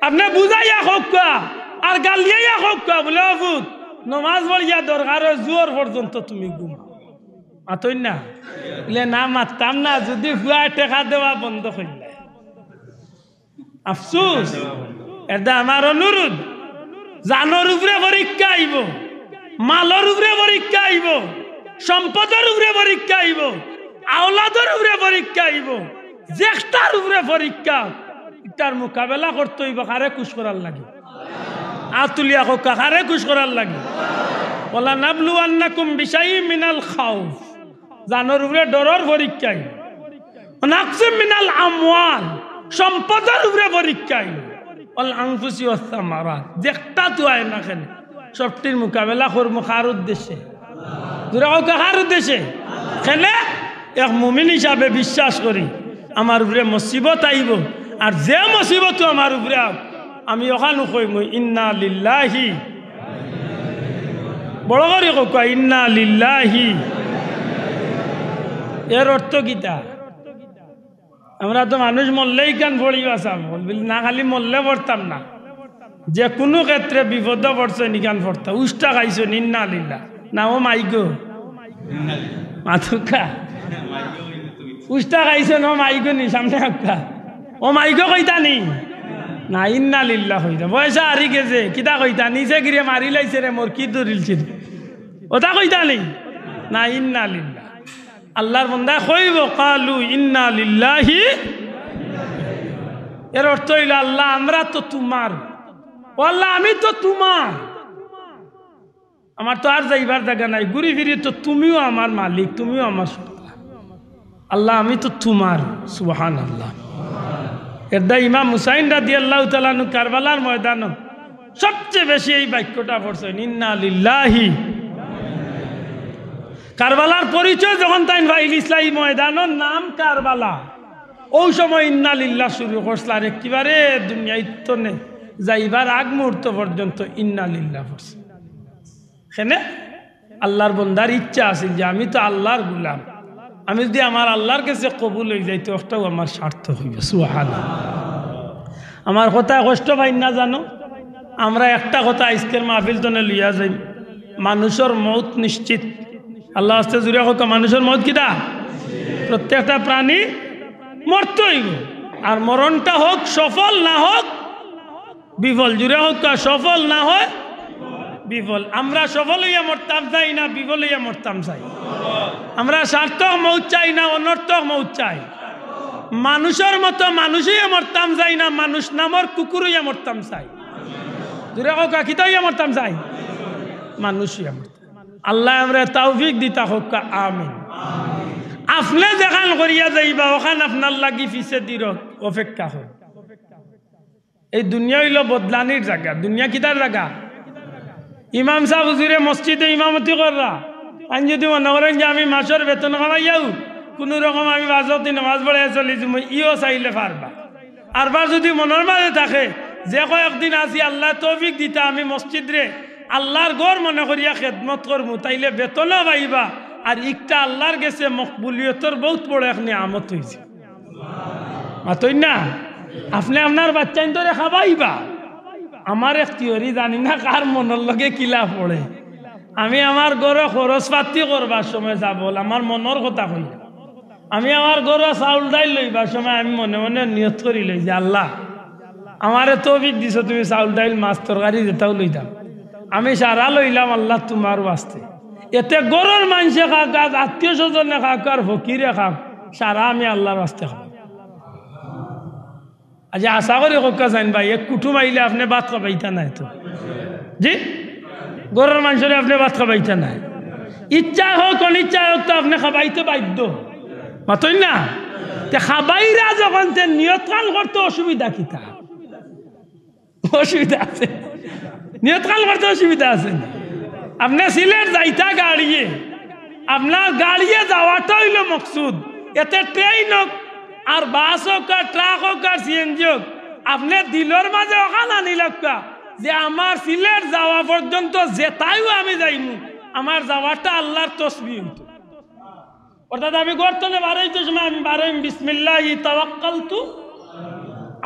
আপনি বুঝাইয়া হোক আর গালিয়াইয়া হোক বলে অভূত নমাজ পড়িয়া দরকার জোর পর্যন্ত তুমি ঘুমা মাতই না বলে না মারতাম না যদি হুয়া টেকা দেওয়া বন্ধ করলে আফসোস এটা আমার অনুরোধ জানোর উপরে পরীক্ষা আইব মালর উপরে পরীক্ষা আইব সম্পদের উপরে পরীক্ষা আইব আওলাদের উপরে পরীক্ষা আইব জ্যেষ্ঠার উপরে পরীক্ষা এটার মোকাবেলা করতে হইব কারে খুশ করার লাগে আতুলিয়া হোক কারে খুশ করার লাগে বলা নাবলুয়ান্নাকুম বিশাইইম মিনাল খাউফ জানোর উপরে ডরর পরীক্ষা আইব নাকসিম মিনাল আমওয়াল সম্পদের উপরে পরীক্ষা আইব অল আনফুসি ওয়াস সামারাত যেটা তো আয় না কেন সবটির মোকাবেলা করবো কার উদ্দেশ্যে দূরে কার উদ্দেশ্যে কেন এক মুমিন হিসাবে বিশ্বাস করি আমার উপরে মুসিবত আইব আর যে মুসিবত আমার উপরে আমি ওখানে কইম ইন্না লিল্লাহি, বড় করে কা ইন্না লিল্লাহি। এর অর্থ কিতা? আমরা তো মানুষ মরলেই কান পড়িবা চাম, না খালি মরলে পড়তাম না, যে কোনো ক্ষেত্রে বিপদ পড়ছে নিকান পড়তা। উষ্টা খাইছো ইন্না লিল্লাহ না, ও মাইগো মাথুকা উষ্টা খাইছো ন মাইগো নি সামনে আঁকা, ও মাইগো কইতা নি না, ইন্না লিল্লাহ কইতা। পয়সা হারি গেছে কিতা কইতা, নিজে গিরে মারি লাইছে রে মোর কি দরিলছিল, ওটা কইতা নি না, ইন্না লিল্লাহ। আল্লাহর বান্দা কইব কালু ইন্না লিল্লাহি, এর অর্থ হইল আল্লাহ আমরা তো তোমার, ও আল্লাহ আমি তো তোমার, আমার তো আর যাইবার জায়গা নাই, ঘুরি ফিরি তো তুমিও আমার মালিক, তুমিও আমার সত্তা, আল্লাহ আমি তো তোমার। সুবহানাল্লাহ। এরদা ইমাম হুসাইন রাদিয়াল্লাহু তাআলা আনহু কারবালার ময়দানে সবচেয়ে বেশি এই বাক্যটা পড়ছেন ইন্না লিল্লাহি। কারবালার পরিচয় যখন তাই ভাইল ইসলাই ময়দানের নাম কারবালা, ওই সময় ইন্না লিল্লাহ শুরু করছিল, আর একেবারে দুনিয়া ইত্তনে যাইবার আগ মুহূর্ত পর্যন্ত ইন্না লিল্লাহ পড়ছে। এখানে আল্লাহর বন্দার ইচ্ছা আছে যে আমি তো আল্লাহর গুলাম, আমি যদি আমার আল্লাহর কাছে কবুল হয়ে যাই তো ওটাও আমার স্বার্থ হইবে। সুবহানাল্লাহ। আমার কথা কষ্ট পাই না জানো, আমরা একটা কথা আজকের মাহফিল তনে লইয়া যাই, মানুষের মৌত নিশ্চিত। আল্লাহ আস্তে জুড়ে হোক মানুষের মৌত কিটা, প্রত্যেকটা প্রাণী মরতে হইব, আর মরণটা হোক সফল না হোক বিফল, জুড়ে হোক সফল না হয় বিফল। আমরা সফল হইয়া মরতাম চাই না বিফল হইয়া মরতাম চাই, আমরা সার্থক মৌত চাই না অনর্থক মৌত চাই। মানুষের মতো মানুষ হইয়া মরতাম চাই না, মানুষ নামর কুকুর হইয়া মরতাম চাই। জুড়ে হোক কিতা হইয়া মরতাম চাই, মানুষ হইয়া মরতাম। আল্লাহ আমরা তৌফিক দিতা হোক, আমিন। আপনি যেখান করিয়া যাইবা ওখান আপনার লাগি ফিসে দির অপেক্ষা হয়। এই দুনিয়া হইল বদলানির জায়গা, দুনিয়া কিতার জায়গা? ইমাম সাহেব হুজুরে মসজিদে ইমামতি কররা, আমি যদি মনে করেন যে আমি মাসের বেতন কামাইয়াও কোনো রকম আমি বাজতি নামাজ পড়াই চলিছি, ইও চাইলে পারবা। আরবার যদি মনের মাঝে থাকে যে কয়েকদিন আসি আল্লাহ তৌফিক দিতা আমি মসজিদ রে আল্লাহর ঘর মনে করিয়া খেদমত করবো, তাইলে বেতনও পাইবা, আর একটা আল্লাহর গেছে মকবুলিয়তর বহুত বড় এক নিয়ামত হয়েছে। মাতই না, আপনি আপনার বাচ্চাইন ধরে খাবাইবা। আমার এক থিওরি জানি না কার মনের লগে কিলা পড়ে, আমি আমার ঘরে খরচ পাতি করবার সময় যাব আমার মনের কথা কই, আমি আমার ঘরে চাউল ডাইল লইবার সময় আমি মনে মনে নিয়ত করি লই যে আল্লাহ আমারে তৌফিক দিছো, তুমি চাউল ডাইল মাছ তরকারি যেটাও লইতাম, আমি সারা লইলাম আল্লাহ তোমার ওয়াস্তে। এতে গরুর মানুষে খাক, আত্মীয় স্বজনে খাক, আর ফকিরে খাক, সারা আমি আল্লাহর ওয়াস্তে খাব। আজ আশা করি কোকা যাইন ভাই, এক কুটুম আইলে আপনি ভাত খাবাইতা নাই তো, জি গরুর মানুষের আপনি ভাত খাবাইতা নাই, ইচ্ছা হোক অনিচ্ছা হোক তো আপনি খাবাইতে বাধ্য। মাতই না, তে খাবাইরা যখন তে নিয়ত কাল করতে অসুবিধা কিতা? অসুবিধা আছে, নিয়ত কাল করতে অসুবিধা আছে। আপনি সিলেট যাইতা গাড়িয়ে, আপনার গাড়িয়ে যাওয়াটা হইল মকসুদ। এতে ট্রেন হোক আর বাস হোক আর ট্রাক হোক আর সিএনজি হোক, আপনি দিলর মাঝে ওখান আনিলকা যে আমার সিলেট যাওয়া পর্যন্ত যেটাইও আমি যাইমু, আমার যাওয়াটা আল্লাহর তসবিহ হইতো। অর্থাৎ আমি গর্তনে বাড়াইতে সময় আমি বাড়াইম বিসমিল্লাহি তাওয়াক্কালতু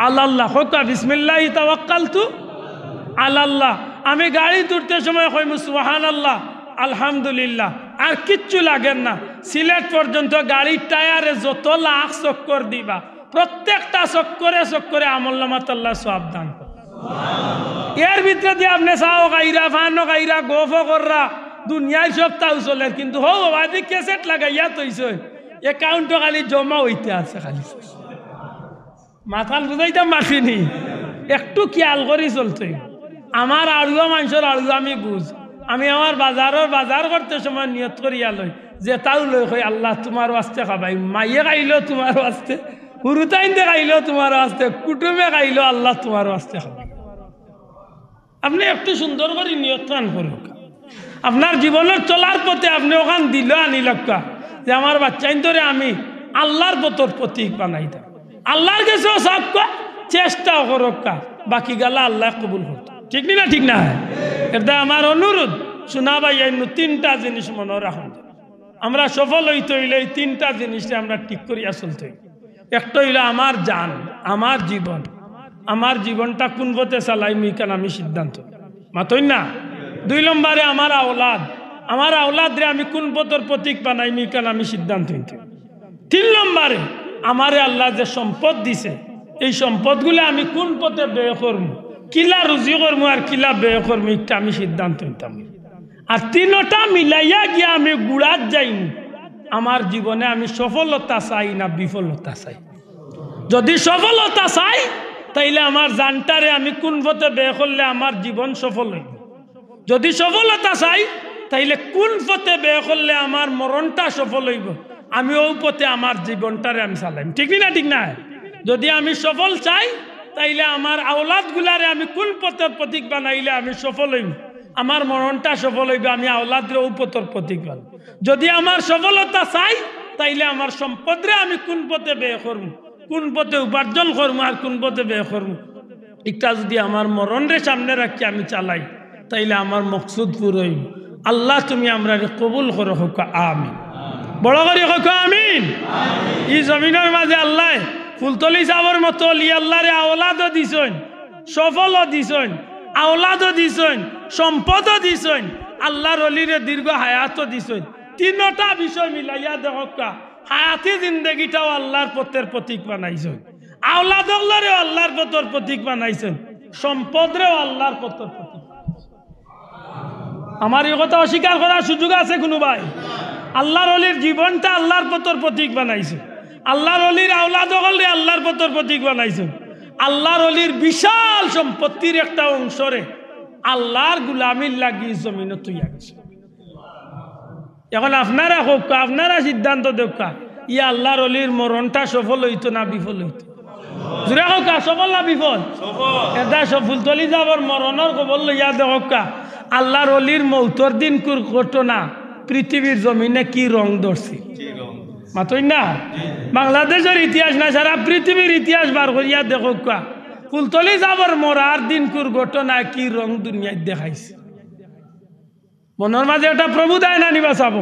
আলাল্লাহ, হোক বিসমিল্লাহি তাওয়াক্কালতু আলাল্লাহ। আমি গাড়ি তুলতে সময় কইমু সুবহানাল্লাহ আলহামদুলিল্লাহ, আর কিচ্ছু লাগেন না। সিলেট পর্যন্ত গাড়ির টায়ারে যত লাখ চক্কর দিবা, প্রত্যেকটা চক্করে চক্করে আমলনামাত আল্লাহ সওয়াব দান করে। এর ভিতরে দিয়ে আপনি চাও গাইরা ফানো গাইরা গোফ কররা দুনিয়ায় সব তাও চলে, কিন্তু হো বাদি ক্যাসেট লাগাইয়া তৈছে অ্যাকাউন্টে খালি জমা হইতে আছে, খালি মাথাল বুঝাইতাম মাসিনি, একটু খেয়াল করি চলতে। আমার আড়ুয়া মানুষের আড়ুয়া আমি বুঝ, আমি আমার বাজার করতে সময় নিয়ত করিয়া লই যে তাও লই কই আল্লাহ তোমার ওয়াস্তে খাবাই, মাইয়ে খাইলেও তোমার ওয়াস্তে, হুরুতাইনতে খাইলেও তোমার ওয়াস্তে, কুটুমে খাইলেও আল্লাহ তোমার ওয়াস্তে খাবাই। আপনি একটু সুন্দর করে নিয়ত কান করুক, আপনার জীবনের চলার পথে আপনি ওখান দিল আনি লক্কা যে আমার বাচ্চাইন ধরে আমি আল্লাহর পতর প্রতীক বানাইতাম, আল্লাহর কাছেও সব চেষ্টাও করক্কা বাকি গালা আল্লাহ কবুল করতো ঠিক না ঠিক না এটা আমার অনুরোধ শোনা ভাই তিনটা জিনিস মনে রাখুন আমরা সফল হইতে হইলে এই তিনটা জিনিসটা আমরা ঠিক করিয়া চলতে একটা হইলে আমার জান আমার জীবনটা কোন পথে চালাইমি কেন আমি সিদ্ধান্ত মাতই না 2 নম্বরে আমার আওলাদ রে আমি কোন পথের প্রতীক বানাইমি কেন আমি সিদ্ধান্ত নিতে 3 নম্বরে আমারে আল্লাহ যে সম্পদ দিছে এই সম্পদগুলো আমি কোন পথে ব্যয় করবো কিলা রুজি করবো আর কিলা ব্যয় করবো একটা আমি সিদ্ধান্ত নিতাম আর 3টা মিলাইয়া গিয়া আমি গুড়াত যাইনি আমার জীবনে আমি সফলতা চাই না বিফলতা চাই যদি সফলতা চাই তাইলে আমার জানটারে আমি কোন পথে ব্যয় করলে আমার জীবন সফল হইব যদি সফলতা চাই তাইলে কোন পথে ব্যয় করলে আমার মরণটা সফল হইব আমি ওই পথে আমার জীবনটারে আমি চালাইম ঠিক না যদি আমি সফল চাই তাইলে আমার আওলাদ গুলারে আমি কোন পথের প্রতীক বানাইলে আমি সফল হইব আমার মরণটা সফল হইবে আমি আওলাদের ওই পথের প্রতীক বানাই যদি আমার সফলতা চাই তাইলে আমার সম্পদরে আমি কোন পথে ব্যয় করব কোন পথে উপার্জন করবো আর কোন পথে ব্যয় করবো এটা যদি আমার মরণরে সামনে রাখি আমি চালাই তাইলে আমার মকসুদ পুরো হইব আল্লাহ তুমি আমরা কবুল করো হোক আমিন বড় করে হোক আমিন এই জমিনের মাঝে আল্লাহ ফুলতলি সাবর মতো আল্লাহরে আওলাদও দিছেন সফলও দিছেন আওলাদও দিছেন সম্পদও দিছেন আল্লাহর অলিরে দীর্ঘ হায়াতও দিছেন 3টা বিষয় মিলাইয়া দেখা হায়াতি জিন্দগিটাও আল্লাহর পথের প্রতীক বানাইছেন আওলাদরে আল্লাহর পথের প্রতীক বানাইছেন সম্পদরেও আল্লাহর পথের প্রতীক আমার এই কথা অস্বীকার করার সুযোগ আছে কোনো ভাই আল্লাহর অলির জীবনটা আল্লাহর পথের প্রতীক বানাইছে আল্লাহর অলির আওলাদ হলে আল্লাহর পথের প্রতীক বানাইছে আল্লাহর অলির বিশাল সম্পত্তির একটা অংশরে আল্লাহর গুলামির লাগি জমিনে তুইয়া গেছে এখন আপনারা সিদ্ধান্ত দেখা ইয়া আল্লাহর অলির মরণটা সফল হইতো না বিফল হইতো জুড়ে হোক সফল না বিফল এটা ফুলতলি যাবার মরণের খবর লইয়া দেখা আল্লাহর অলির মৌতর দিন ঘটনা পৃথিবীর জমিনে কি রং ধরছে মাতই না বাংলাদেশের ইতিহাস না সারা পৃথিবীর ইতিহাস বার করিয়া দেখো ফুলতলি যাবার মরার দিন ঘটনা কি রং দুনিয়ায় দেখাইছে মনের মাঝে একটা প্রভু দেয় না নিবা চাব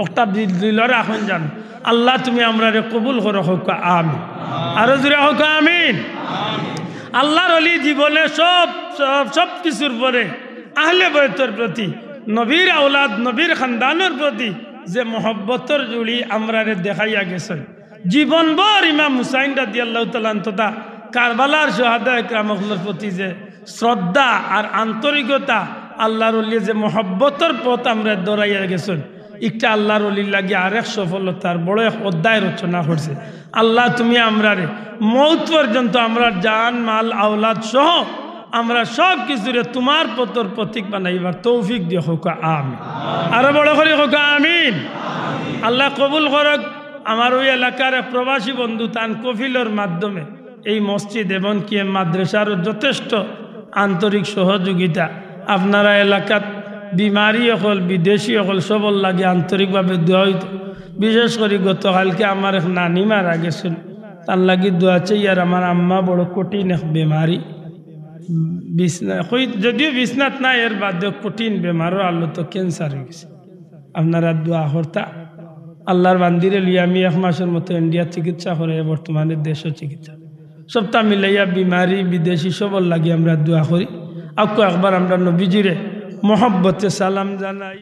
একটা দিলরে এখন জান আল্লাহ তুমি আমরা কবুল করো হোক আমিন আরো জুড়ে হোক আমিন আল্লাহর অলি জীবনে সব কিছুর পরে আহলে বয়তের প্রতি নবীর আওলাদ নবীর খানদানের প্রতি যে মহব্বতর জুড়ি আমরা দেখাইয়া গেছেন জীবনভর ইমাম হুসাইন রাদিয়াল্লাহু তাআলা তথা কারবালার শুহাদা ইকরামুল্লাহর প্রতি যে শ্রদ্ধা আর আন্তরিকতা আল্লাহর অলি যে মহব্বতর পথ আমরা দৌড়াইয়া গেছেন একটা আল্লাহর অলির লাগে আরেক সফলতার বড় এক অধ্যায় রচনা করছে আল্লাহ তুমি আমরা মৌত পর্যন্ত আমরা জান মাল আওলাদ সহ আমরা সব কিছুরে তোমার পথর প্রতীক বানাইবার তৌফিক দিয়ে হোক আমিন আরো বড় করে হোক আমিন আল্লাহ কবুল করক আমার ওই এলাকার প্রবাসী বন্ধু তান কফিলর মাধ্যমে এই মসজিদ এবং কি মাদ্রাসারও যথেষ্ট আন্তরিক সহযোগিতা আপনারা এলাকাত বিমারি হল বিদেশি হল সবল লাগে আন্তরিকভাবে দোয়া হইত বিশেষ করে গতকালকে আমার এক নানি মারা গেছেন তার লাগি দোয়া চাই আর আমার আম্মা বড় কঠিন এক বেমারি বিছনা যদিও বিছনাত নাই এর বাদে কঠিন বেমারও আল্লাহ তো ক্যান্সার হয়ে গেছে আপনারা দোয়া হরতা আল্লাহর বান্দিরে লিয়ে আমি 1 মাসের মতো ইন্ডিয়া চিকিৎসা করে বর্তমানে দেশও চিকিৎসা সবটা মিলাইয়া বিমারি বিদেশি সবল লাগে আমরা দোয়া করি আকো একবার আমরা নবীজিরে মোহব্বতে সালাম জানাই।